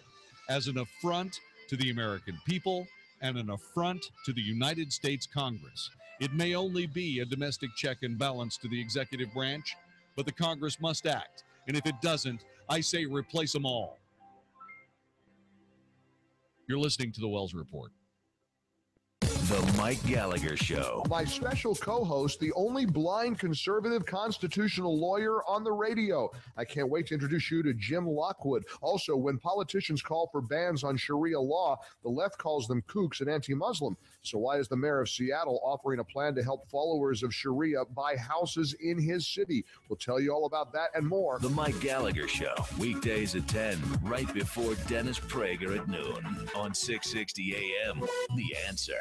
as an affront to the American people and an affront to the United States Congress. It may only be a domestic check and balance to the executive branch, but the Congress must act. And if it doesn't, I say replace them all. You're listening to the Wells Report. The Mike Gallagher Show. My special co-host, the only blind conservative constitutional lawyer on the radio. I can't wait to introduce you to Jim Lockwood. Also, when politicians call for bans on Sharia law, the left calls them kooks and anti-Muslim. So why is the mayor of Seattle offering a plan to help followers of Sharia buy houses in his city? We'll tell you all about that and more. The Mike Gallagher Show, weekdays at 10, right before Dennis Prager at noon on 660 AM. The Answer.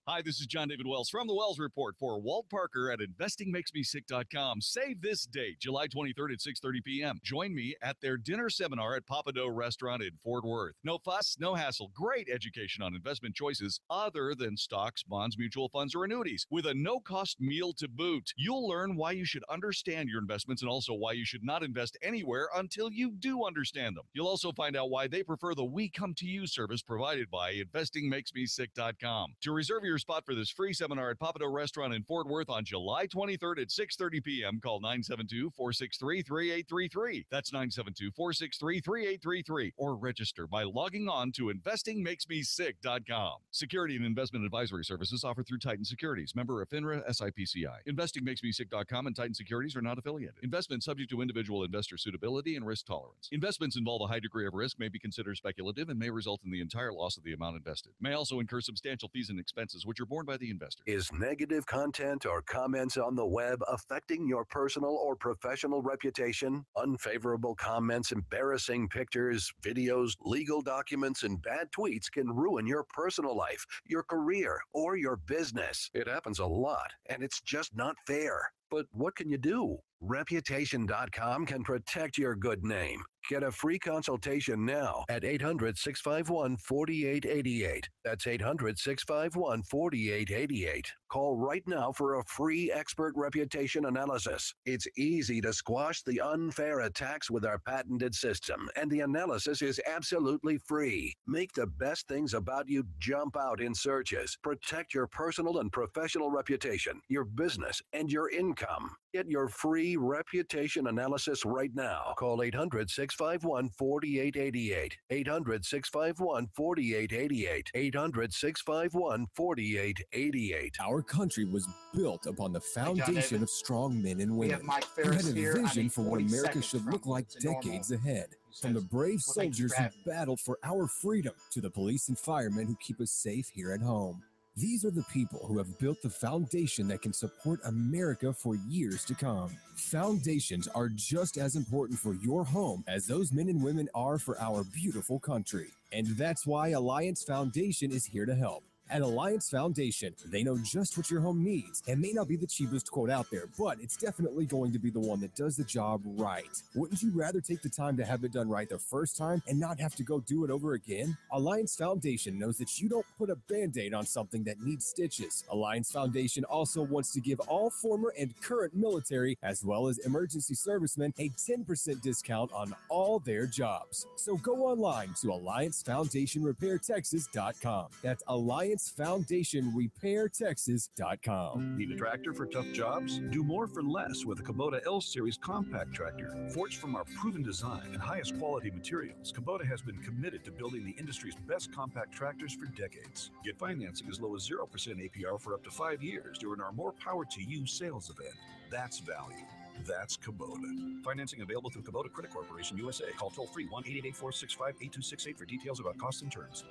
Hi, this is Jon-David Wells from the Wells Report for Walt Parker at InvestingMakesMeSick.com. Save this date, July 23rd at 6:30 p.m. Join me at their dinner seminar at Papa Dough Restaurant in Fort Worth. No fuss, no hassle. Great education on investment choices other than stocks, bonds, mutual funds, or annuities with a no-cost meal to boot. You'll learn why you should understand your investments and also why you should not invest anywhere until you do understand them. You'll also find out why they prefer the We Come to You service provided by InvestingMakesMeSick.com. To reserve your spot for this free seminar at Papa Dough Restaurant in Fort Worth on July 23rd at 6:30 p.m. Call 972-463-3833. That's 972-463-3833. Or register by logging on to InvestingMakesMeSick.com. Security and investment advisory services offered through Titan Securities. Member of FINRA SIPCI. InvestingMakesMeSick.com and Titan Securities are not affiliated. Investments subject to individual investor suitability and risk tolerance. Investments involve a high degree of risk, may be considered speculative, and may result in the entire loss of the amount invested. May also incur substantial fees and expenses, which are borne by the investor. Is negative content or comments on the web affecting your personal or professional reputation? Unfavorable comments, embarrassing pictures, videos, legal documents, and bad tweets can ruin your personal life, your career, or your business. It happens a lot, and it's just not fair. But what can you do? Reputation.com can protect your good name. Get a free consultation now at 800-651-4888. That's 800-651-4888. Call right now for a free expert reputation analysis. It's easy to squash the unfair attacks with our patented system, and the analysis is absolutely free. Make the best things about you jump out in searches. Protect your personal and professional reputation, your business, and your income. Get your free reputation analysis right now. Call 800-651-4888. 800-651-4888. 800-651-4888. Our country was built upon the foundation of strong men and women who had a vision for what America should look like decades ahead. From the brave soldiers who battled for our freedom to the police and firemen who keep us safe here at home. These are the people who have built the foundation that can support America for years to come. Foundations are just as important for your home as those men and women are for our beautiful country. And that's why Alliance Foundation is here to help. At Alliance Foundation, they know just what your home needs and may not be the cheapest quote out there, but it's definitely going to be the one that does the job right. Wouldn't you rather take the time to have it done right the first time and not have to go do it over again? Alliance Foundation knows that you don't put a Band-Aid on something that needs stitches. Alliance Foundation also wants to give all former and current military, as well as emergency servicemen, a 10% discount on all their jobs. So go online to AllianceFoundationRepairTexas.com. That's AllianceFoundationRepairTexas.com. Need a tractor for tough jobs? Do more for less with a Kubota L-Series compact tractor. Forged from our proven design and highest quality materials, Kubota has been committed to building the industry's best compact tractors for decades. Get financing as low as 0% APR for up to 5 years during our More Power to You sales event. That's value. That's Kubota. Financing available through Kubota Credit Corporation USA. Call toll-free 1-888-465-8268 for details about costs and terms.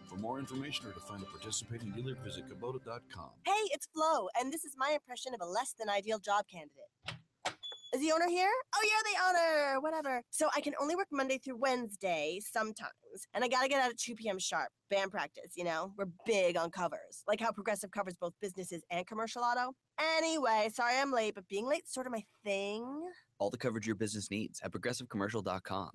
For more information or to find a participating dealer, visit Kubota.com. Hey, it's Flo, and this is my impression of a less than ideal job candidate. Is the owner here? Oh, you're the owner, whatever. So I can only work Monday through Wednesday sometimes, and I gotta get out at 2 p.m. sharp. Band practice, you know? We're big on covers, like how Progressive covers both businesses and commercial auto. Anyway, sorry I'm late, but being late's sort of my thing. All the coverage your business needs at progressivecommercial.com.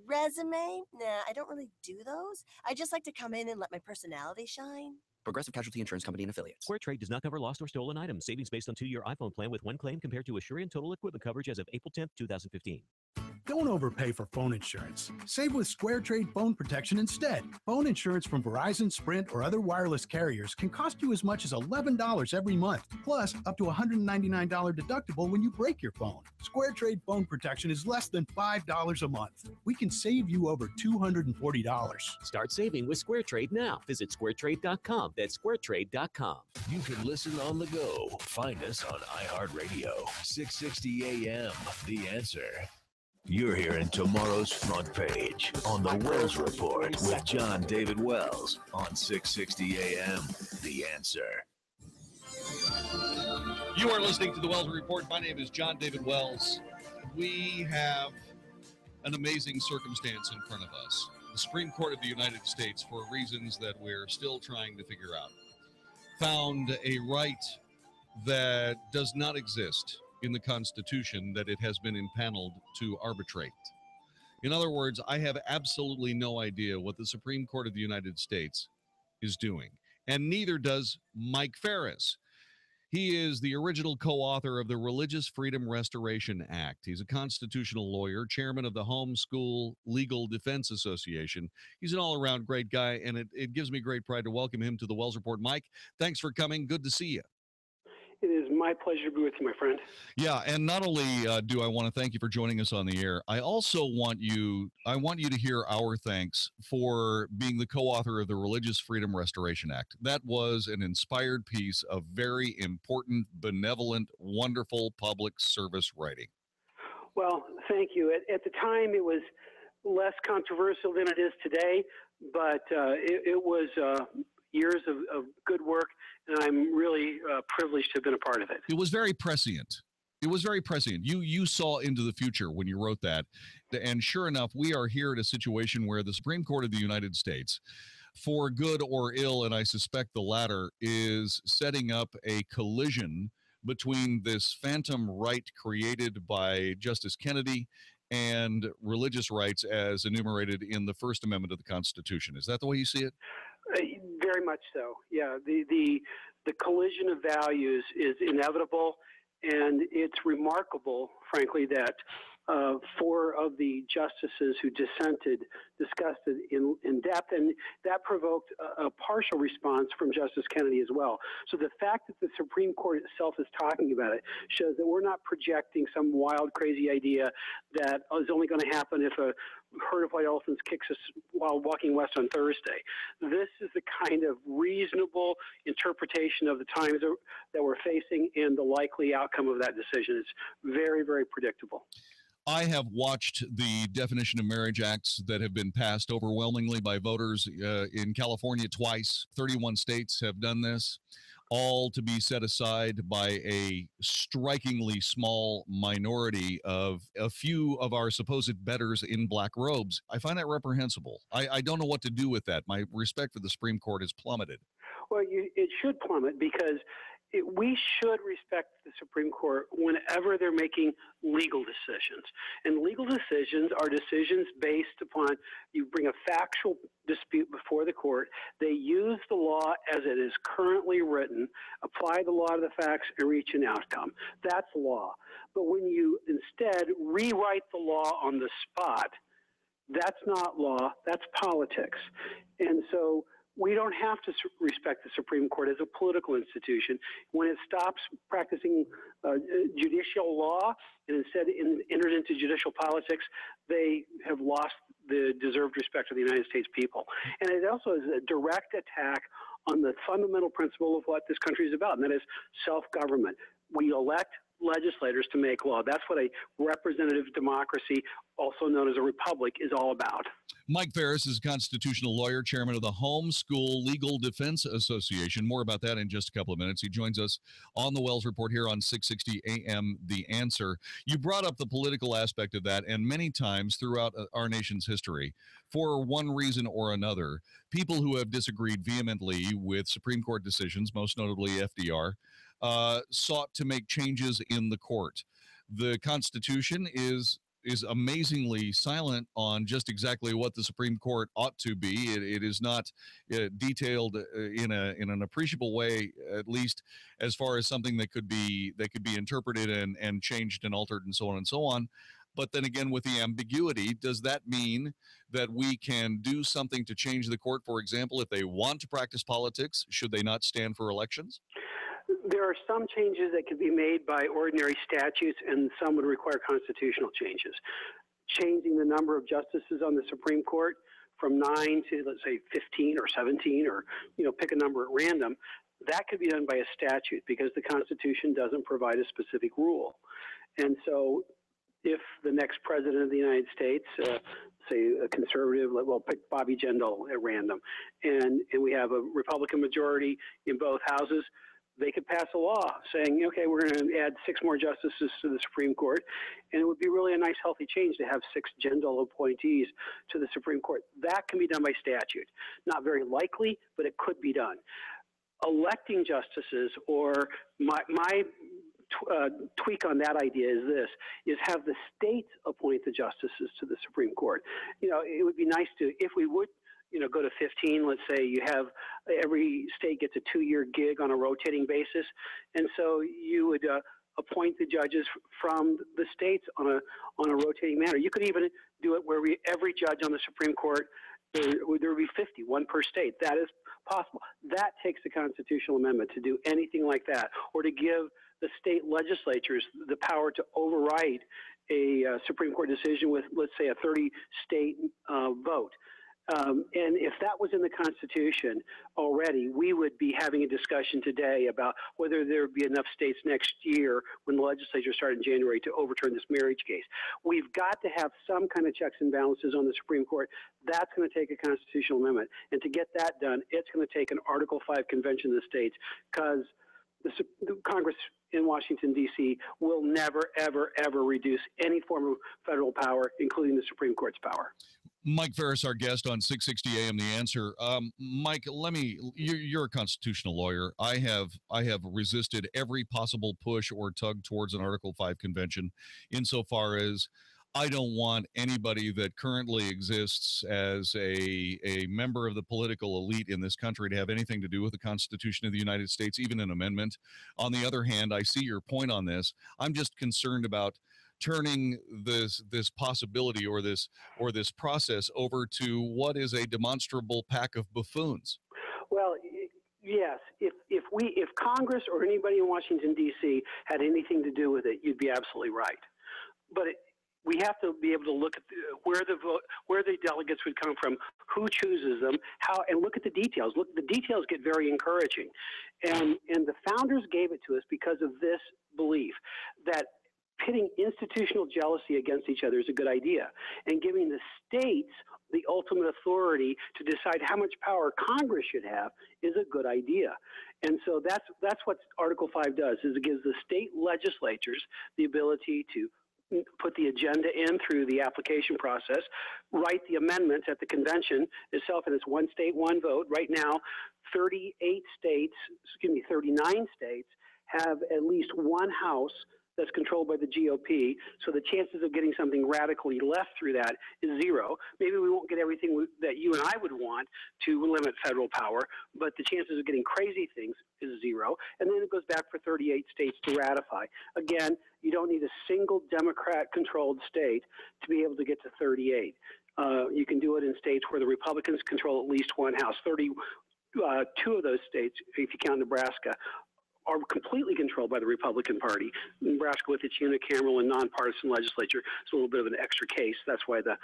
Resume? Nah, I don't really do those. I just like to come in and let my personality shine. Progressive Casualty Insurance Company and Affiliates. Square Trade does not cover lost or stolen items. Savings based on 2-year iPhone plan with 1 claim compared to Asurion total equipment coverage as of April 10th, 2015. Don't overpay for phone insurance. Save with Square Trade phone protection instead. Phone insurance from Verizon, Sprint, or other wireless carriers can cost you as much as $11 every month, plus up to a $199 deductible when you break your phone. Square Trade phone protection is less than $5 a month. We can save you over $240. Start saving with Square Trade now. Visit squaretrade.com. That's squaretrade.com. You can listen on the go. Find us on iHeartRadio. 660 AM. The Answer. You're hearing tomorrow's front page on the Wells Report with Jon-David Wells on 660 AM. The Answer. You are listening to the Wells Report. My name is Jon-David Wells. We have an amazing circumstance in front of us. The Supreme Court of the United States, for reasons that we're still trying to figure out, found a right that does not exist in the Constitution that it has been impaneled to arbitrate. In other words, I have absolutely no idea what the Supreme Court of the United States is doing, and neither does Mike Ferris. He is the original co-author of the Religious Freedom Restoration Act. He's a constitutional lawyer, chairman of the Homeschool Legal Defense Association. He's an all-around great guy, and it gives me great pride to welcome him to the Wells Report. Mike, thanks for coming. Good to see you. It is my pleasure to be with you, my friend. Yeah, and not only do I want to thank you for joining us on the air, I also want you to hear our thanks for being the co-author of the Religious Freedom Restoration Act. That was an inspired piece of very important, benevolent, wonderful public service writing. Well, thank you. At the time, it was less controversial than it is today, but it was years of good work, and I'm really privileged to have been a part of it. It was very prescient. It was very prescient. You saw into the future when you wrote that. And sure enough, we are here at a situation where the Supreme Court of the United States, for good or ill, and I suspect the latter, is setting up a collision between this phantom right created by Justice Kennedy and religious rights as enumerated in the First Amendment of the Constitution. Is that the way you see it? Very much so. Yeah, the collision of values is inevitable, and it's remarkable, frankly, that 4 of the justices who dissented discussed it in depth, and that provoked a partial response from Justice Kennedy as well. So the fact that the Supreme Court itself is talking about it shows that we're not projecting some wild, crazy idea that is only going to happen if a herd of white elephants kicks us while walking west on Thursday. This is the kind of reasonable interpretation of the times that we're facing and the likely outcome of that decision. It's very, very predictable. I have watched the definition of marriage acts that have been passed overwhelmingly by voters in California twice. 31 states have done this. all to be set aside by a strikingly small minority of a few of our supposed betters in black robes. I find that reprehensible. I don't know what to do with that. My respect for the Supreme Court has plummeted. Well, it should plummet because we should respect the Supreme Court whenever they're making legal decisions. And legal decisions are decisions based upon you bring a factual dispute before the court. They use the law as it is currently written, apply the law to the facts, and reach an outcome. That's law. But when you instead rewrite the law on the spot, that's not law, that's politics. And so we don't have to respect the Supreme Court as a political institution. When it stops practicing judicial law and instead enters into judicial politics, they have lost the deserved respect of the United States people. And it also is a direct attack on the fundamental principle of what this country is about, and that is self-government. We elect legislators to make law. That's what a representative democracy, also known as a republic, is all about. Mike Ferris is a constitutional lawyer, chairman of the Homeschool Legal Defense Association. More about that in just a couple of minutes. He joins us on the Wells Report here on 660 AM The Answer. You brought up the political aspect of that, and many times throughout our nation's history, for one reason or another, people who have disagreed vehemently with Supreme Court decisions, most notably FDR, sought to make changes in the court. The Constitution is amazingly silent on just exactly what the Supreme Court ought to be. It is not detailed in an appreciable way, at least as far as something that could be interpreted and changed and altered and so on and so on. But then again, with the ambiguity, does that mean that we can do something to change the court? For example, if they want to practice politics, should they not stand for elections? There are some changes that can be made by ordinary statutes, and some would require constitutional changes. Changing the number of justices on the Supreme Court from 9 to, let's say, 15 or 17, or pick a number at random, that could be done by a statute because the Constitution doesn't provide a specific rule. And so if the next president of the United States, say a conservative, well, pick Bobby Jindal at random, and we have a Republican majority in both houses, they could pass a law saying, okay, we're going to add 6 more justices to the Supreme Court, and it would be really a nice, healthy change to have 6 Jindal appointees to the Supreme Court. That can be done by statute. Not very likely, but it could be done. Electing justices, or my tweak on that idea is this, is have the states appoint the justices to the Supreme Court. It would be nice to, if we would, go to 15, let's say you have every state gets a 2-year gig on a rotating basis. And so you would appoint the judges from the states on a rotating manner. You could even do it where every judge on the Supreme Court, there would be 50, one per state. That is possible. That takes a constitutional amendment to do anything like that, or to give the state legislatures the power to override a Supreme Court decision with, let's say, a 30-state vote. And if that was in the Constitution already, we would be having a discussion today about whether there would be enough states next year when the legislature started in January to overturn this marriage case. We've got to have some kind of checks and balances on the Supreme Court. That's going to take a constitutional amendment. And to get that done, it's going to take an Article 5 convention of the states, because the Congress in Washington, D.C. will never, ever, ever reduce any form of federal power, including the Supreme Court's power. Mike Ferris, our guest on 660 AM The Answer. Mike, you're a constitutional lawyer. I have resisted every possible push or tug towards an Article 5 convention, insofar as I don't want anybody that currently exists as a member of the political elite in this country to have anything to do with the Constitution of the United States, even an amendment. On the other hand, I see your point on this. I'm just concerned about turning this possibility or this process over to what is a demonstrable pack of buffoons. Well, yes. If Congress or anybody in Washington, D.C. had anything to do with it, you'd be absolutely right. But we have to be able to look at where the delegates would come from, who chooses them, and look at the details. Look, the details get very encouraging, and the founders gave it to us because of this belief that pitting institutional jealousy against each other is a good idea, and giving the states the ultimate authority to decide how much power Congress should have is a good idea. And so that's what Article 5 does, is it gives the state legislatures the ability to put the agenda in through the application process, write the amendments at the convention itself, and it's one state, one vote. Right now, 39 states have at least one house that's controlled by the GOP, so the chances of getting something radically left through that is zero. Maybe we won't get everything that you and I would want to limit federal power, but the chances of getting crazy things is zero. And then it goes back for 38 states to ratify. Again, you don't need a single Democrat-controlled state to be able to get to 38. You can do it in states where the Republicans control at least one house. 32 of those states, if you count Nebraska, are completely controlled by the Republican Party. Nebraska, with its unicameral and nonpartisan legislature, is a little bit of an extra case. That's why the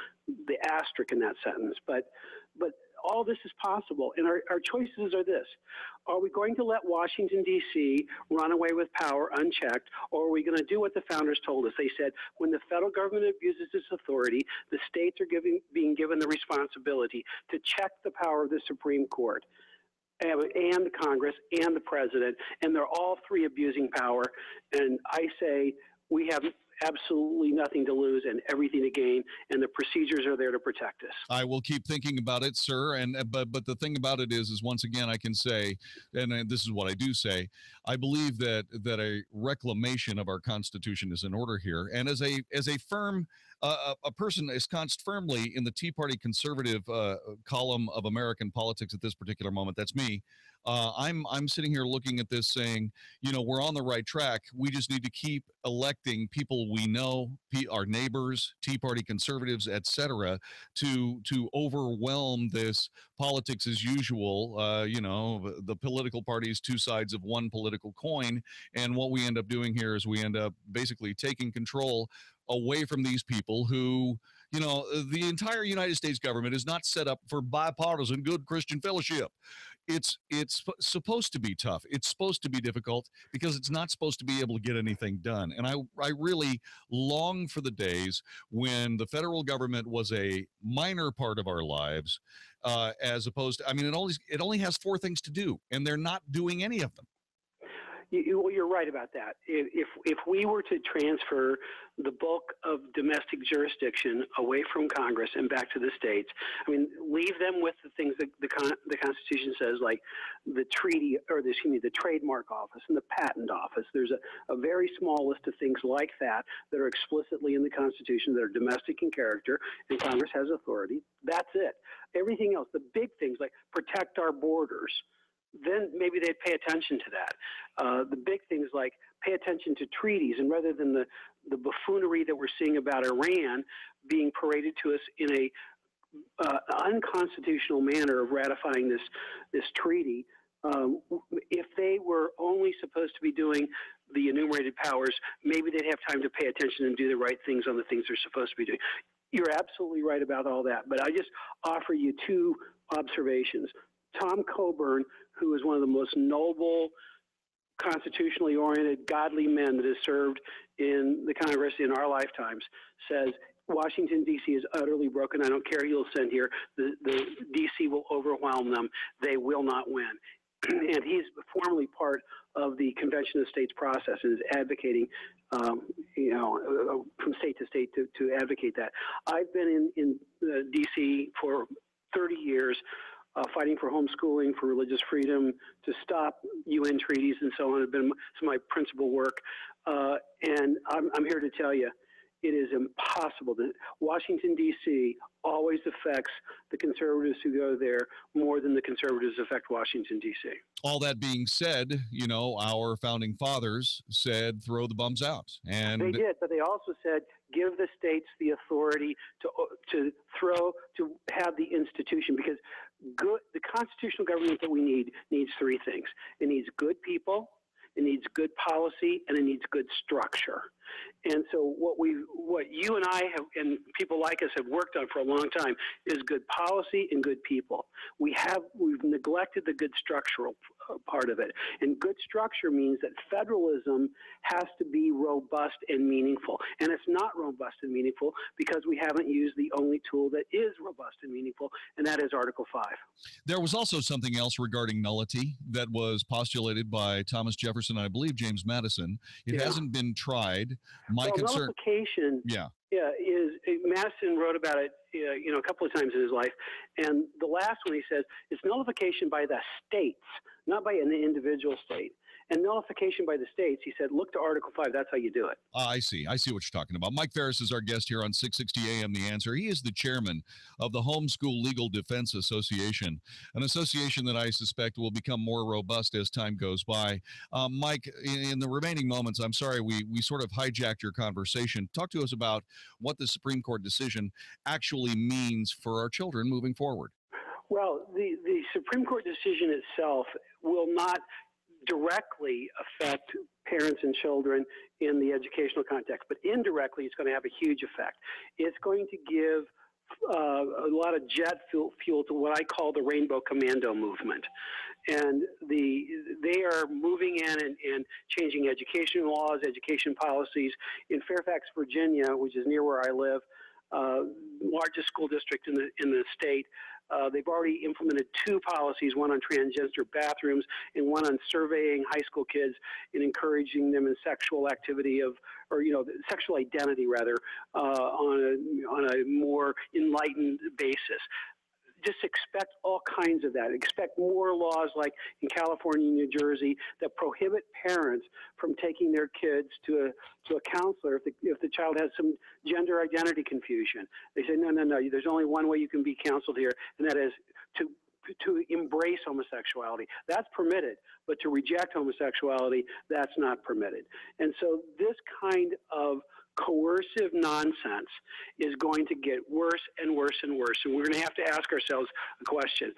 asterisk in that sentence. But all this is possible, and our choices are this. Are we going to let Washington, D.C. run away with power unchecked, or are we going to do what the founders told us? They said, when the federal government abuses its authority, the states are being given the responsibility to check the power of the Supreme Court and the Congress and the president, and they're all three abusing power. And I say we have absolutely nothing to lose and everything to gain, and the procedures are there to protect us. I will keep thinking about it, sir. And but the thing about it is once again I can say, and this is what I do say, I believe that a reclamation of our Constitution is in order here. And as a firm a person ensconced firmly in the Tea Party conservative column of American politics at this particular moment, that's me. I'm sitting here looking at this saying, we're on the right track. We just need to keep electing people we know, our neighbors, Tea Party conservatives, etc., to overwhelm this politics as usual. The political parties, two sides of one political coin. And what we end up doing here is we end up basically taking control away from these people who, the entire United States government is not set up for bipartisan good Christian fellowship. It's supposed to be tough. It's supposed to be difficult because it's not supposed to be able to get anything done. And I really long for the days when the federal government was a minor part of our lives, as opposed to, it only has 4 things to do, and they're not doing any of them. You're right about that. If we were to transfer the bulk of domestic jurisdiction away from Congress and back to the states, leave them with the things that the Constitution says, like the treaty, or the trademark office and the patent office. There's a very small list of things like that are explicitly in the Constitution that are domestic in character, and Congress has authority. That's it. Everything else, the big things like protect our borders, then maybe they'd pay attention to that. The big things like pay attention to treaties, and rather than the buffoonery that we're seeing about Iran being paraded to us in a unconstitutional manner of ratifying this treaty, if they were only supposed to be doing the enumerated powers, maybe they'd have time to pay attention and do the right things on the things they're supposed to be doing. You're absolutely right about all that, but I just offer you 2 observations. Tom Coburn, who is one of the most noble, constitutionally oriented, godly men that has served in the Congress in our lifetimes, says Washington, D.C. is utterly broken. I don't care who you'll send here. The D.C. will overwhelm them. They will not win. And he's formerly part of the Convention of States process and is advocating, from state to state to advocate that. I've been in D.C. for 30 years, fighting for homeschooling, for religious freedom, to stop UN treaties and so on. Have been some of my principal work. And I'm here to tell you, it is impossible. Washington, D.C. always affects the conservatives who go there more than the conservatives affect Washington, D.C. All that being said, our founding fathers said, throw the bums out. And they did, but they also said, give the states the authority to have the institution, because the constitutional government that we need needs 3 things. It needs good people, it needs good policy, and it needs good structure. And so what you and I have, and people like us have worked on for a long time, is good policy and good people. We've neglected the good structural part of it. And good structure means that federalism has to be robust and meaningful. And it's not robust and meaningful because we haven't used the only tool that is robust and meaningful, and that is Article 5. There was also something else regarding nullity that was postulated by Thomas Jefferson and I believe James Madison. It hasn't been tried. Nullification is Madison wrote about it a couple of times in his life, and the last one he says it's nullification by the states, not by an individual state. And nullification by the states, he said, look to Article 5. That's how you do it. I see what you're talking about. Mike Ferris is our guest here on 660 AM The Answer. He is the chairman of the Homeschool Legal Defense Association, an association that I suspect will become more robust as time goes by. Mike, in the remaining moments, I'm sorry we sort of hijacked your conversation. Talk to us about what the Supreme Court decision actually means for our children moving forward. Well, the Supreme Court decision itself will not directly affect parents and children in the educational context, but indirectly it's going to have a huge effect. It's going to give a lot of jet fuel to what I call the Rainbow Commando movement. And they are moving in and changing education laws, education policies. In Fairfax, Virginia, which is near where I live, largest school district in the state, they've already implemented 2 policies, one on transgender bathrooms and one on surveying high school kids and encouraging them in sexual activity sexual identity rather, on a more enlightened basis. Just expect all kinds of that. Expect more laws like in California and New Jersey that prohibit parents from taking their kids to a counselor if the child has some gender identity confusion. They say, no, there's only one way you can be counseled here, and that is to embrace homosexuality. That's permitted, but to reject homosexuality, that's not permitted. And so this kind of coercive nonsense is going to get worse and worse and worse. And we're going to have to ask ourselves a question.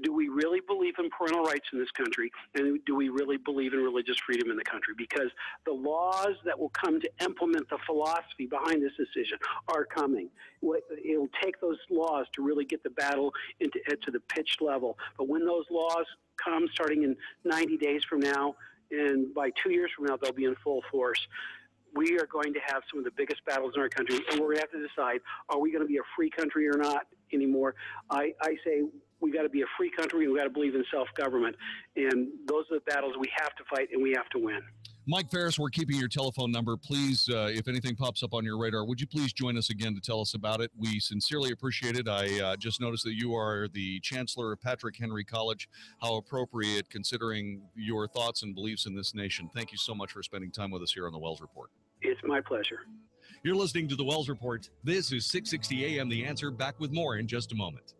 Do we really believe in parental rights in this country? And do we really believe in religious freedom in the country? Because the laws that will come to implement the philosophy behind this decision are coming. It'll take those laws to really get the battle to the pitched level. But when those laws come, starting in 90 days from now, and by 2 years from now, they'll be in full force, we are going to have some of the biggest battles in our country, and we're going to have to decide, are we going to be a free country or not anymore? I say we got to be a free country, and we got to believe in self-government, and those are the battles we have to fight and we have to win. Mike Ferris, we're keeping your telephone number. Please, if anything pops up on your radar, would you please join us again to tell us about it? We sincerely appreciate it. I just noticed that you are the Chancellor of Patrick Henry College. How appropriate, considering your thoughts and beliefs in this nation. Thank you so much for spending time with us here on the Wells Report. It's my pleasure. You're listening to the Wells Report. This is 660 AM The Answer. Back with more in just a moment.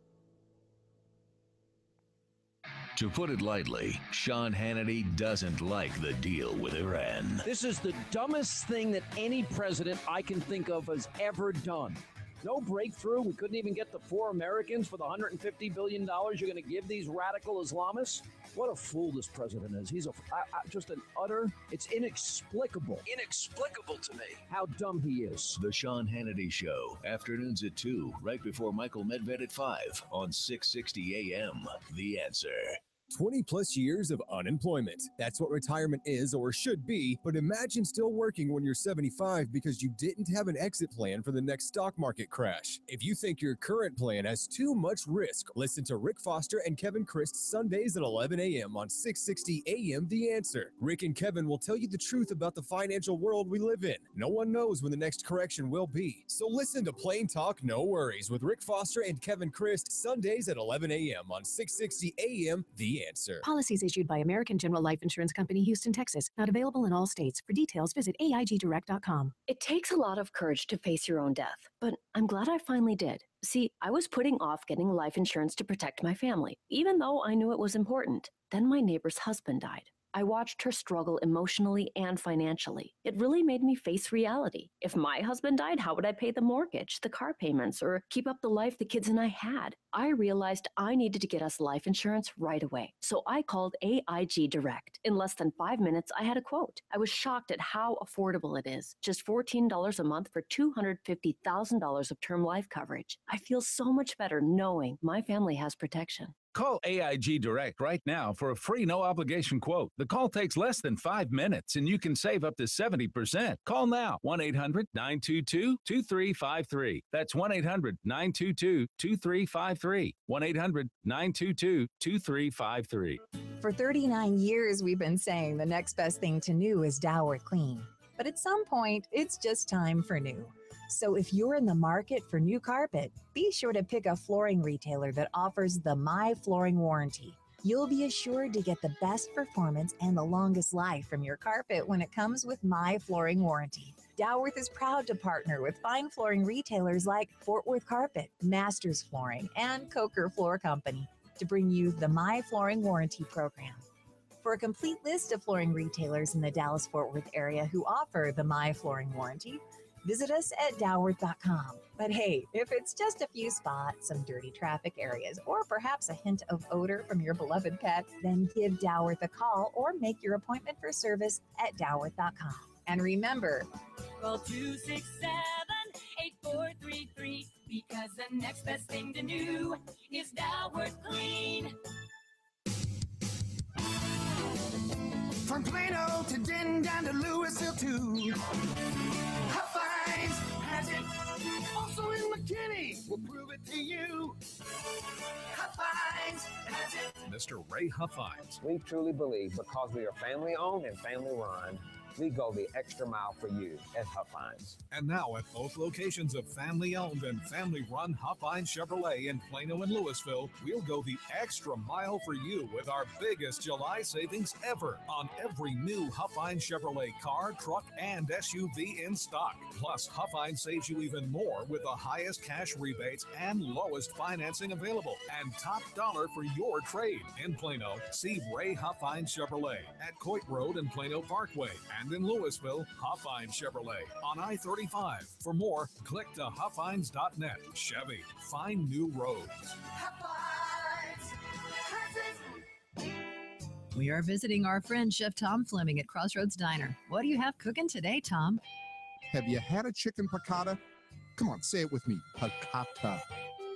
To put it lightly, Sean Hannity doesn't like the deal with Iran. This is the dumbest thing that any president I can think of has ever done. No breakthrough. We couldn't even get the 4 Americans for the $150 billion you're going to give these radical Islamists. What a fool this president is. He's just an utter, it's inexplicable. Inexplicable to me how dumb he is. The Sean Hannity Show, afternoons at 2, right before Michael Medved at 5 on 660 AM. The Answer. 20 plus years of unemployment. That's what retirement is or should be, but imagine still working when you're 75 because you didn't have an exit plan for the next stock market crash. If you think your current plan has too much risk, listen to Rick Foster and Kevin Christ Sundays at 11 a.m. on 660 AM The Answer. Rick and Kevin will tell you the truth about the financial world we live in. No one knows when the next correction will be. So listen to Plain Talk No Worries with Rick Foster and Kevin Christ Sundays at 11 a.m. on 660 AM The Answer. Policies issued by American General Life Insurance Company, Houston, Texas. Not available in all states. For details, visit AIGdirect.com. It takes a lot of courage to face your own death, but I'm glad I finally did. See, I was putting off getting life insurance to protect my family, even though I knew it was important. Then my neighbor's husband died. I watched her struggle emotionally and financially. It really made me face reality. If my husband died, how would I pay the mortgage, the car payments, or keep up the life the kids and I had? I realized I needed to get us life insurance right away. So I called AIG Direct. In less than 5 minutes, I had a quote. I was shocked at how affordable it is. Just $14 a month for $250,000 of term life coverage. I feel so much better knowing my family has protection. Call AIG Direct right now for a free no-obligation quote. The call takes less than 5 minutes, and you can save up to 70%. Call now, 1-800-922-2353. That's 1-800-922-2353. 1-800-922-2353. For 39 years, we've been saying the next best thing to new is Dower Clean. But at some point, it's just time for new. So if you're in the market for new carpet, be sure to pick a flooring retailer that offers the My Flooring Warranty. You'll be assured to get the best performance and the longest life from your carpet when it comes with My Flooring Warranty. Dowerth is proud to partner with fine flooring retailers like Fort Worth Carpet, Masters Flooring, and Coker Floor Company to bring you the My Flooring Warranty program. For a complete list of flooring retailers in the Dallas-Fort Worth area who offer the My Flooring Warranty, visit us at Dowerth.com. But hey, if it's just a few spots, some dirty traffic areas, or perhaps a hint of odor from your beloved pet, then give Dowerth a call or make your appointment for service at Dowerth.com. And remember, call 267-8433 because the next best thing to new is Dowerth Clean. From Plano to Denton down to Louisville too. Huffine's has it. Also in McKinney, we'll prove it to you. Huffine's has it. Mr. Ray Huffines. We truly believe because we are family owned and family run, we go the extra mile for you at Huffines. And now at both locations of family-owned and family-run Huffines Chevrolet in Plano and Louisville, we'll go the extra mile for you with our biggest July savings ever on every new Huffines Chevrolet car, truck, and SUV in stock. Plus, Huffines saves you even more with the highest cash rebates and lowest financing available and top dollar for your trade. In Plano, see Ray Huffines Chevrolet at Coit Road and Plano Parkway. And in Louisville, Huffines Chevrolet on I-35. For more, click to Huffines.net. Chevy, find new roads. We are visiting our friend Chef Tom Fleming at Crossroads Diner. What do you have cooking today, Tom? Have you had a chicken piccata? Come on, say it with me, piccata.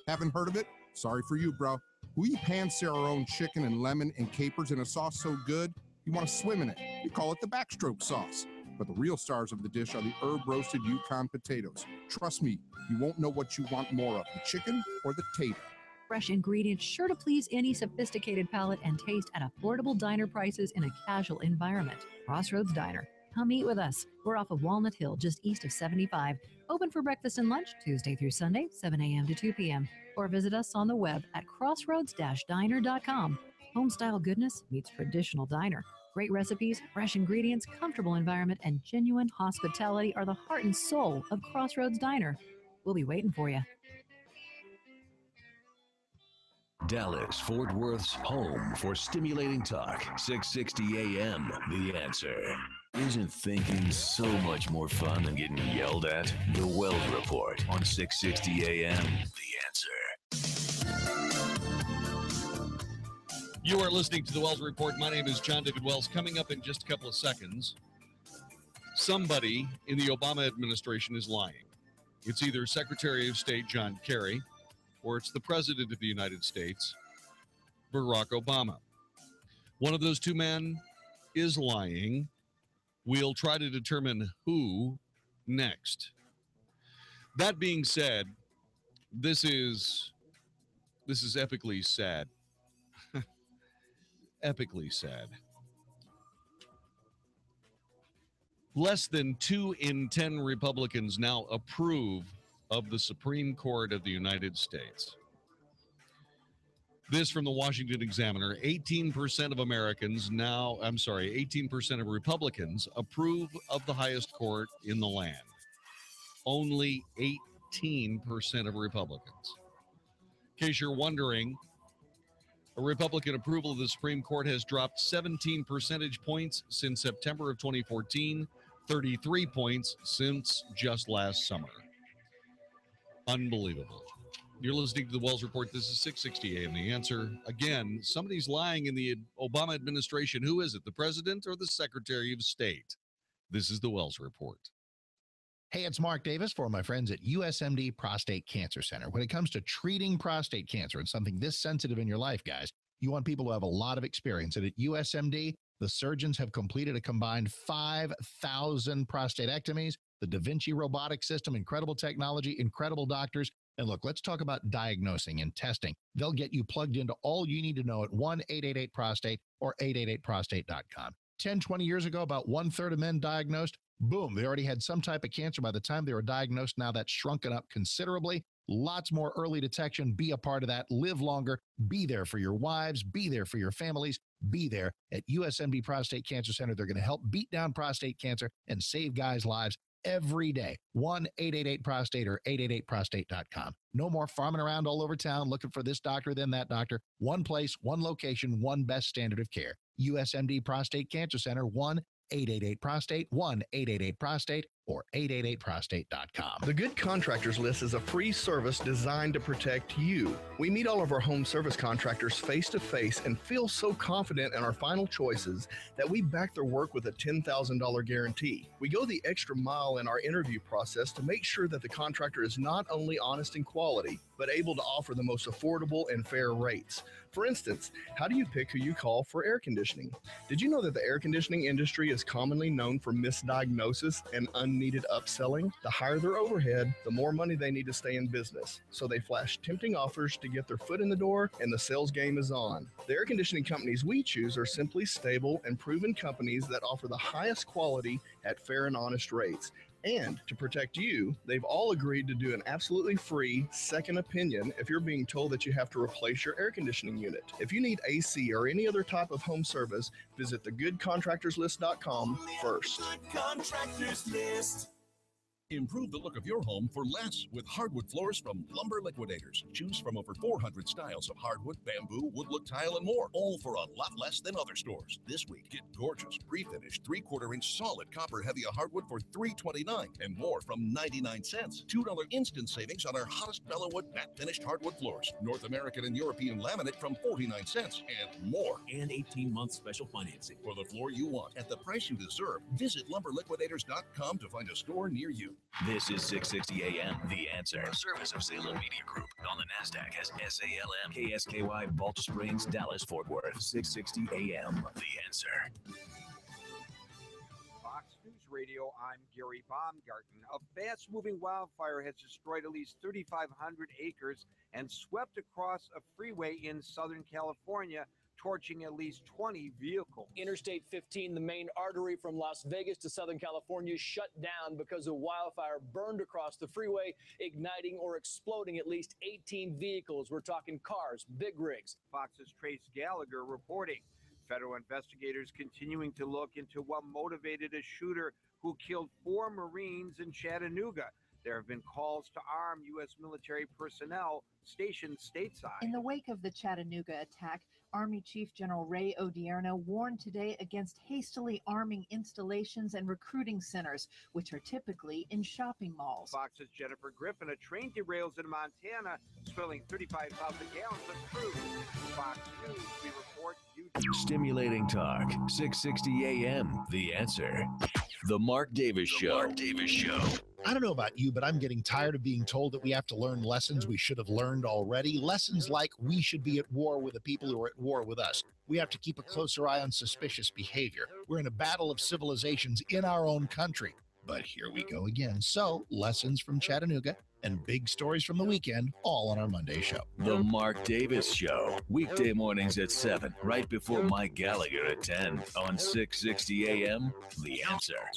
Haven't heard of it? Sorry for you, bro. We pan-sear our own chicken and lemon and capers in a sauce so good, you want to swim in it. We call it the backstroke sauce. But the real stars of the dish are the herb-roasted Yukon potatoes. Trust me, you won't know what you want more of, the chicken or the tater. Fresh ingredients sure to please any sophisticated palate and taste at affordable diner prices in a casual environment. Crossroads Diner. Come eat with us. We're off of Walnut Hill, just east of 75. Open for breakfast and lunch Tuesday through Sunday, 7 a.m. to 2 p.m. Or visit us on the web at crossroads-diner.com. Home-style goodness meets traditional diner. Great recipes, fresh ingredients, comfortable environment, and genuine hospitality are the heart and soul of Crossroads Diner. We'll be waiting for you. Dallas Fort Worth's home for stimulating talk. 660 AM, The Answer. Isn't thinking so much more fun than getting yelled at? The Wells Report on 660 AM, The Answer. You are listening to the Wells Report. My name is Jon-David Wells. Coming up in just a couple of seconds, somebody in the Obama administration is lying. It's either Secretary of State John Kerry or it's the President of the United States, Barack Obama. One of those two men is lying. We'll try to determine who next. That being said, this is epically sad. Epically sad. Less than 2 in 10 Republicans now approve of the Supreme Court of the United States. This from the Washington Examiner. 18% of Americans now, 18% of Republicans approve of the highest court in the land. Only 18% of Republicans. In case you're wondering, a Republican approval of the Supreme Court has dropped 17 percentage points since September of 2014, 33 points since just last summer. Unbelievable. You're listening to the Wells Report. This is 660 AM, The Answer. Again, somebody's lying in the Obama administration. Who is it, the President or the Secretary of State? This is the Wells Report. Hey, it's Mark Davis for my friends at USMD Prostate Cancer Center. When it comes to treating prostate cancer and something this sensitive in your life, guys, you want people who have a lot of experience. And at USMD, the surgeons have completed a combined 5,000 prostatectomies. The Da Vinci robotic system, incredible technology, incredible doctors. And look, let's talk about diagnosing and testing. They'll get you plugged into all you need to know at 1-888-PROSTATE or 888prostate.com. 10, 20 years ago, about 1/3 of men diagnosed, boom, they already had some type of cancer by the time they were diagnosed. Now that's shrunken up considerably. Lots more early detection. Be a part of that. Live longer. Be there for your wives. Be there for your families. Be there at USMD Prostate Cancer Center. They're going to help beat down prostate cancer and save guys' lives every day. 1-888-PROSTATE or 888prostate.com. No more farming around all over town looking for this doctor, then that doctor. One place, one location, one best standard of care. USMD Prostate Cancer Center, 1-888-PROSTATE, 1-888-PROSTATE, or 888prostate.com. The Good Contractors List is a free service designed to protect you. We meet all of our home service contractors face to face and feel so confident in our final choices that we back their work with a $10,000 guarantee. We go the extra mile in our interview process to make sure that the contractor is not only honest in quality, but able to offer the most affordable and fair rates. For instance, how do you pick who you call for air conditioning? Did you know that the air conditioning industry is commonly known for misdiagnosis and unneeded upselling? The higher their overhead, the more money they need to stay in business. So they flash tempting offers to get their foot in the door, and the sales game is on. The air conditioning companies we choose are simply stable and proven companies that offer the highest quality at fair and honest rates. And to protect you, they've all agreed to do an absolutely free second opinion if you're being told that you have to replace your air conditioning unit. If you need AC or any other type of home service, visit thegoodcontractorslist.com first. Good Contractors List. Improve the look of your home for less with hardwood floors from Lumber Liquidators. Choose from over 400 styles of hardwood, bamboo, wood-look tile, and more, all for a lot less than other stores. This week, get gorgeous pre-finished 3/4-inch solid copper Hevia hardwood for $3.29 and more from 99 cents. $2 instant savings on our hottest Bellawood matte finished hardwood floors. North American and European laminate from 49 cents and more. And 18-month special financing. For the floor you want at the price you deserve, visit lumberliquidators.com to find a store near you. This is 660 AM, The Answer. A service of Salem Media Group. On the NASDAQ as SALM, KSKY, Baltimore Springs, Dallas, Fort Worth. 660 AM, The Answer. Fox News Radio, I'm Gary Baumgarten. A fast-moving wildfire has destroyed at least 3,500 acres and swept across a freeway in Southern California, torching at least 20 vehicles. Interstate 15, the main artery from Las Vegas to Southern California, shut down because a wildfire burned across the freeway, igniting or exploding at least 18 vehicles. We're talking cars, big rigs. Fox's Trace Gallagher reporting. Federal investigators continuing to look into what motivated a shooter who killed 4 Marines in Chattanooga. There have been calls to arm U.S. military personnel stationed stateside. In the wake of the Chattanooga attack, Army Chief General Ray Odierno warned today against hastily arming installations and recruiting centers, which are typically in shopping malls. Fox's Jennifer Griffin. A train derails in Montana, spilling 35,000 gallons of crude. Fox News, we report you. Stimulating talk. 660 AM, The Answer. The Mark Davis Show. Mark Davis Show. I don't know about you, but I'm getting tired of being told that we have to learn lessons we should have learned already. Lessons like we should be at war with the people who are at war with us. We have to keep a closer eye on suspicious behavior. We're in a battle of civilizations in our own country. But here we go again. So, lessons from Chattanooga and big stories from the weekend, all on our Monday show. The Mark Davis Show. Weekday mornings at 7, right before Mike Gallagher at 10 on 660 AM, The Answer.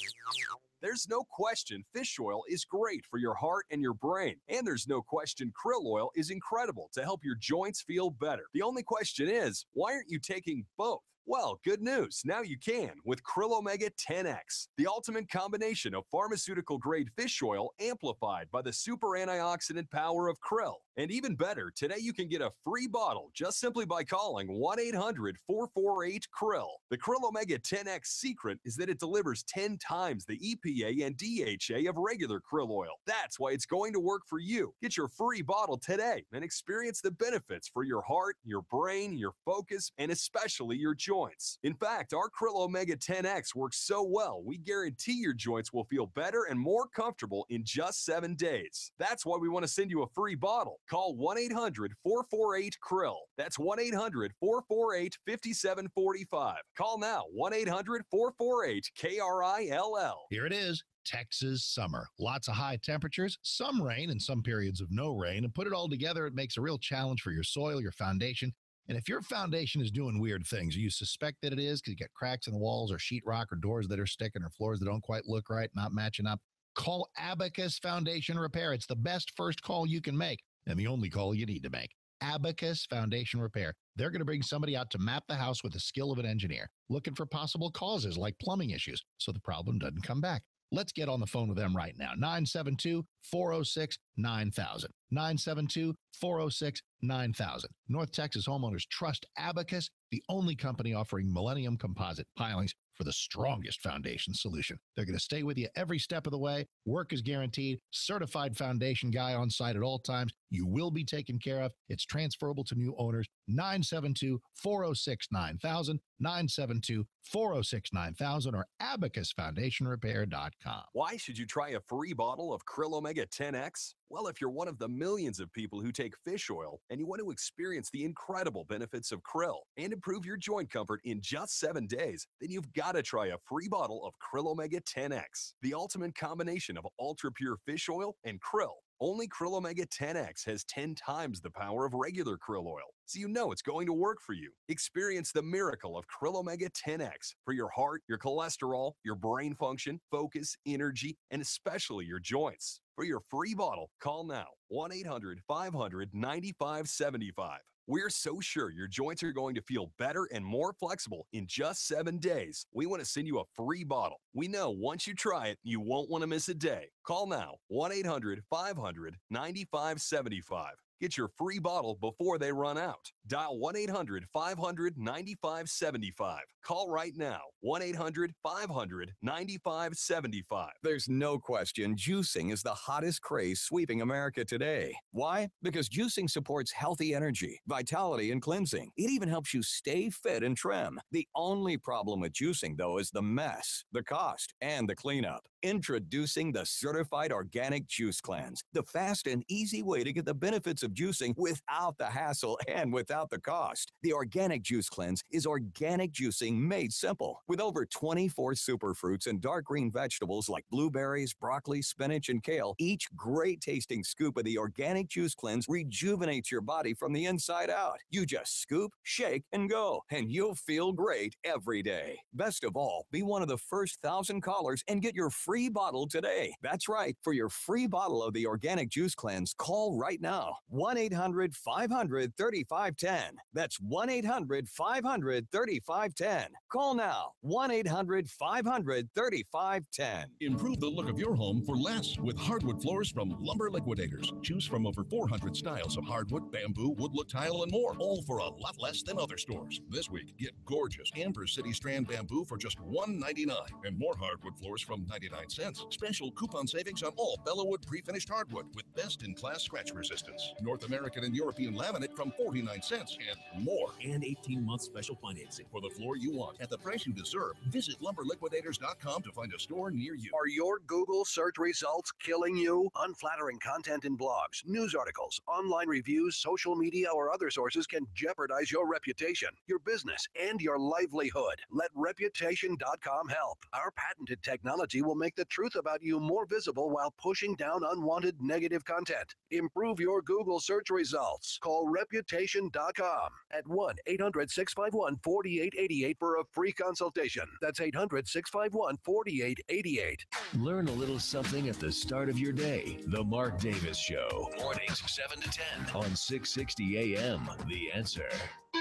There's no question fish oil is great for your heart and your brain. And there's no question krill oil is incredible to help your joints feel better. The only question is, why aren't you taking both? Well, good news. Now you can with Krill Omega 10X, the ultimate combination of pharmaceutical-grade fish oil amplified by the super antioxidant power of krill. And even better, today you can get a free bottle just simply by calling 1-800-448-KRILL. The Krill Omega 10X secret is that it delivers 10 times the EPA and DHA of regular krill oil. That's why it's going to work for you. Get your free bottle today and experience the benefits for your heart, your brain, your focus, and especially your joints. joints. In fact, our Krill Omega 10X works so well, we guarantee your joints will feel better and more comfortable in just 7 days. That's why we want to send you a free bottle. Call 1-800-448-KRILL. That's 1-800-448-5745. Call now, 1-800-448-KRILL. Here it is. Texas summer. Lots of high temperatures, some rain, and some periods of no rain. And put it all together, it makes a real challenge for your soil, your foundation. And if your foundation is doing weird things, or you suspect that it is because you got cracks in the walls or sheetrock or doors that are sticking or floors that don't quite look right, not matching up, call Abacus Foundation Repair. It's the best first call you can make and the only call you need to make. Abacus Foundation Repair. They're going to bring somebody out to map the house with the skill of an engineer, looking for possible causes like plumbing issues so the problem doesn't come back. Let's get on the phone with them right now. 972-406-9000. 972-406-9000. North Texas homeowners trust Abacus, the only company offering Millennium composite pilings for the strongest foundation solution. They're going to stay with you every step of the way. Work is guaranteed. Certified foundation guy on site at all times. You will be taken care of. It's transferable to new owners. 972-406-9000. 972-406-9000 or abacusfoundationrepair.com. Why should you try a free bottle of Krill Omega 10X? Well, if you're one of the millions of people who take fish oil and you want to experience the incredible benefits of krill and improve your joint comfort in just 7 days, then you've got to try a free bottle of Krill Omega 10X, the ultimate combination of ultra-pure fish oil and krill. Only Krill Omega 10X has 10 times the power of regular krill oil, so you know it's going to work for you. Experience the miracle of Krill Omega 10X for your heart, your cholesterol, your brain function, focus, energy, and especially your joints. For your free bottle, call now, 1-800-500-9575. We're so sure your joints are going to feel better and more flexible in just 7 days. We want to send you a free bottle. We know once you try it, you won't want to miss a day. Call now, 1-800-500-9575. Get your free bottle before they run out. Dial 1-800-500-9575. Call right now, 1-800-500-9575. There's no question juicing is the hottest craze sweeping America today. Why? Because juicing supports healthy energy, vitality, and cleansing. It even helps you stay fit and trim. The only problem with juicing, though, is the mess, the cost, and the cleanup. Introducing the Certified Organic Juice Cleanse, the fast and easy way to get the benefits of juicing without the hassle and without the cost. The Organic Juice Cleanse is organic juicing made simple. With over 24 superfruits and dark green vegetables like blueberries, broccoli, spinach, and kale, each great tasting scoop of the Organic Juice Cleanse rejuvenates your body from the inside out. You just scoop, shake, and go, and you'll feel great every day. Best of all, be one of the first 1,000 callers and get your free bottle today. That's right. For your free bottle of the Organic Juice Cleanse, call right now. 1-800-500-3510. That's 1-800-500-3510. Call now. 1-800-500-3510. Improve the look of your home for less with hardwood floors from Lumber Liquidators. Choose from over 400 styles of hardwood, bamboo, woodlook tile, and more, all for a lot less than other stores. This week, get gorgeous Amber City Strand bamboo for just $1.99 and more hardwood floors from 99 cents. Special coupon savings on all Bellawood pre-finished hardwood with best-in-class scratch resistance. North American and European laminate from 49 cents and more. And 18-month special financing. For the floor you want at the price you deserve, visit lumberliquidators.com to find a store near you. Are your Google search results killing you? Unflattering content in blogs, news articles, online reviews, social media, or other sources can jeopardize your reputation, your business, and your livelihood. Let Reputation.com help. Our patented technology will make the truth about you more visible while pushing down unwanted negative content. Improve your Google search results. Call Reputation.com at 1-800-651-4888 for a free consultation. That's 800-651-4888. Learn a little something at the start of your day. The Mark Davis Show. Mornings 7 to 10 on 660 AM. The Answer.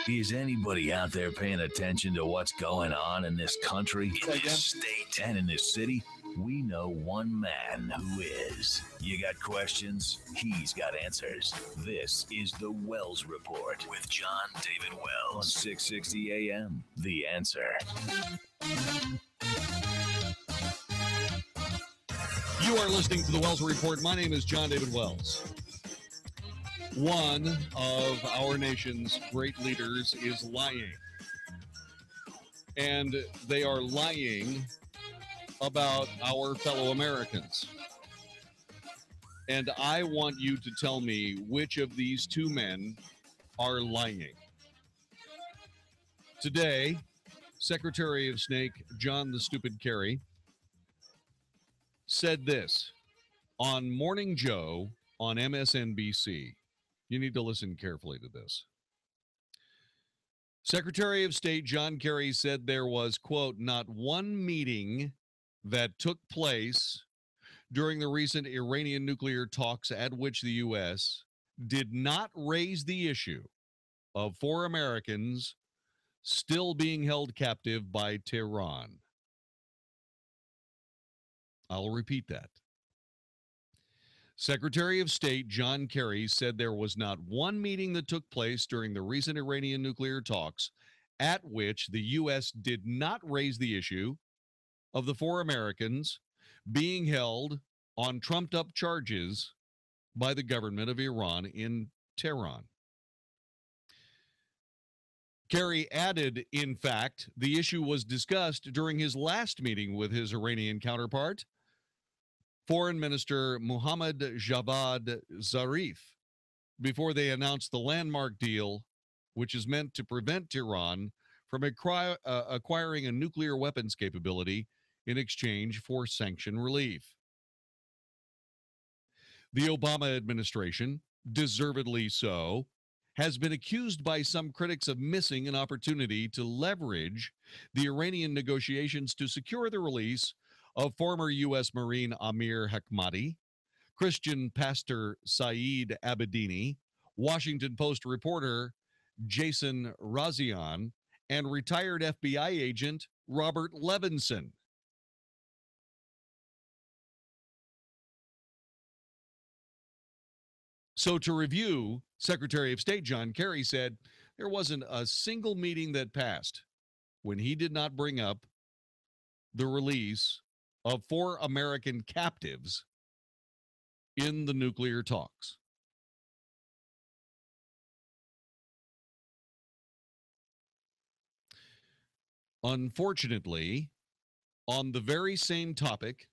Is anybody out there paying attention to what's going on in this country, in this state, and in this city? We know one man who is. You got questions? He's got answers. This is the Wells Report with Jon-David Wells on 660 AM. The Answer. You are listening to the Wells Report. My name is Jon-David Wells. One of our nation's great leaders is lying. and they are lying about our fellow Americans. And I want you to tell me which of these two men are lying. Today, Secretary of State John the Stupid Kerry said this on Morning Joe on MSNBC. You need to listen carefully to this. Secretary of State John Kerry said there was, quote, not one meeting that took place during the recent Iranian nuclear talks at which the U.S. did not raise the issue of 4 Americans still being held captive by Tehran. I'll repeat that. Secretary of State John Kerry said there was not one meeting that took place during the recent Iranian nuclear talks at which the U.S. did not raise the issue of the 4 Americans being held on trumped-up charges by the government of Iran in Tehran. Kerry added, in fact, the issue was discussed during his last meeting with his Iranian counterpart, Foreign Minister Mohammad Javad Zarif, before they announced the landmark deal, which is meant to prevent Tehran from acquiring a nuclear weapons capability in exchange for sanction relief. The Obama administration, deservedly so, has been accused by some critics of missing an opportunity to leverage the Iranian negotiations to secure the release of former U.S. Marine Amir Hekmati, Christian pastor Saeed Abedini, Washington Post reporter Jason Razian, and retired FBI agent Robert Levinson. So to review, Secretary of State John Kerry said there wasn't a single meeting that passed when he did not bring up the release of 4 American captives in the nuclear talks. Unfortunately, on the very same topic,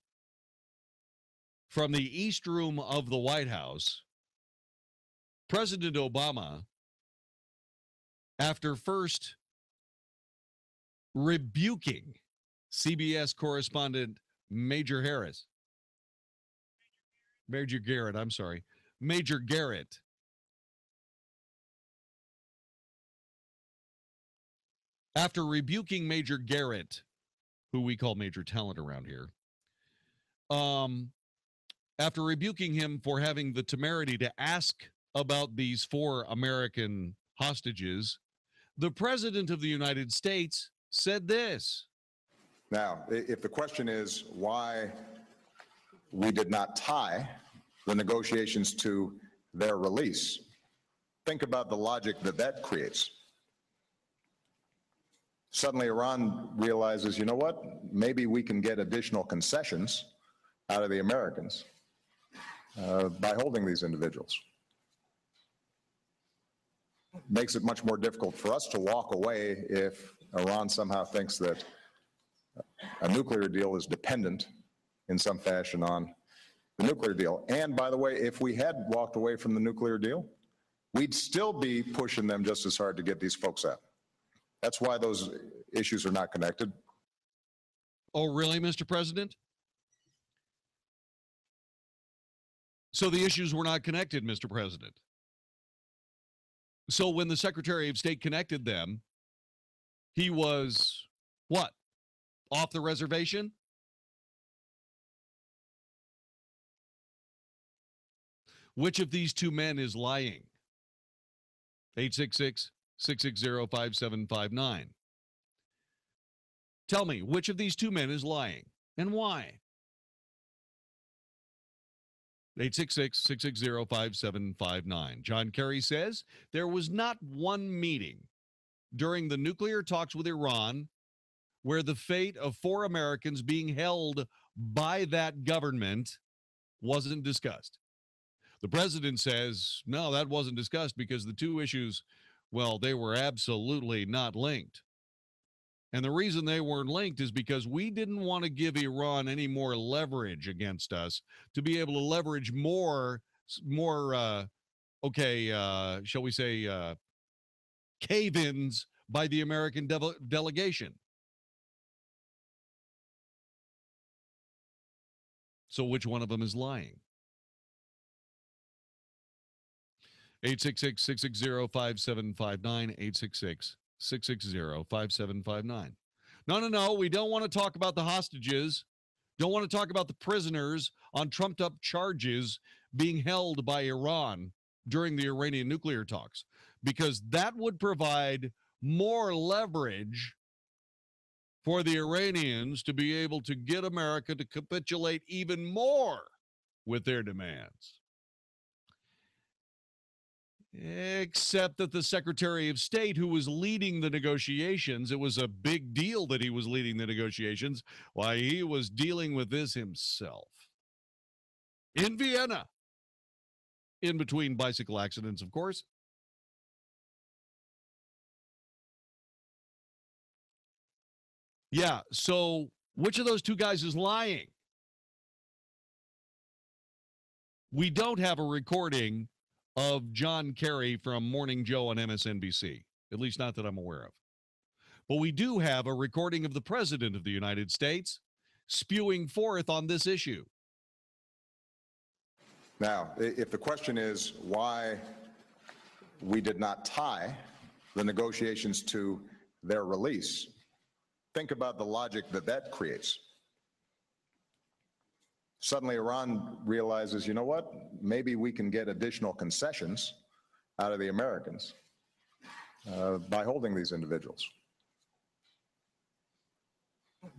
from the East Room of the White House, President Obama, after first rebuking CBS correspondent Major Garrett, after rebuking Major Garrett, who we call Major Talent around here, after rebuking him for having the temerity to ask about these 4 American hostages, the President of the United States said this. Now, if the question is why we did not tie the negotiations to their release, think about the logic that that creates. Suddenly, Iran realizes, you know what, maybe we can get additional concessions out of the Americans by holding these individuals. Makes it much more difficult for us to walk away if Iran somehow thinks that a nuclear deal is dependent in some fashion on the nuclear deal. And by the way, if we had walked away from the nuclear deal, we'd still be pushing them just as hard to get these folks out. That's why those issues are not connected. Oh, really, Mr. President? So the issues were not connected, Mr. President. So when the Secretary of State connected them, he was, what, off the reservation? Which of these two men is lying? 866-660-5759. Tell me, which of these two men is lying and why? 866-660-5759. John Kerry says there was not one meeting during the nuclear talks with Iran where the fate of 4 Americans being held by that government wasn't discussed. The president says, no, that wasn't discussed because the two issues, well, they were absolutely not linked. And the reason they weren't linked is because we didn't want to give Iran any more leverage against us to be able to leverage more, shall we say, cave-ins by the American delegation. So which one of them is lying? 866-660-5759, 866-660-5759. No, we don't want to talk about the hostages. Don't want to talk about the prisoners on trumped-up charges being held by Iran during the Iranian nuclear talks, because that would provide more leverage for the Iranians to be able to get America to capitulate even more with their demands. Except that the Secretary of State, who was leading the negotiations, it was a big deal that he was leading the negotiations. Why, he was dealing with this himself in Vienna, in between bicycle accidents, of course. Yeah, so which of those two guys is lying? We don't have a recording of John Kerry from Morning Joe on MSNBC, at least not that I'm aware of. But we do have a recording of the President of the United States spewing forth on this issue. Now, if the question is why we did not tie the negotiations to their release, think about the logic that that creates. Suddenly, Iran realizes, you know what? Maybe we can get additional concessions out of the Americans by holding these individuals.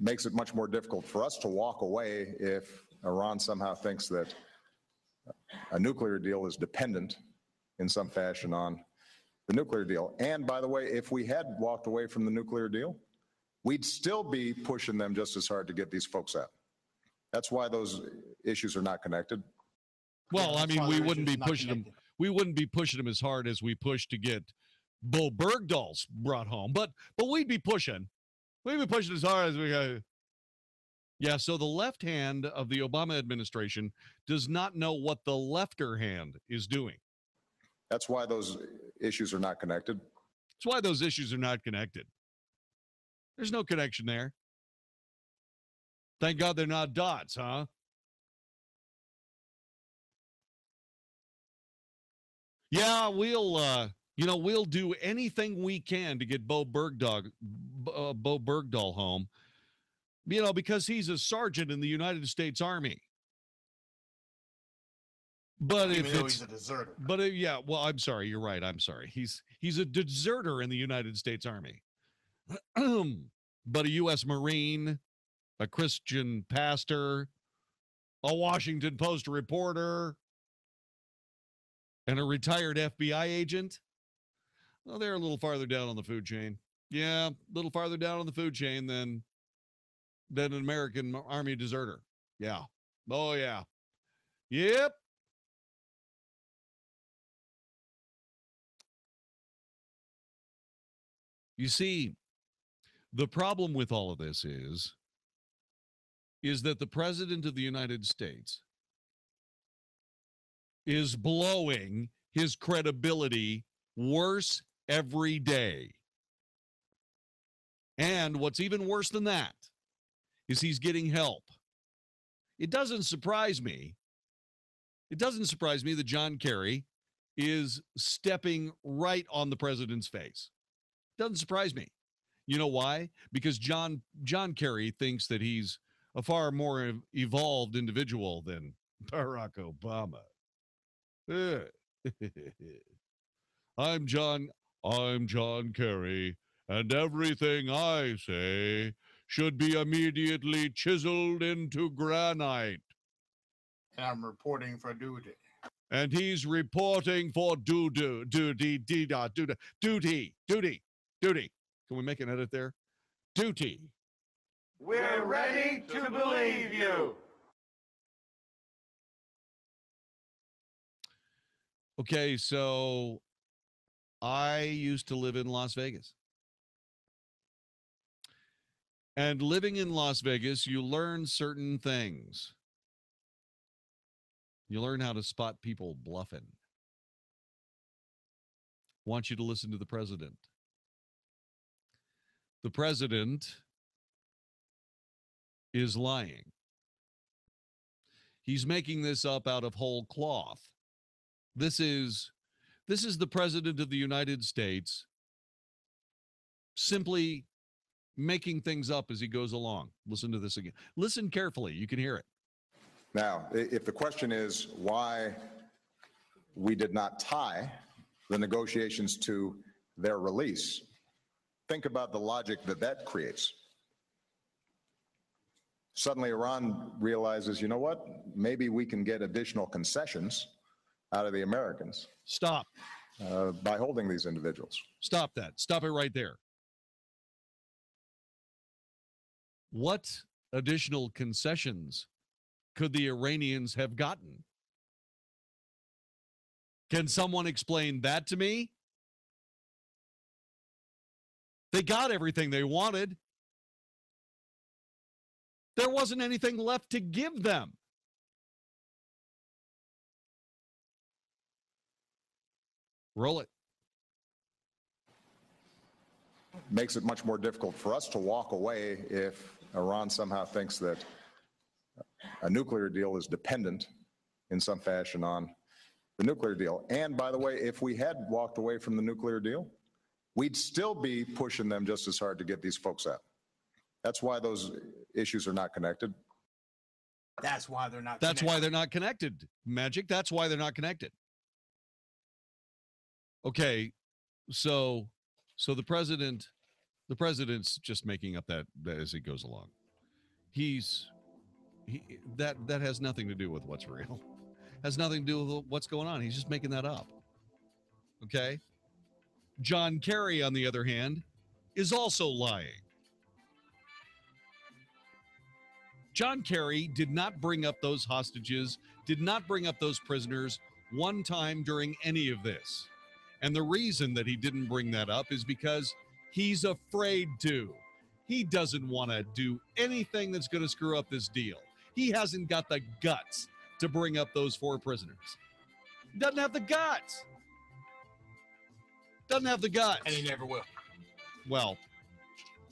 Makes it much more difficult for us to walk away if Iran somehow thinks that a nuclear deal is dependent in some fashion on the nuclear deal. And by the way, if we had walked away from the nuclear deal, we'd still be pushing them just as hard to get these folks out. That's why those issues are not connected. Well, I mean, we wouldn't be pushing them. We wouldn't be pushing them as hard as we pushed to get Bo Bergdahl's brought home, but we'd be pushing. We'd be pushing as hard as we go. Yeah, so the left hand of the Obama administration does not know what the lefter hand is doing. That's why those issues are not connected. That's why those issues are not connected. There's no connection there. Thank God they're not dots, huh? Yeah, we'll do anything we can to get Bo Bergdahl home, because he's a sergeant in the United States Army. But even though he's a deserter. But I'm sorry, you're right. I'm sorry. He's a deserter in the United States Army. But a U.S. Marine, a Christian pastor, a Washington Post reporter, and a retired FBI agent. Well, they're a little farther down on the food chain. Yeah, a little farther down on the food chain than an American Army deserter. Yeah. Oh, yeah. Yep. You see, the problem with all of this is that the President of the United States is blowing his credibility worse every day. And what's even worse than that is he's getting help. It doesn't surprise me. It doesn't surprise me that John Kerry is stepping right on the president's face. Doesn't surprise me. You know why? Because John Kerry thinks that he's a far more evolved individual than Barack Obama. I'm John Kerry, and everything I say should be immediately chiseled into granite. And I'm reporting for duty. And he's reporting for duty. Can we make an edit there? Duty. We're ready to believe you. Okay, so I used to live in Las Vegas. And living in Las Vegas, you learn certain things. You learn how to spot people bluffing. Want you to listen to the president. The president is lying. He's making this up out of whole cloth. This is the president of the United States simply making things up as he goes along. Listen to this again. Listen carefully. You can hear it. Now, if the question is why we did not tie the negotiations to their release, think about the logic that that creates. Suddenly, Iran realizes, you know what? Maybe we can get additional concessions out of the Americans. Stop. By holding these individuals. Stop that. Stop it right there. What additional concessions could the Iranians have gotten? Can someone explain that to me? They got everything they wanted. There wasn't anything left to give them. Roll it. Makes it much more difficult for us to walk away if Iran somehow thinks that a nuclear deal is dependent in some fashion on the nuclear deal. And by the way, if we had walked away from the nuclear deal, we'd still be pushing them just as hard to get these folks out. That's why those issues are not connected. That's why they're not That's why they're not connected, Magic. That's why they're not connected. Okay, so the president's just making up that as he goes along. That has nothing to do with what's real. Has nothing to do with what's going on. He's just making that up. Okay? John Kerry, on the other hand, is also lying. John Kerry did not bring up those hostages, did not bring up those prisoners one time during any of this. And the reason that he didn't bring that up is because he's afraid to. He doesn't want to do anything that's going to screw up this deal. He hasn't got the guts to bring up those 4 prisoners. He doesn't have the guts. Doesn't have the guts. And he never will. Well,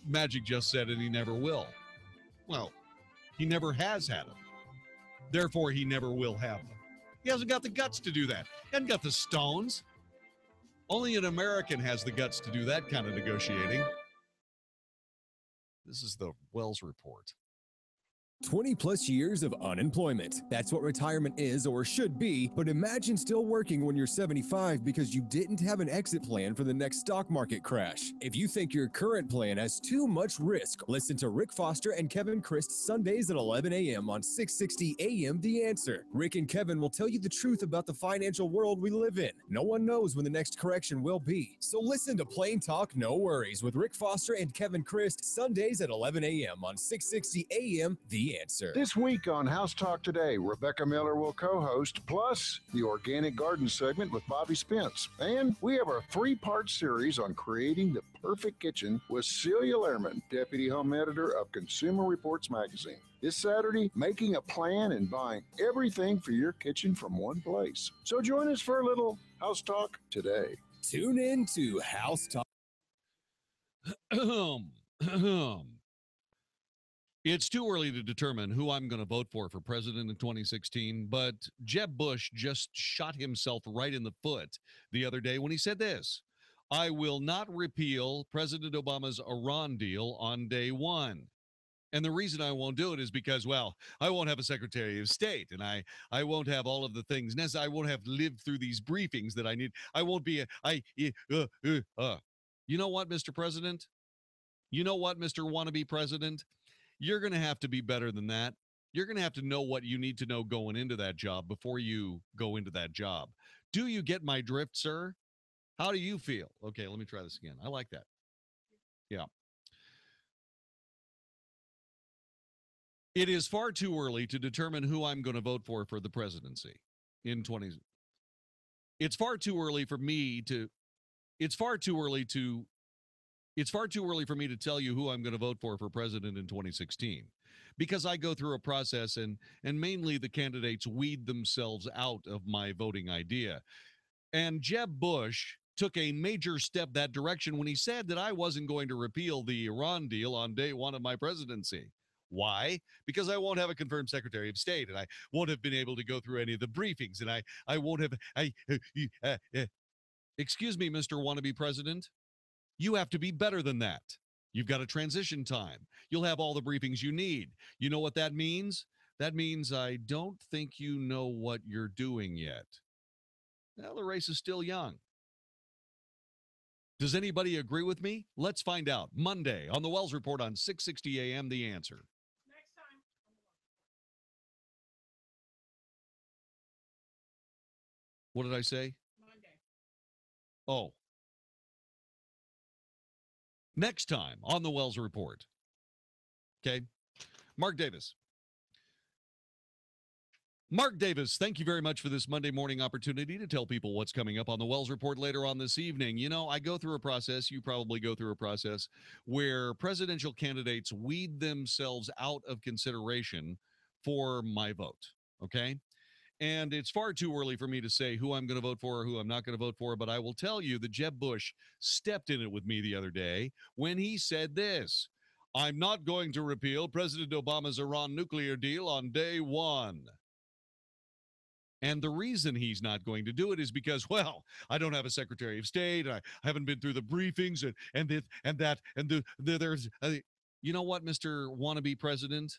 Magic just said it, he never will. Well, he never has had them. Therefore, he never will have them. He hasn't got the guts to do that. He hasn't got the stones. Only an American has the guts to do that kind of negotiating. This is the Wells Report. 20 plus years of unemployment. That's what retirement is or should be, but imagine still working when you're 75 because you didn't have an exit plan for the next stock market crash. If you think your current plan has too much risk, listen to Rick Foster and Kevin Christ Sundays at 11 a.m. on 660 a.m. The Answer. Rick and Kevin will tell you the truth about the financial world we live in. No one knows when the next correction will be. So listen to Plain Talk No Worries with Rick Foster and Kevin Christ Sundays at 11 a.m. on 660 a.m. The Answer. This week on House Talk Today, Rebecca Miller will co-host, plus the Organic Garden segment with Bobby Spence. And we have our 3-part series on creating the perfect kitchen with Celia Lehrman, Deputy Home Editor of Consumer Reports magazine. This Saturday, making a plan and buying everything for your kitchen from one place. So join us for a little House Talk Today. Tune in to House Talk. It's too early to determine who I'm going to vote for president in 2016, but Jeb Bush just shot himself right in the foot the other day when he said this: I will not repeal President Obama's Iran deal on day one. And the reason I won't do it is because, well, I won't have a Secretary of State, and I won't have all of the things necessary. I won't have lived through these briefings that I need. I won't be You know what, Mr. President? You know what, Mr. Wannabe President? You're going to have to be better than that. You're going to have to know what you need to know going into that job before you go into that job. Do you get my drift, sir? How do you feel? Okay, let me try this again. I like that. Yeah. It is far too early to determine who I'm going to vote for the presidency in 20. It's far too early for me to. It's far too early to It's far too early for me to tell you who I'm going to vote for president in 2016 because I go through a process and mainly the candidates weed themselves out of my voting idea. And Jeb Bush took a major step that direction when he said that I wasn't going to repeal the Iran deal on day one of my presidency. Why? Because I won't have a confirmed Secretary of State, and I won't have been able to go through any of the briefings, and I won't have. Excuse me, Mr. Wannabe President. You have to be better than that. You've got a transition time. You'll have all the briefings you need. You know what that means? That means I don't think you know what you're doing yet. Well, the race is still young. Does anybody agree with me? Let's find out. Monday on the Wells Report on 660 AM, The Answer. Next time. What did I say? Monday. Oh. Next time on the Wells Report. Okay. Mark Davis. Mark Davis, thank you very much for this Monday morning opportunity to tell people what's coming up on the Wells Report later on this evening. You know, I go through a process, you probably go through a process, where presidential candidates weed themselves out of consideration for my vote, okay? And it's far too early for me to say who I'm going to vote for or who I'm not going to vote for, but I will tell you that Jeb Bush stepped in it with me the other day when he said this: I'm not going to repeal President Obama's Iran nuclear deal on day one. And the reason he's not going to do it is because, well, I don't have a Secretary of State. I haven't been through the briefings there's, you know what, Mr. Wannabe President?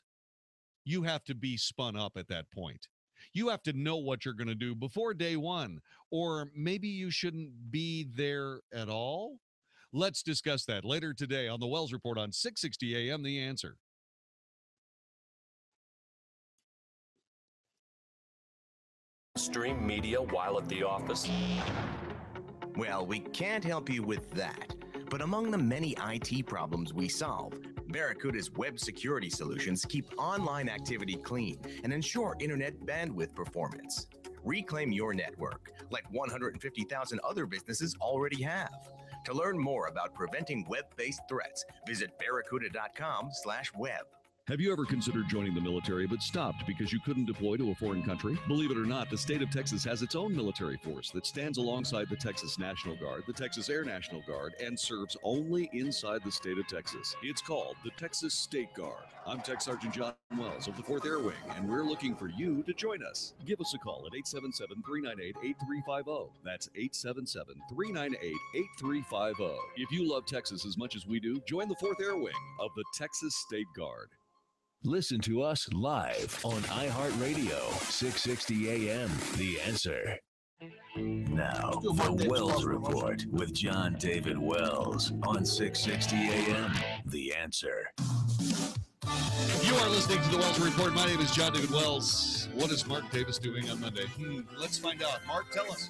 You have to be spun up at that point. You have to know what you're going to do before day one, or maybe you shouldn't be there at all. Let's discuss that later today on the Wells Report on 660 AM, The Answer. Stream media while at the office? Well, we can't help you with that. But among the many IT problems we solve, Barracuda's web security solutions keep online activity clean and ensure internet bandwidth performance. Reclaim your network, like 150,000 other businesses already have. To learn more about preventing web-based threats, visit barracuda.com/web. Have you ever considered joining the military but stopped because you couldn't deploy to a foreign country? Believe it or not, the state of Texas has its own military force that stands alongside the Texas National Guard, the Texas Air National Guard, and serves only inside the state of Texas. It's called the Texas State Guard. I'm Tech Sergeant John Wells of the 4th Air Wing, and we're looking for you to join us. Give us a call at 877-398-8350. That's 877-398-8350. If you love Texas as much as we do, join the 4th Air Wing of the Texas State Guard. Listen to us live on iHeartRadio, 660 AM, The Answer. Now, the Wells Report with Jon-David Wells on 660 AM, The Answer. You are listening to the Wells Report. My name is Jon-David Wells. What is Mark Davis doing on Monday? Let's find out. Mark, tell us.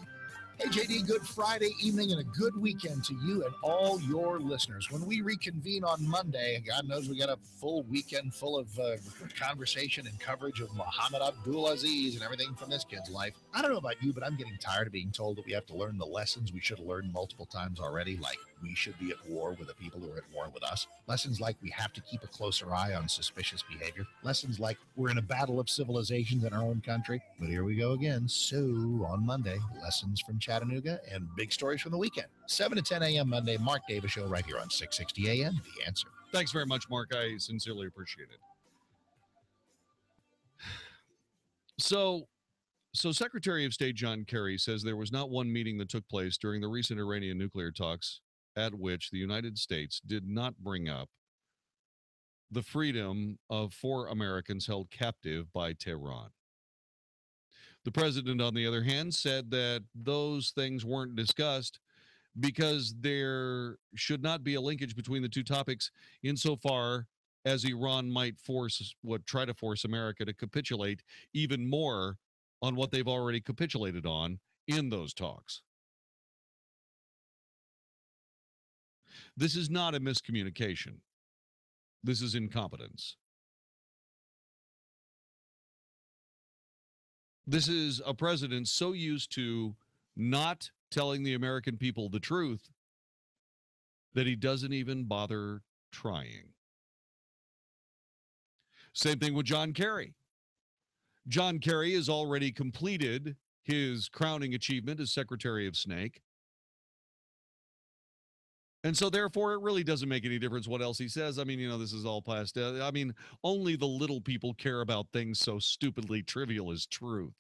Hey, JD, good Friday evening and a good weekend to you and all your listeners. When we reconvene on Monday, God knows we got a full weekend full of conversation and coverage of Muhammad Abdulaziz and everything from this kid's life. I don't know about you, but I'm getting tired of being told that we have to learn the lessons we should have learned multiple times already, like we should be at war with the people who are at war with us. Lessons like we have to keep a closer eye on suspicious behavior. Lessons like we're in a battle of civilizations in our own country. But here we go again. So on Monday, lessons from Chattanooga and big stories from the weekend. 7 to 10 a.m. Monday, Mark Davis Show right here on 660 a.m. The Answer. Thanks very much, Mark. I sincerely appreciate it. So Secretary of State John Kerry says there was not one meeting that took place during the recent Iranian nuclear talks at which the United States did not bring up the freedom of 4 Americans held captive by Tehran. The president, on the other hand, said that those things weren't discussed because there should not be a linkage between the two topics insofar as Iran might try to force America to capitulate even more on what they've already capitulated on in those talks. This is not a miscommunication. This is incompetence. This is a president so used to not telling the American people the truth that he doesn't even bother trying. Same thing with John Kerry. John Kerry has already completed his crowning achievement as Secretary of Snake. And so, therefore, it really doesn't make any difference what else he says. I mean, this is all past. I mean, only the little people care about things so stupidly trivial as truth.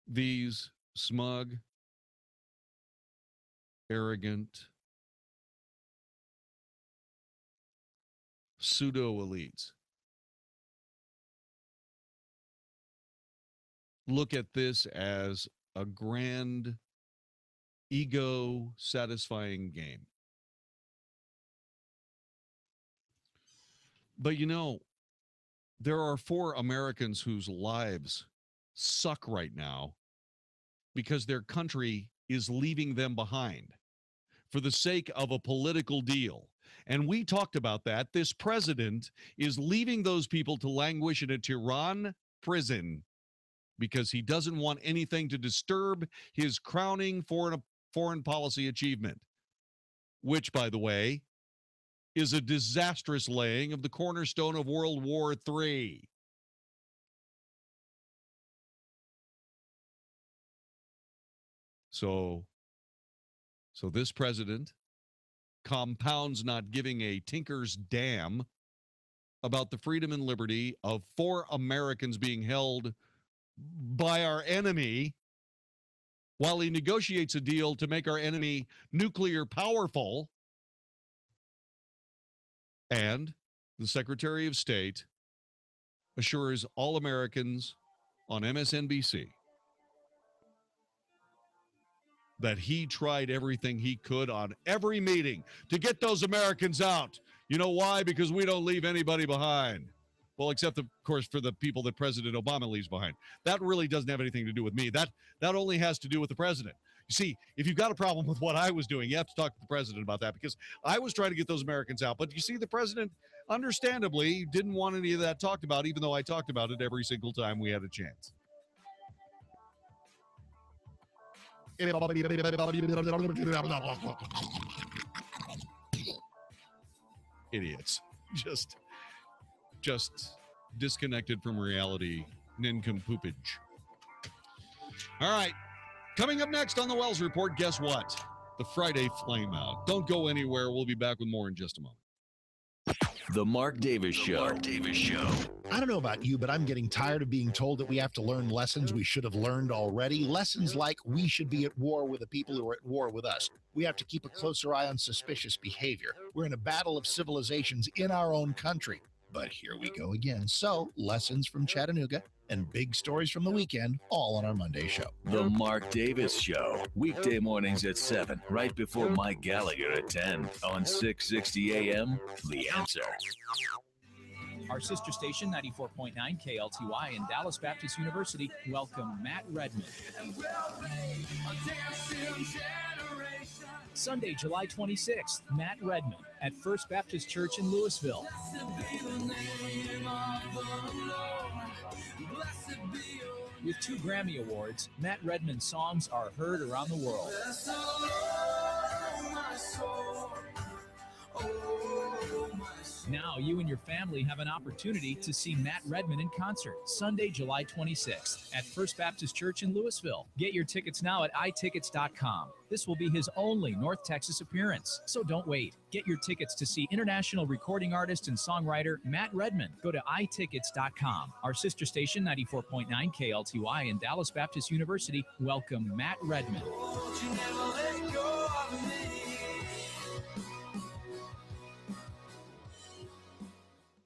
These smug, arrogant, pseudo-elites look at this as a grand, ego-satisfying game. But there are 4 Americans whose lives suck right now because their country is leaving them behind for the sake of a political deal. And we talked about that. This president is leaving those people to languish in a Tehran prison because he doesn't want anything to disturb his crowning foreign policy achievement, which, by the way, is a disastrous laying of the cornerstone of World War III. So this president compounds not giving a tinker's damn about the freedom and liberty of 4 Americans being held by our enemy while he negotiates a deal to make our enemy nuclear powerful. And the Secretary of State assures all Americans on MSNBC that he tried everything he could on every meeting to get those Americans out. You know why? Because we don't leave anybody behind. Well, except, of course, for the people that President Obama leaves behind. That really doesn't have anything to do with me. That only has to do with the president. You see, if you've got a problem with what I was doing, you have to talk to the president about that, because I was trying to get those Americans out. But you see, the president, understandably, didn't want any of that talked about, even though I talked about it every single time we had a chance. Idiots. Just disconnected from reality, nincompoopage. All right. Coming up next on the Wells Report, guess what? The Friday Flameout. Don't go anywhere. We'll be back with more in just a moment. The Mark Davis Show. Mark Davis Show. I don't know about you, but I'm getting tired of being told that we have to learn lessons we should have learned already. Lessons like we should be at war with the people who are at war with us. We have to keep a closer eye on suspicious behavior. We're in a battle of civilizations in our own country. But here we go again. So, lessons from Chattanooga and big stories from the weekend, all on our Monday show. The Mark Davis Show. Weekday mornings at 7, right before Mike Gallagher at 10 on 660 AM, The Answer. Our sister station, 94.9 KLTY in Dallas Baptist University, welcome Matt Redman. Sunday, July 26th, Matt Redman at First Baptist Church in Louisville. With 2 Grammy Awards, Matt Redman's songs are heard around the world. Now you and your family have an opportunity to see Matt Redman in concert Sunday, July 26th at First Baptist Church in Louisville. Get your tickets now at itickets.com. This will be his only North Texas appearance, so don't wait. Get your tickets to see international recording artist and songwriter Matt Redman. Go to itickets.com. Our sister station, 94.9 KLTY in Dallas Baptist University, welcome Matt Redman.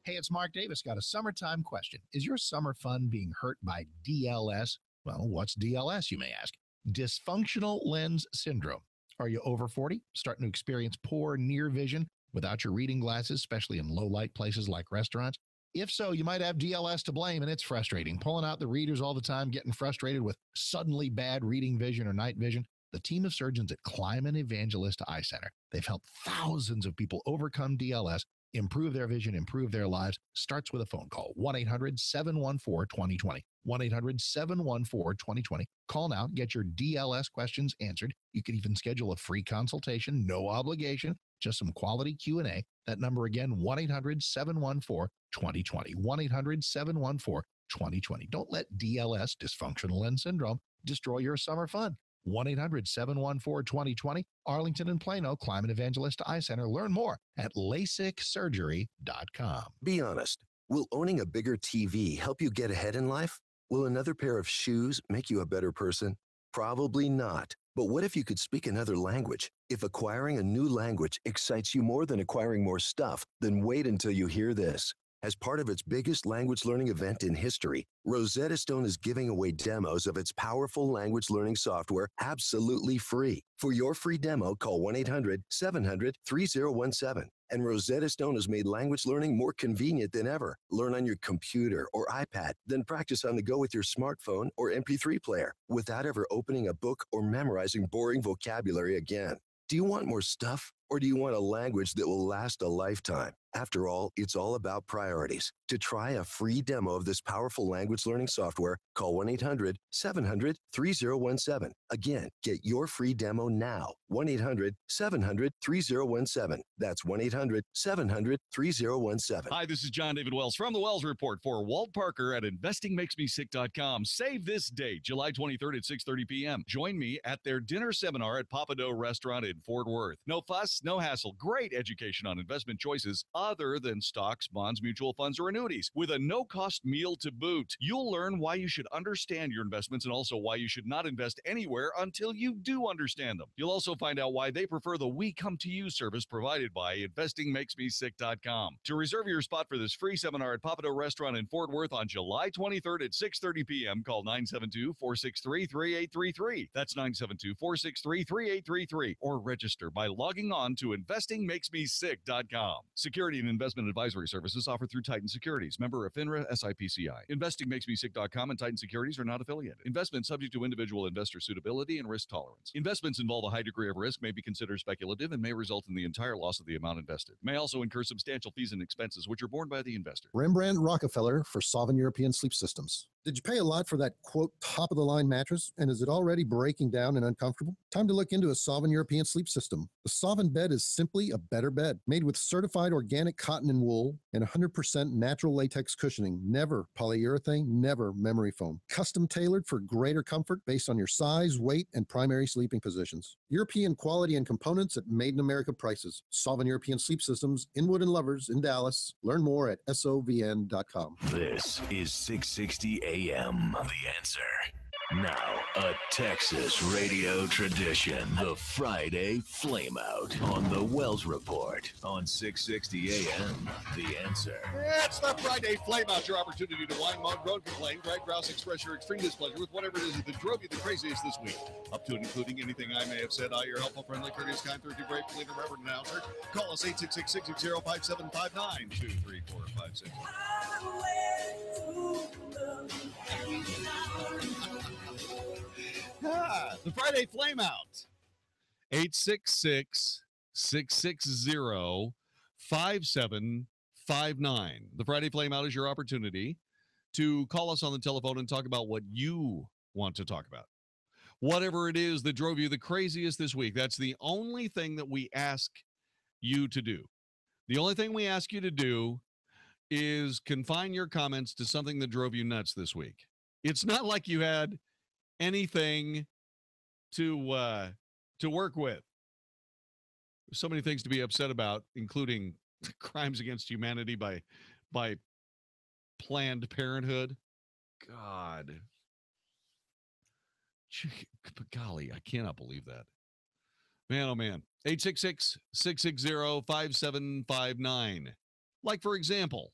Hey, it's Mark Davis. Got a summertime question. Is your summer fun being hurt by DLS? Well, what's DLS, you may ask? Dysfunctional lens syndrome. Are you over 40, starting to experience poor near vision without your reading glasses, especially in low light places like restaurants? If so, you might have DLS to blame, and it's frustrating. Pulling out the readers all the time, getting frustrated with suddenly bad reading vision or night vision. The team of surgeons at Kleiman Evangelist Eye Center, they've helped thousands of people overcome DLS improve their vision, improve their lives, starts with a phone call. 1-800-714-2020. 1-800-714-2020. Call now, get your DLS questions answered. You can even schedule a free consultation, no obligation, just some quality Q&A. That number again, 1-800-714-2020. 1-800-714-2020. Don't let DLS, dysfunctional lens syndrome, destroy your summer fun. 1-800-714-2020. Arlington and Plano, Climate Evangelist Eye Center. Learn more at LASIKsurgery.com. Be honest. Will owning a bigger TV help you get ahead in life? Will another pair of shoes make you a better person? Probably not. But what if you could speak another language? If acquiring a new language excites you more than acquiring more stuff, then wait until you hear this. As part of its biggest language learning event in history, Rosetta Stone is giving away demos of its powerful language learning software absolutely free. For your free demo, call 1-800-700-3017. And Rosetta Stone has made language learning more convenient than ever. Learn on your computer or iPad, then practice on the go with your smartphone or MP3 player without ever opening a book or memorizing boring vocabulary again. Do you want more stuff? Or do you want a language that will last a lifetime? After all, it's all about priorities. To try a free demo of this powerful language learning software, call 1-800-700-3017. Again, get your free demo now. 1-800-700-3017. That's 1-800-700-3017. Hi, this is Jon-David Wells from The Wells Report for Walt Parker at InvestingMakesMeSick.com. Save this date, July 23rd at 6:30 p.m. Join me at their dinner seminar at Papado Restaurant in Fort Worth. No fuss, no hassle. Great education on investment choices other than stocks, bonds, mutual funds, or annuities with a no-cost meal to boot. You'll learn why you should understand your investments and also why you should not invest anywhere until you do understand them. You'll also find out why they prefer the We Come to You service provided by InvestingMakesMeSick.com. To reserve your spot for this free seminar at Papado Restaurant in Fort Worth on July 23rd at 6:30 p.m., call 972-463-3833. That's 972-463-3833. Or register by logging on to InvestingMakesMeSick.com. Security and investment advisory services offered through Titan Securities. Member FINRA SIPCI. InvestingMakesMeSick.com and Titan Securities are not affiliated. Investment subject to individual investor suitability and risk tolerance. Investments involve a high degree of risk, may be considered speculative, and may result in the entire loss of the amount invested. May also incur substantial fees and expenses, which are borne by the investor. Rembrandt Rockefeller for Sovereign European Sleep Systems. Did you pay a lot for that, quote, top-of-the-line mattress, and is it already breaking down and uncomfortable? Time to look into a Sovereign European sleep system. The Sovereign bed is simply a better bed, made with certified organic cotton and wool and 100% natural latex cushioning, never polyurethane, never memory foam. Custom tailored for greater comfort based on your size, weight, and primary sleeping positions. European quality and components at made-in-America prices. Sovereign European Sleep Systems, Inwood and Lovers in Dallas. Learn more at sovn.com. This is 660 AM. The Answer. Now, a Texas radio tradition. The Friday Flameout on the Wells Report on 660 AM. The Answer. It's the Friday Flameout, your opportunity to whine, moan, groan, complain, gripe, grouse, express your extreme displeasure with whatever it is that drove you the craziest this week. Up to and including anything I may have said. Your helpful, friendly, courteous, kind, thirsty, brave, leader, reverend announcer. Call us 866-660-5759. 2, 3, 4, 5, 6. The Friday Flameout. 866-660-5759. The Friday Flameout is your opportunity to call us on the telephone and talk about what you want to talk about. Whatever it is that drove you the craziest this week, that's the only thing that we ask you to do. The only thing we ask you to do is confine your comments to something that drove you nuts this week. It's not like you had anything to work with. There's so many things to be upset about, including crimes against humanity by Planned Parenthood. God. Golly, I cannot believe that. Man, oh man. 866-660-5759. Like, for example,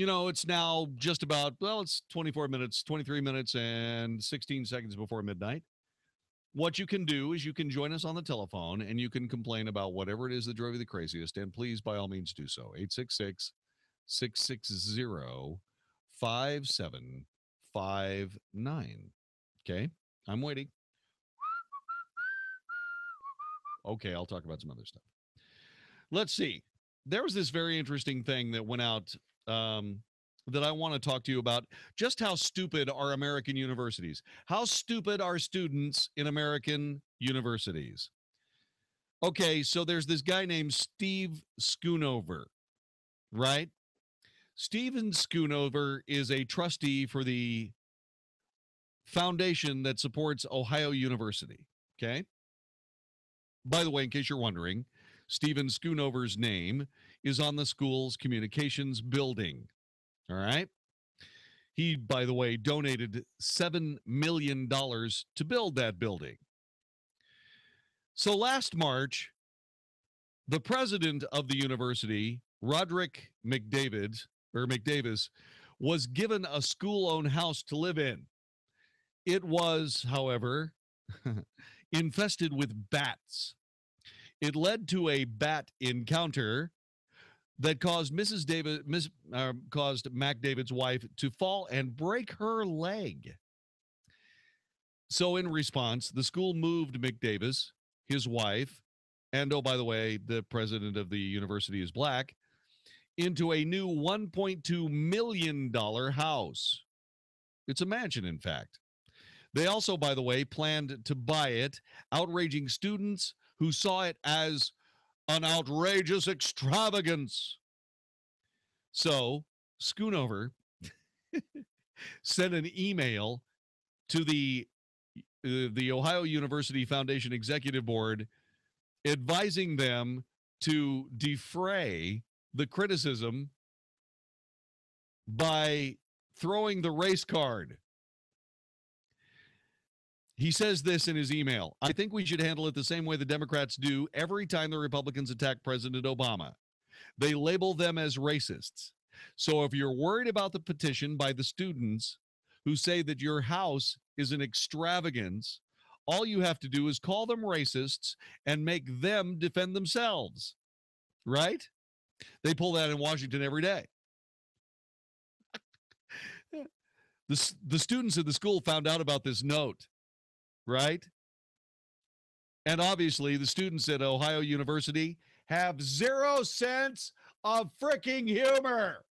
it's now just about, it's 23 minutes and 16 seconds before midnight. What you can do is you can join us on the telephone and you can complain about whatever it is that drove you the craziest. And please, by all means, do so. 866-660-5759. Okay, I'm waiting. Okay, I'll talk about some other stuff. Let's see. there was this very interesting thing that went out that I want to talk to you about. Just how stupid are American universities? How stupid are students in American universities? Okay, so there's this guy named Steve Schoonover, right? Steven Schoonover is a trustee for the foundation that supports Ohio University, okay? By the way, in case you're wondering, Steven Schoonover's name is on the school's communications building, all right? He, by the way, donated $7 million to build that building. So last March, the president of the university, Roderick McDavid, or McDavis, was given a school-owned house to live in. It was, however, infested with bats. It led to a bat encounter that caused caused Mac David's wife to fall and break her leg. So in response, the school moved McDavis, his wife, and oh, by the way, the president of the university is black, into a new $1.2 million house. It's a mansion, in fact. They also, by the way, planned to buy it, outraging students who saw it as an outrageous extravagance. So, Schoonover sent an email to the Ohio University Foundation Executive Board advising them to defray the criticism by throwing the race card. He says this in his email: I think we should handle it the same way the Democrats do every time the Republicans attack President Obama. They label them as racists. So if you're worried about the petition by the students who say that your house is an extravagance, all you have to do is call them racists and make them defend themselves. Right? They pull that in Washington every day. The students at the school found out about this note, right? And obviously, the students at Ohio University have 0 sense of freaking humor.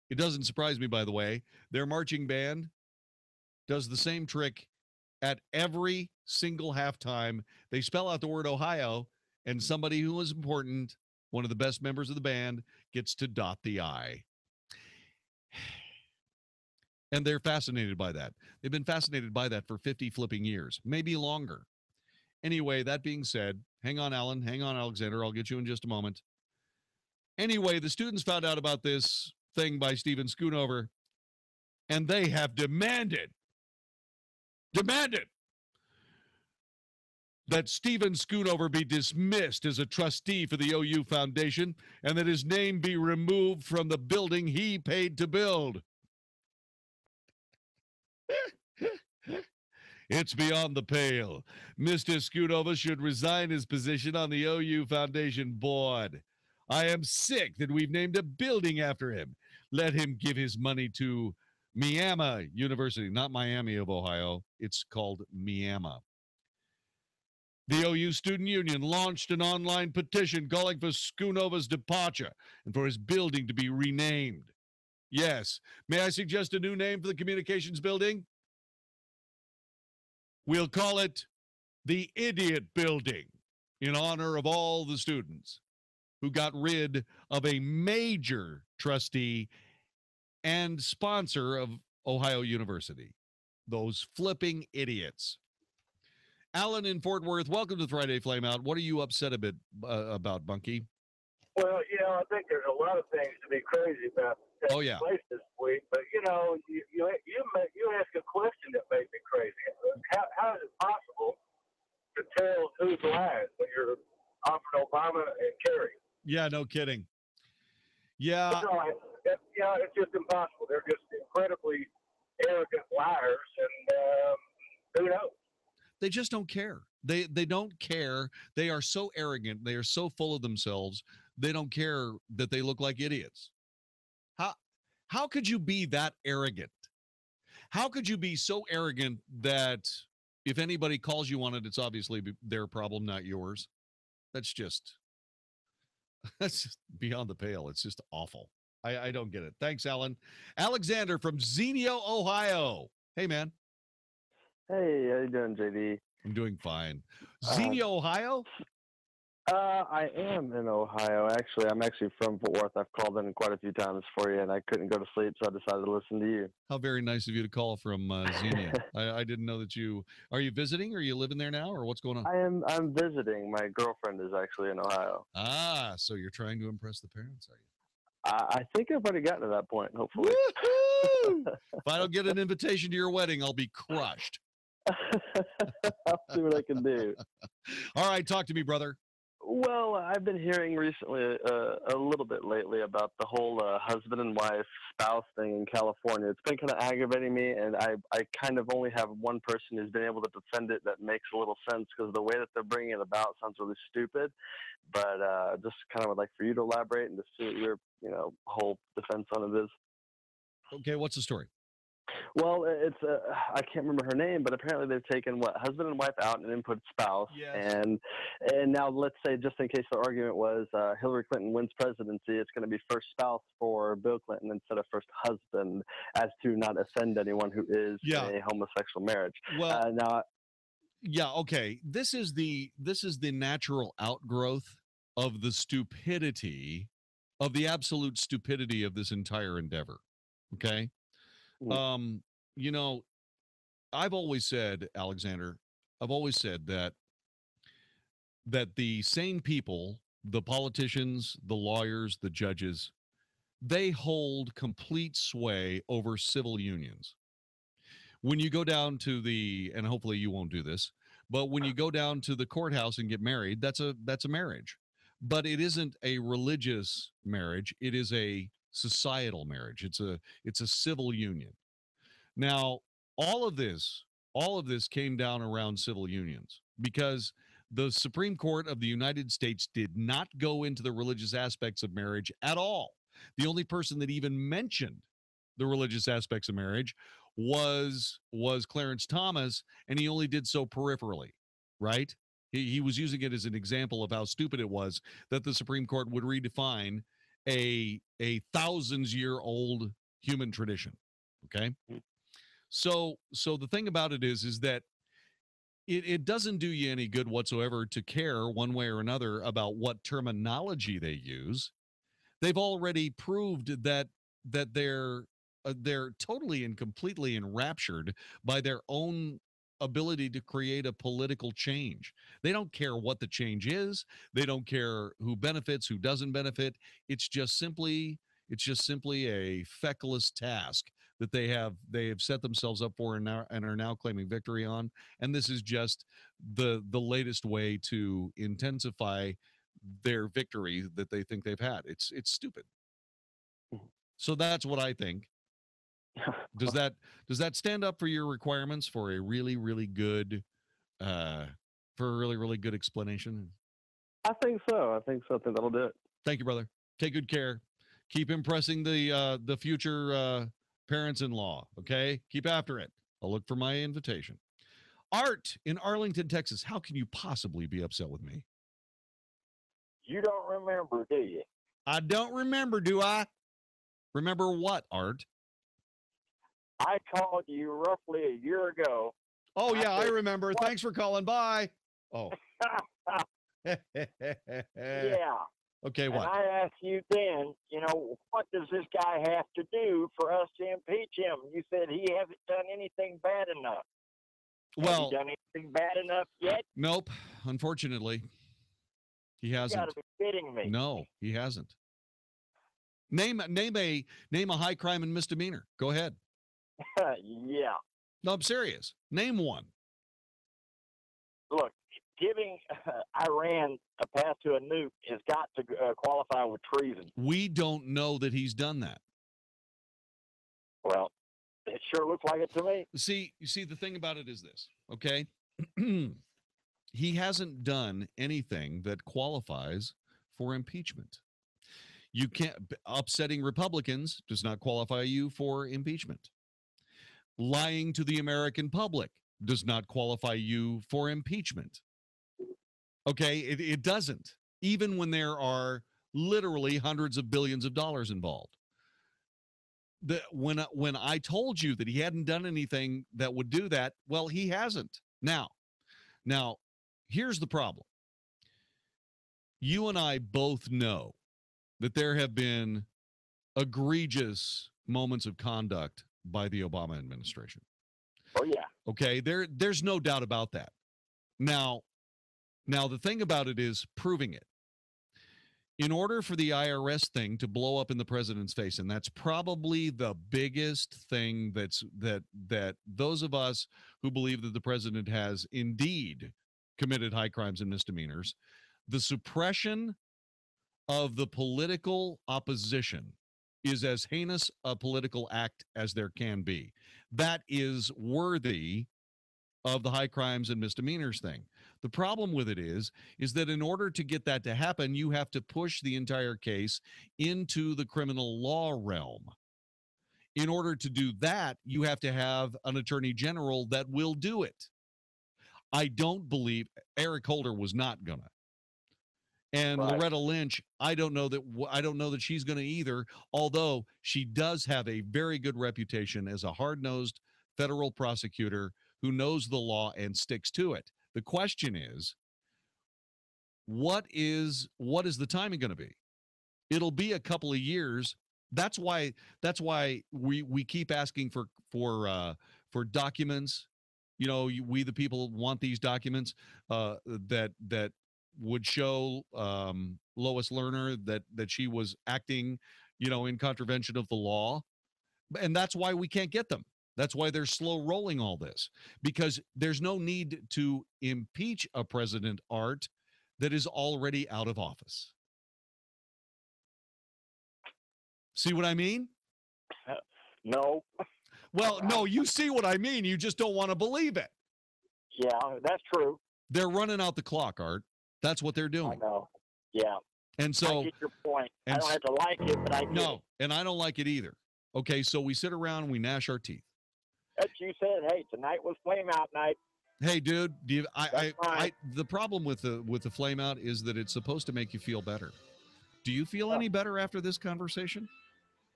It doesn't surprise me, by the way. Their marching band does the same trick at every single halftime. They spell out the word Ohio, and somebody who is important, one of the best members of the band, gets to dot the I. And they're fascinated by that. They've been fascinated by that for 50 flipping years, maybe longer. Anyway, that being said, hang on, Alan. Hang on, Alexander. I'll get you in just a moment. Anyway, the students found out about this thing by Steven Schoonover, and they have demanded that Steven Schoonover be dismissed as a trustee for the OU Foundation and that his name be removed from the building he paid to build. It's beyond the pale. Mr. Schoonover should resign his position on the OU Foundation board. I am sick that we've named a building after him. Let him give his money to Miami University, not Miami of Ohio. It's called Miami. The OU Student Union launched an online petition calling for Schoonover's departure and for his building to be renamed. Yes. May I suggest a new name for the communications building? We'll call it the Idiot Building in honor of all the students who got rid of a major trustee and sponsor of Ohio University. Those flipping idiots. Alan in Fort Worth, welcome to the Friday Flameout. What are you upset a bit about, Bunky? Well, I think there's a lot of things to be crazy about taking place this week. But, you ask a question that made me crazy. How is it possible to tell who's lies when you're offering Obama and Kerry? Yeah, no kidding. Yeah. It's just impossible. They're just incredibly arrogant liars, and who knows? They just don't care. They don't care. They are so arrogant. They are so full of themselves. They don't care that they look like idiots. How could you be that arrogant? How could you be so arrogant that if anybody calls you on it, it's obviously their problem, not yours? That's just That's just beyond the pale. It's just awful. I don't get it. Thanks, Alan. Alexander from Xenio, Ohio. Hey, man. Hey, how you doing, JD? I'm doing fine. Xenio, Ohio? I am in Ohio. Actually, I'm actually from Fort Worth. I've called in quite a few times for you, and I couldn't go to sleep, so I decided to listen to you. How very nice of you to call from Xenia. I didn't know that you... Are you visiting? Are you living there now, or what's going on? I'm visiting. My girlfriend is actually in Ohio. Ah, so you're trying to impress the parents, are you? I think I've already gotten to that point, hopefully. If I don't get an invitation to your wedding, I'll be crushed. I'll see what I can do. All right, talk to me, brother. Well, I've been hearing recently, a little bit lately, about the whole husband and wife spouse thing in California. It's been kind of aggravating me, and I kind of only have one person who's been able to defend it that makes a little sense, because the way that they're bringing it about sounds really stupid. But just kind of would like for you to elaborate and to see what your whole defense on it is. Okay, what's the story? Well, it's I can't remember her name, but apparently they've taken husband and wife out and input spouse, and now let's say, just in case the argument was Hillary Clinton wins presidency, it's going to be first spouse for Bill Clinton instead of first husband, as to not offend anyone who is in a homosexual marriage. Well, okay. This is the natural outgrowth of the stupidity, of the absolute stupidity of this entire endeavor. Okay. I've always said, Alexander, that the sane people, the politicians, the lawyers, the judges, they hold complete sway over civil unions. When you go down to and hopefully you won't do this, but when you go down to the courthouse and get married, that's a marriage. But it isn't a religious marriage. It is a societal marriage. It's a civil union. Now, all of this came down around civil unions, because the Supreme Court of the United States did not go into the religious aspects of marriage at all. The only person that even mentioned the religious aspects of marriage was Clarence Thomas, and he only did so peripherally, right? He was using it as an example of how stupid it was that the Supreme Court would redefine a thousands-year-old human tradition. Okay. So the thing about it is that it doesn't do you any good whatsoever to care one way or another about what terminology they use. They've already proved that they're totally and completely enraptured by their own ability to create a political change. They don't care what the change is. They don't care who benefits, who doesn't benefit. It's just simply a feckless task that they have set themselves up for and are now claiming victory on. And this is just the latest way to intensify their victory that they think they've had. It's stupid. So that's what I think. Does that stand up for your requirements for a really, really good explanation? I think so. I think that'll do it. Thank you, brother. Take good care. Keep impressing the future parents-in-law. Okay, keep after it. I'll look for my invitation. Art in Arlington, Texas. How can you possibly be upset with me? You don't remember, do you? I don't remember, do I? Remember what, Art? I called you roughly a year ago. Oh, yeah, I remember. What? Thanks for calling. Bye. Oh. Yeah. Okay, what? And I asked you then, what does this guy have to do for us to impeach him? You said he hasn't done anything bad enough. Well, has he done anything bad enough yet? Nope. Unfortunately, he hasn't. You gotta be kidding me. No, he hasn't. Name a high crime and misdemeanor. Go ahead. Yeah. No, I'm serious. Name one. Look, giving Iran a path to a nuke has got to qualify with treason. We don't know that he's done that. Well, it sure looks like it to me. See, the thing about it is this, okay? He hasn't done anything that qualifies for impeachment. You can't. Upsetting Republicans does not qualify you for impeachment. Lying to the American public does not qualify you for impeachment. Okay, it doesn't. Even when there are literally hundreds of billions of dollars involved. When I told you that he hadn't done anything that would do that, well, he hasn't. Now, here's the problem. You and I both know that there have been egregious moments of conduct by the Obama administration. Oh, yeah. Okay, there's no doubt about that. Now, the thing about it is proving it. In order for the IRS thing to blow up in the president's face, and that's probably the biggest thing that those of us who believe that the president has indeed committed high crimes and misdemeanors, the suppression of the political opposition is as heinous a political act as there can be. That is worthy of the high crimes and misdemeanors thing. The problem with it is that in order to get that to happen, you have to push the entire case into the criminal law realm. In order to do that, you have to have an attorney general that will do it. I don't believe Eric Holder was not gonna. And right. Loretta Lynch, I don't know that she's going to either, although she does have a very good reputation as a hard-nosed federal prosecutor who knows the law and sticks to it. The question is, what is the timing going to be? It'll be a couple of years. That's why we keep asking for documents. You know, we the people want these documents that would show Lois Lerner that she was acting, in contravention of the law. And that's why we can't get them. That's why they're slow rolling all this, because there's no need to impeach a president, Art, that is already out of office. See what I mean? No. Well, no, you see what I mean. You just don't want to believe it. Yeah, that's true. They're running out the clock, Art. That's what they're doing. I know. Yeah. And so I get your point. I don't have to like it, but I get no, it. And I don't like it either. Okay, so we sit around and we gnash our teeth. As you said, hey, tonight was flame out night. Hey, dude, the problem with the flame out is that it's supposed to make you feel better. Do you feel any better after this conversation?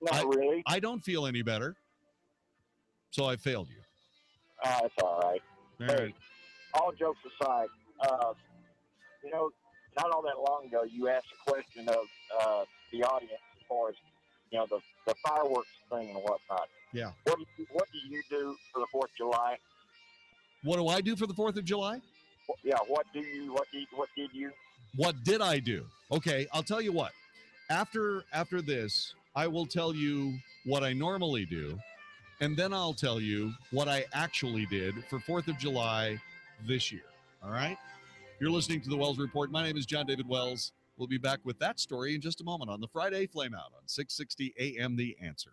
Not really. I don't feel any better. So I failed you. It's all right. All right. All jokes aside, not all that long ago, you asked a question of the audience as far as, the fireworks thing and whatnot. Yeah. What do you do for the 4th of July? What do I do for the 4th of July? Yeah. What did you? What did I do? Okay, I'll tell you what. After this, I will tell you what I normally do, and then I'll tell you what I actually did for 4th of July this year. All right? You're listening to the Wells Report. My name is Jon-David Wells. We'll be back with that story in just a moment on the Friday Flameout on 660 AM The Answer.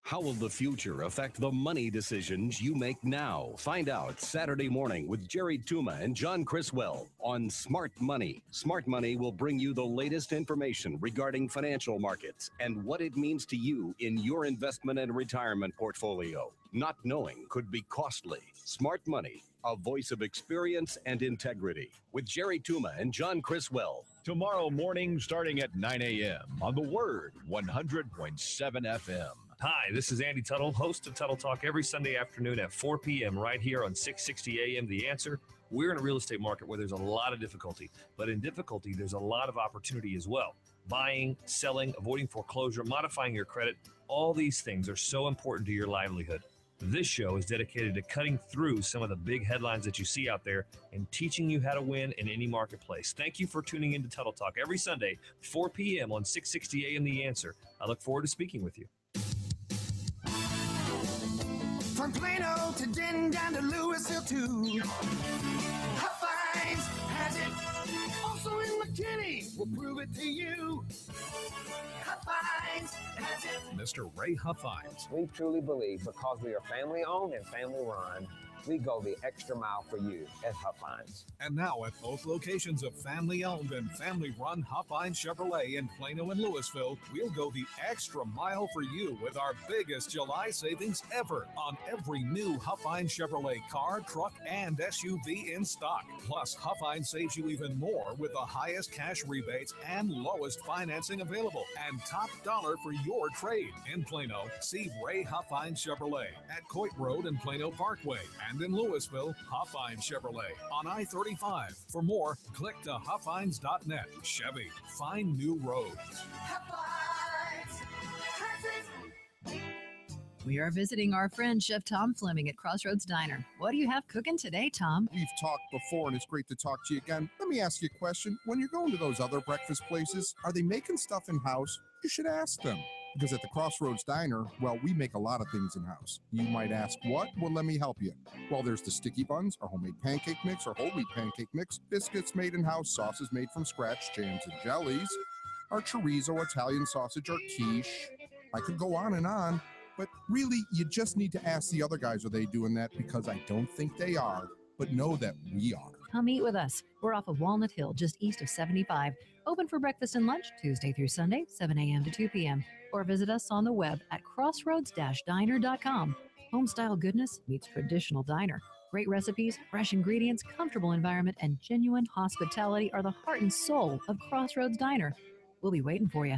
How will the future affect the money decisions you make now? Find out Saturday morning with Jerry Tuma and John Criswell on Smart Money. Smart Money will bring you the latest information regarding financial markets and what it means to you in your investment and retirement portfolio. Not knowing could be costly. Smart Money, a voice of experience and integrity. With Jerry Tuma and John Criswell. Tomorrow morning starting at 9 a.m. on The Word, 100.7 FM. Hi, this is Andy Tuttle, host of Tuttle Talk every Sunday afternoon at 4 p.m. right here on 660 AM The Answer. We're in a real estate market where there's a lot of difficulty, but in difficulty, there's a lot of opportunity as well. Buying, selling, avoiding foreclosure, modifying your credit, all these things are so important to your livelihood. This show is dedicated to cutting through some of the big headlines that you see out there and teaching you how to win in any marketplace. Thank you for tuning in to Tuttle Talk every Sunday, 4 p.m. on 660 AM The Answer. I look forward to speaking with you. From Plano to Denton down to Louisville too. Huffines has it. Also in McKinney, we'll prove it to you. Huffines has it. Mr. Ray Huffines. We truly believe because we are family owned and family run, we go the extra mile for you at Huff Hines. And now at both locations of family-owned and family-run Huff Hines Chevrolet in Plano and Louisville, we'll go the extra mile for you with our biggest July savings ever on every new Huff Hines Chevrolet car, truck, and SUV in stock. Plus, Huff Hines saves you even more with the highest cash rebates and lowest financing available, and top dollar for your trade. In Plano, see Ray Huff Hines Chevrolet at Coit Road and Plano Parkway, and in Louisville, Huff Hines Chevrolet on I-35. For more, click to huffhines.net. Chevy, find new roads. We are visiting our friend Chef Tom Fleming at Crossroads Diner. What do you have cooking today, Tom? We've talked before, and it's great to talk to you again. Let me ask you a question. When you're going to those other breakfast places, are they making stuff in-house? You should ask them. Because at the Crossroads Diner, well, we make a lot of things in-house. You might ask, what? Well, let me help you. Well, there's the sticky buns, our homemade pancake mix, our whole wheat pancake mix, biscuits made in-house, sauces made from scratch, jams and jellies, our chorizo, Italian sausage, our quiche. I could go on, but really, you just need to ask the other guys, are they doing that? Because I don't think they are, but know that we are. Come eat with us. We're off of Walnut Hill, just east of 75. Open for breakfast and lunch Tuesday through Sunday, 7 a.m. to 2 p.m. Or visit us on the web at crossroads-diner.com. Homestyle goodness meets traditional diner. Great recipes, fresh ingredients, comfortable environment, and genuine hospitality are the heart and soul of Crossroads Diner. We'll be waiting for you.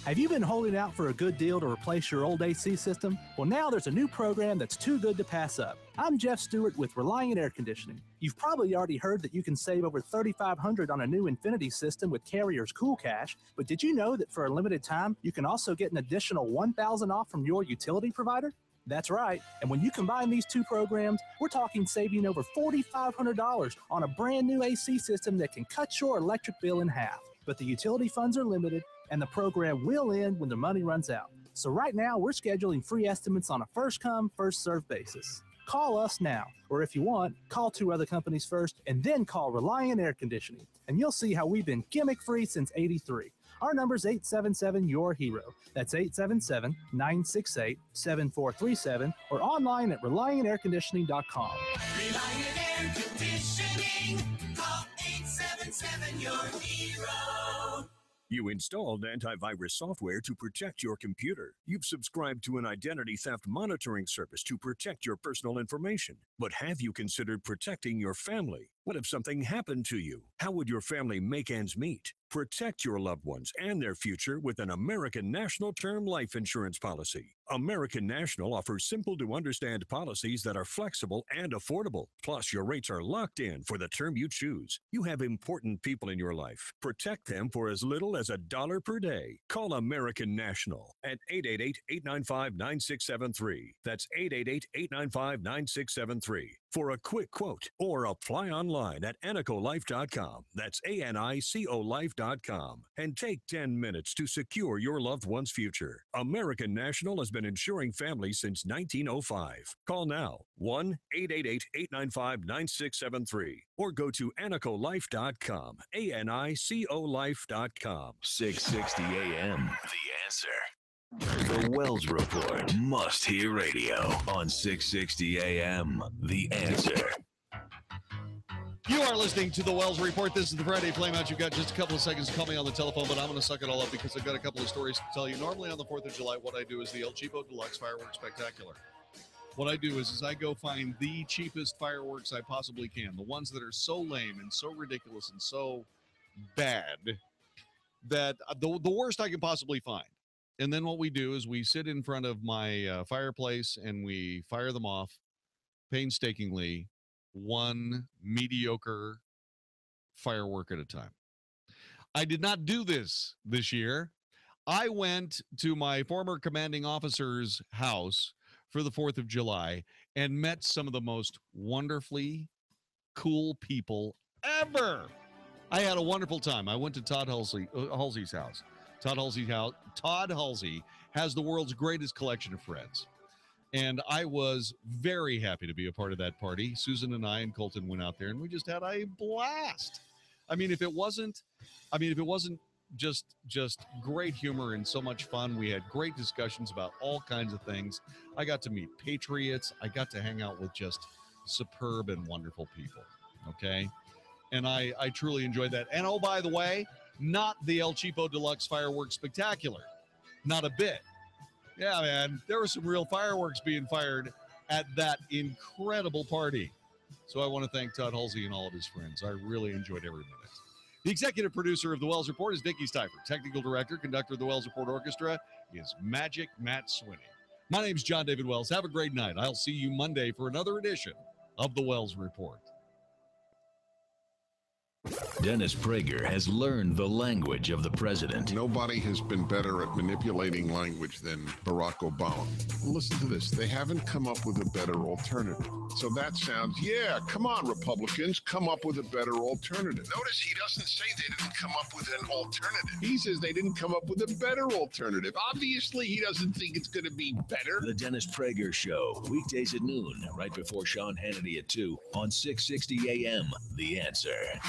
Have you been holding out for a good deal to replace your old AC system? Well, now there's a new program that's too good to pass up. I'm Jeff Stewart with Reliant Air Conditioning. You've probably already heard that you can save over $3,500 on a new Infinity system with Carrier's Cool Cash, but did you know that for a limited time, you can also get an additional $1,000 off from your utility provider? That's right, and when you combine these two programs, we're talking saving over $4,500 on a brand new AC system that can cut your electric bill in half. But the utility funds are limited, and the program will end when the money runs out. So right now, we're scheduling free estimates on a first-come, first-served basis. Call us now, or if you want, call two other companies first, and then call Reliant Air Conditioning, and you'll see how we've been gimmick-free since '83. Our number's 877-YOUR-HERO. That's 877-968-7437, or online at ReliantAirConditioning.com. Reliant Air Conditioning. Call 877-YOUR-HERO. You installed antivirus software to protect your computer. You've subscribed to an identity theft monitoring service to protect your personal information. But have you considered protecting your family? What if something happened to you? How would your family make ends meet? Protect your loved ones and their future with an American National Term Life Insurance policy. American National offers simple-to-understand policies that are flexible and affordable. Plus, your rates are locked in for the term you choose. You have important people in your life. Protect them for as little as $1 per day. Call American National at 888-895-9673. That's 888-895-9673 for a quick quote or apply online at AnicoLife.com. That's ANICOLife.com. And take 10 minutes to secure your loved one's future. American National has been insuring families since 1905. Call now, 1-888-895-9673, or go to AnicoLife.com, ANICOLife.com. 660 AM, The Answer. The Wells Report, must-hear radio on 660 AM, The Answer. You are listening to the Wells Report. This is the Friday Flameout. You've got just a couple of seconds to call me on the telephone, but I'm going to suck it all up because I've got a couple of stories to tell you. Normally on the 4th of July, what I do is the El Cheapo Deluxe Fireworks Spectacular. What I do is I go find the cheapest fireworks I possibly can, the ones that are so lame and so ridiculous and so bad that the worst I can possibly find. And then what we do is we sit in front of my fireplace and we fire them off painstakingly, one mediocre firework at a time. I did not do this year. I went to my former commanding officer's house for the 4th of July and met some of the most wonderfully cool people ever. I had a wonderful time. I went to Todd Halsey's house. Todd Halsey has the world's greatest collection of friends. And I was very happy to be a part of that party. Susan and I and Colton went out there and we just had a blast. I mean, if it wasn't Just great humor and so much fun. We had great discussions about all kinds of things. I got to meet patriots. I got to hang out with just superb and wonderful people. Okay. And I truly enjoyed that. And oh, by the way, not the El Cheapo Deluxe Fireworks Spectacular. Not a bit. Yeah, man, there were some real fireworks being fired at that incredible party. So I want to thank Todd Halsey and all of his friends. I really enjoyed every minute. The executive producer of the Wells Report is Dickie Stifer. Technical director, conductor of the Wells Report Orchestra is Magic Matt Swinney. My name's Jon-David Wells. Have a great night. I'll see you Monday for another edition of the Wells Report. Dennis Prager has learned the language of the president. Nobody has been better at manipulating language than Barack Obama. Listen to this. They haven't come up with a better alternative. So that sounds, yeah, come on, Republicans, come up with a better alternative. Notice he doesn't say they didn't come up with an alternative. He says they didn't come up with a better alternative. Obviously, he doesn't think it's going to be better. The Dennis Prager Show, weekdays at noon, right before Sean Hannity at 2 on 660 AM. The Answer.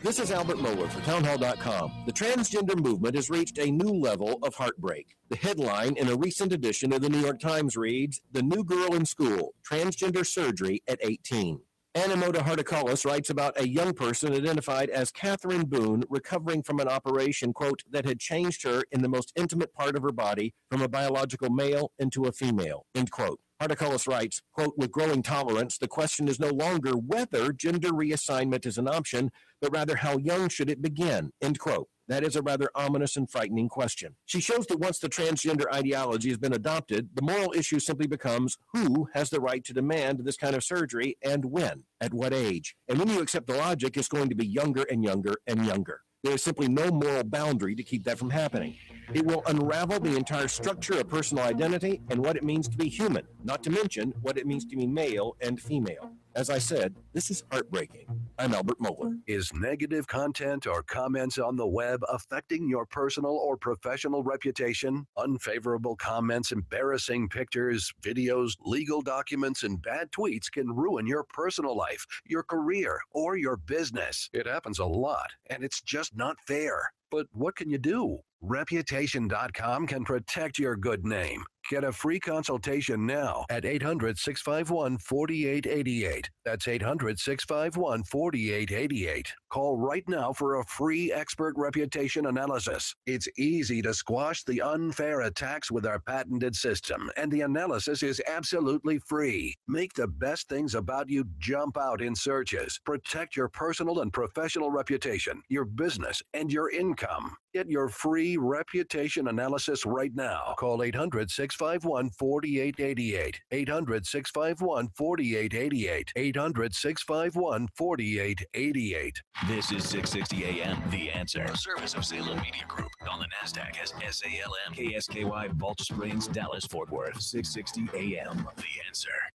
This is Albert Mohler for townhall.com. The transgender movement has reached a new level of heartbreak. The headline in a recent edition of the New York Times reads, "The New Girl in School, Transgender Surgery at 18." Animoto Hartikalis writes about a young person identified as Catherine Boone recovering from an operation, quote, that had changed her in the most intimate part of her body from a biological male into a female, end quote. Hartikalis writes, quote, "With growing tolerance, the question is no longer whether gender reassignment is an option, but rather how young should it begin," end quote. That is a rather ominous and frightening question. She shows that once the transgender ideology has been adopted, the moral issue simply becomes who has the right to demand this kind of surgery and when, at what age. And when you accept the logic, it's going to be younger and younger and younger. There is simply no moral boundary to keep that from happening. It will unravel the entire structure of personal identity and what it means to be human, not to mention what it means to be male and female. As I said, this is heartbreaking. I'm Albert Mohler. Is negative content or comments on the web affecting your personal or professional reputation? Unfavorable comments, embarrassing pictures, videos, legal documents, and bad tweets can ruin your personal life, your career, or your business. It happens a lot, and it's just not fair. But what can you do? Reputation.com can protect your good name. Get a free consultation now at 800-651-4888. That's 800-651-4888. Call right now for a free expert reputation analysis. It's easy to squash the unfair attacks with our patented system, and the analysis is absolutely free. Make the best things about you jump out in searches. Protect your personal and professional reputation, your business, and your income. Get your free reputation analysis right now. Call 800-651-4888. 800-651-4888. 800-651-4888. This is 660 AM, The Answer. A service of Salem Media Group. On the NASDAQ as SALM, KSKY, Balch Springs, Dallas, Fort Worth. 660 AM, The Answer.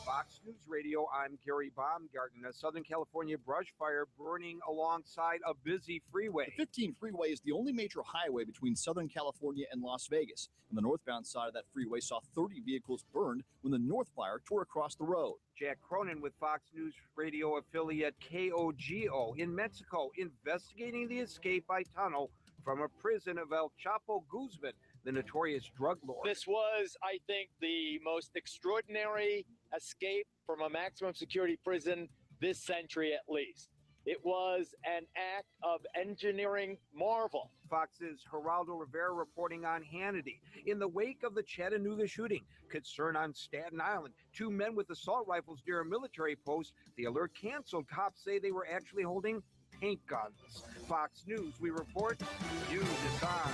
Fox News Radio, I'm Gary Baumgarten. A Southern California brush fire burning alongside a busy freeway. The 15 freeway is the only major highway between Southern California and Las Vegas. And the northbound side of that freeway saw 30 vehicles burned when the north fire tore across the road. Jack Cronin with Fox News Radio affiliate KOGO in Mexico, investigating the escape by tunnel from a prison of El Chapo Guzman, the notorious drug lord. This was, I think, the most extraordinary escape from a maximum security prison this century at least. It was an act of engineering marvel. Fox's Geraldo Rivera reporting on Hannity. In the wake of the Chattanooga shooting, concern on Staten Island, 2 men with assault rifles near a military post. The alert canceled. Cops say they were actually holding paint guns. Fox News, we report, you decide.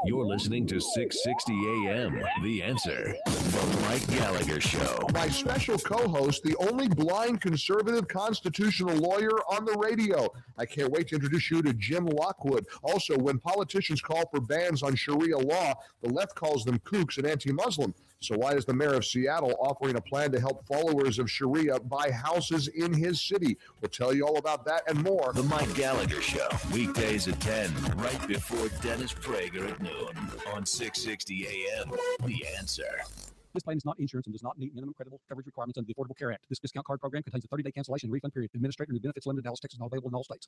You're listening to 660 AM, The Answer, The Mike Gallagher Show. My special co-host, the only blind conservative constitutional lawyer on the radio. I can't wait to introduce you to Jim Lockwood. Also, when politicians call for bans on Sharia law, the left calls them kooks and anti-Muslim. So why is the mayor of Seattle offering a plan to help followers of Sharia buy houses in his city? We'll tell you all about that and more. The Mike Gallagher Show, weekdays at 10, right before Dennis Prager at noon on 660 AM, The Answer. This plan is not insurance and does not meet minimum credible coverage requirements under the Affordable Care Act. This discount card program contains a 30-day cancellation and refund period. Administrator and benefits limited in Dallas, Texas, not available in all states.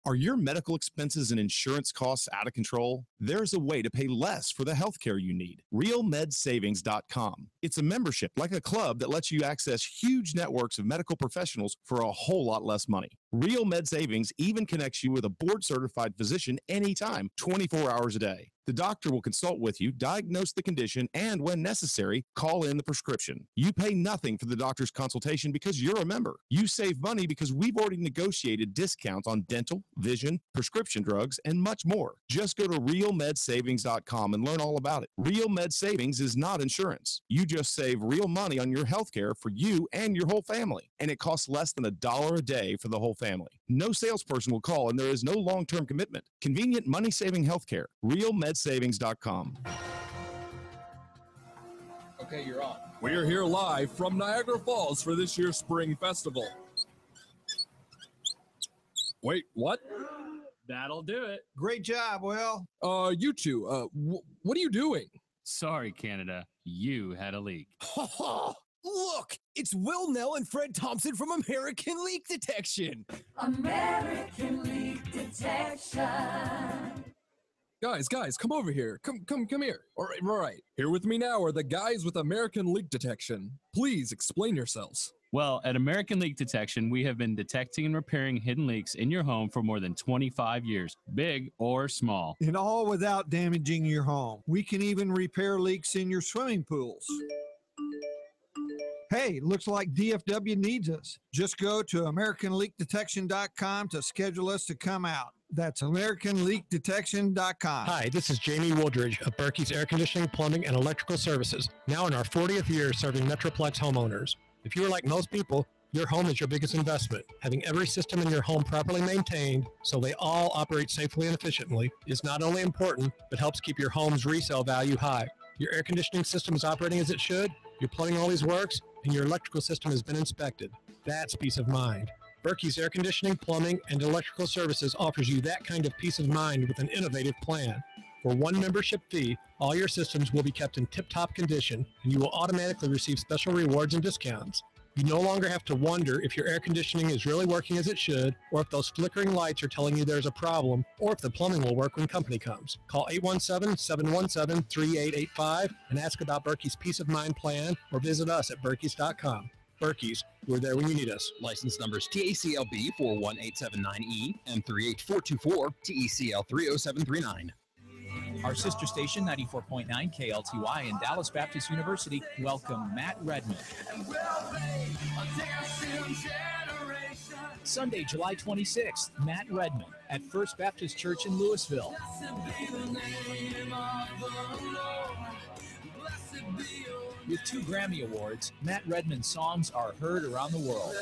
Are your medical expenses and insurance costs out of control? There's a way to pay less for the healthcare you need. RealMedSavings.com. It's a membership like a club that lets you access huge networks of medical professionals for a whole lot less money. Real Med Savings even connects you with a board-certified physician anytime, 24 hours a day. The doctor will consult with you, diagnose the condition, and when necessary, call in the prescription. You pay nothing for the doctor's consultation because you're a member. You save money because we've already negotiated discounts on dental, vision, prescription drugs, and much more. Just go to RealMedSavings.com and learn all about it. Real Med Savings is not insurance. You just save real money on your health care for you and your whole family. And it costs less than $1 a day for the whole family. No salesperson will call, and there is no long-term commitment. Convenient, money-saving health care. RealMedSavings.com. Okay, you're on. We're here live from Niagara Falls for this year's Spring Festival. Wait, what? That'll do it. Great job, Will. You two, what are you doing? Sorry, Canada. You had a leak. Look, it's Will Nell and Fred Thompson from American Leak Detection. American Leak Detection. Guys, come over here. Come here. All right. Here with me now are the guys with American Leak Detection. Please explain yourselves. Well, at American Leak Detection, we have been detecting and repairing hidden leaks in your home for more than 25 years, big or small. And all without damaging your home. We can even repair leaks in your swimming pools. Hey, looks like DFW needs us. Just go to AmericanLeakDetection.com to schedule us to come out. That's AmericanLeakDetection.com. Hi, this is Jamie Woodridge of Berkey's Air Conditioning, Plumbing, and Electrical Services, now in our 40th year serving Metroplex homeowners. If you are like most people, your home is your biggest investment. Having every system in your home properly maintained so they all operate safely and efficiently is not only important, but helps keep your home's resale value high. Your air conditioning system is operating as it should, your plumbing always works, and your electrical system has been inspected. That's peace of mind. Berkey's Air Conditioning, Plumbing, and Electrical Services offers you that kind of peace of mind with an innovative plan. For one membership fee, all your systems will be kept in tip-top condition, and you will automatically receive special rewards and discounts. You no longer have to wonder if your air conditioning is really working as it should, or if those flickering lights are telling you there's a problem, or if the plumbing will work when company comes. Call 817-717-3885 and ask about Berkey's Peace of Mind plan, or visit us at Berkeys.com. Berkey's, we're there when you need us. License numbers TACLB 41879E and 38424, TECL 30739. Our sister station, 94.9 KLTY in Dallas Baptist University, welcome Matt Redman. Sunday, July 26th, Matt Redman at First Baptist Church in Louisville. With 2 Grammy Awards, Matt Redman's songs are heard around the world.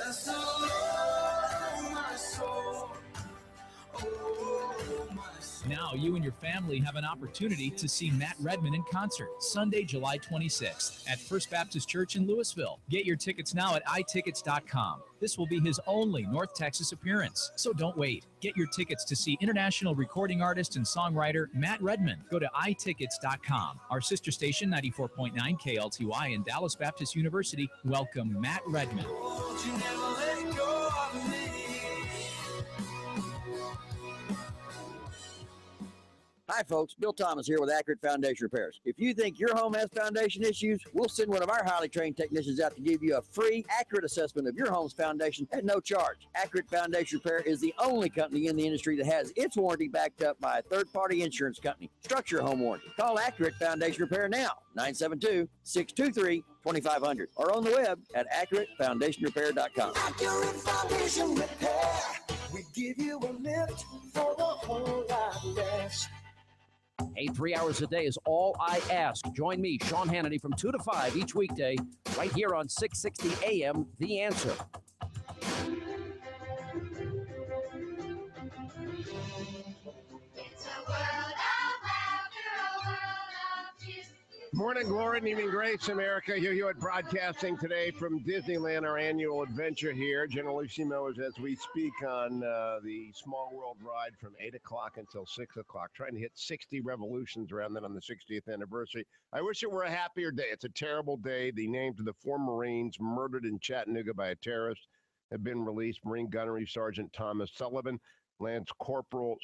Now you and your family have an opportunity to see Matt Redman in concert Sunday, July 26th at First Baptist Church in Louisville. Get your tickets now at iTickets.com. This will be his only North Texas appearance, so don't wait. Get your tickets to see international recording artist and songwriter Matt Redman. Go to iTickets.com. Our sister station, 94.9 KLTY in Dallas Baptist University, welcome Matt Redman. Hi, folks. Bill Thomas here with Accurate Foundation Repairs. If you think your home has foundation issues, we'll send one of our highly trained technicians out to give you a free, accurate assessment of your home's foundation at no charge. Accurate Foundation Repair is the only company in the industry that has its warranty backed up by a third-party insurance company. Structure home warranty. Call Accurate Foundation Repair now, 972-623-2500, or on the web at AccurateFoundationRepair.com. Accurate Foundation Repair. We give you a lift for the whole lot less. Hey, 3 hours a day is all I ask. Join me, Sean Hannity, from 2 to 5 each weekday, right here on 660 AM, The Answer. Morning glory and evening grace, America. Hugh Hewitt broadcasting today from Disneyland, our annual adventure here. Generalissimo is as we speak on the Small World ride from 8 o'clock until 6 o'clock, trying to hit 60 revolutions around that on the 60th anniversary. I wish it were a happier day. It's a terrible day. The names of the 4 Marines murdered in Chattanooga by a terrorist have been released. Marine Gunnery Sergeant Thomas Sullivan, Lance Corporal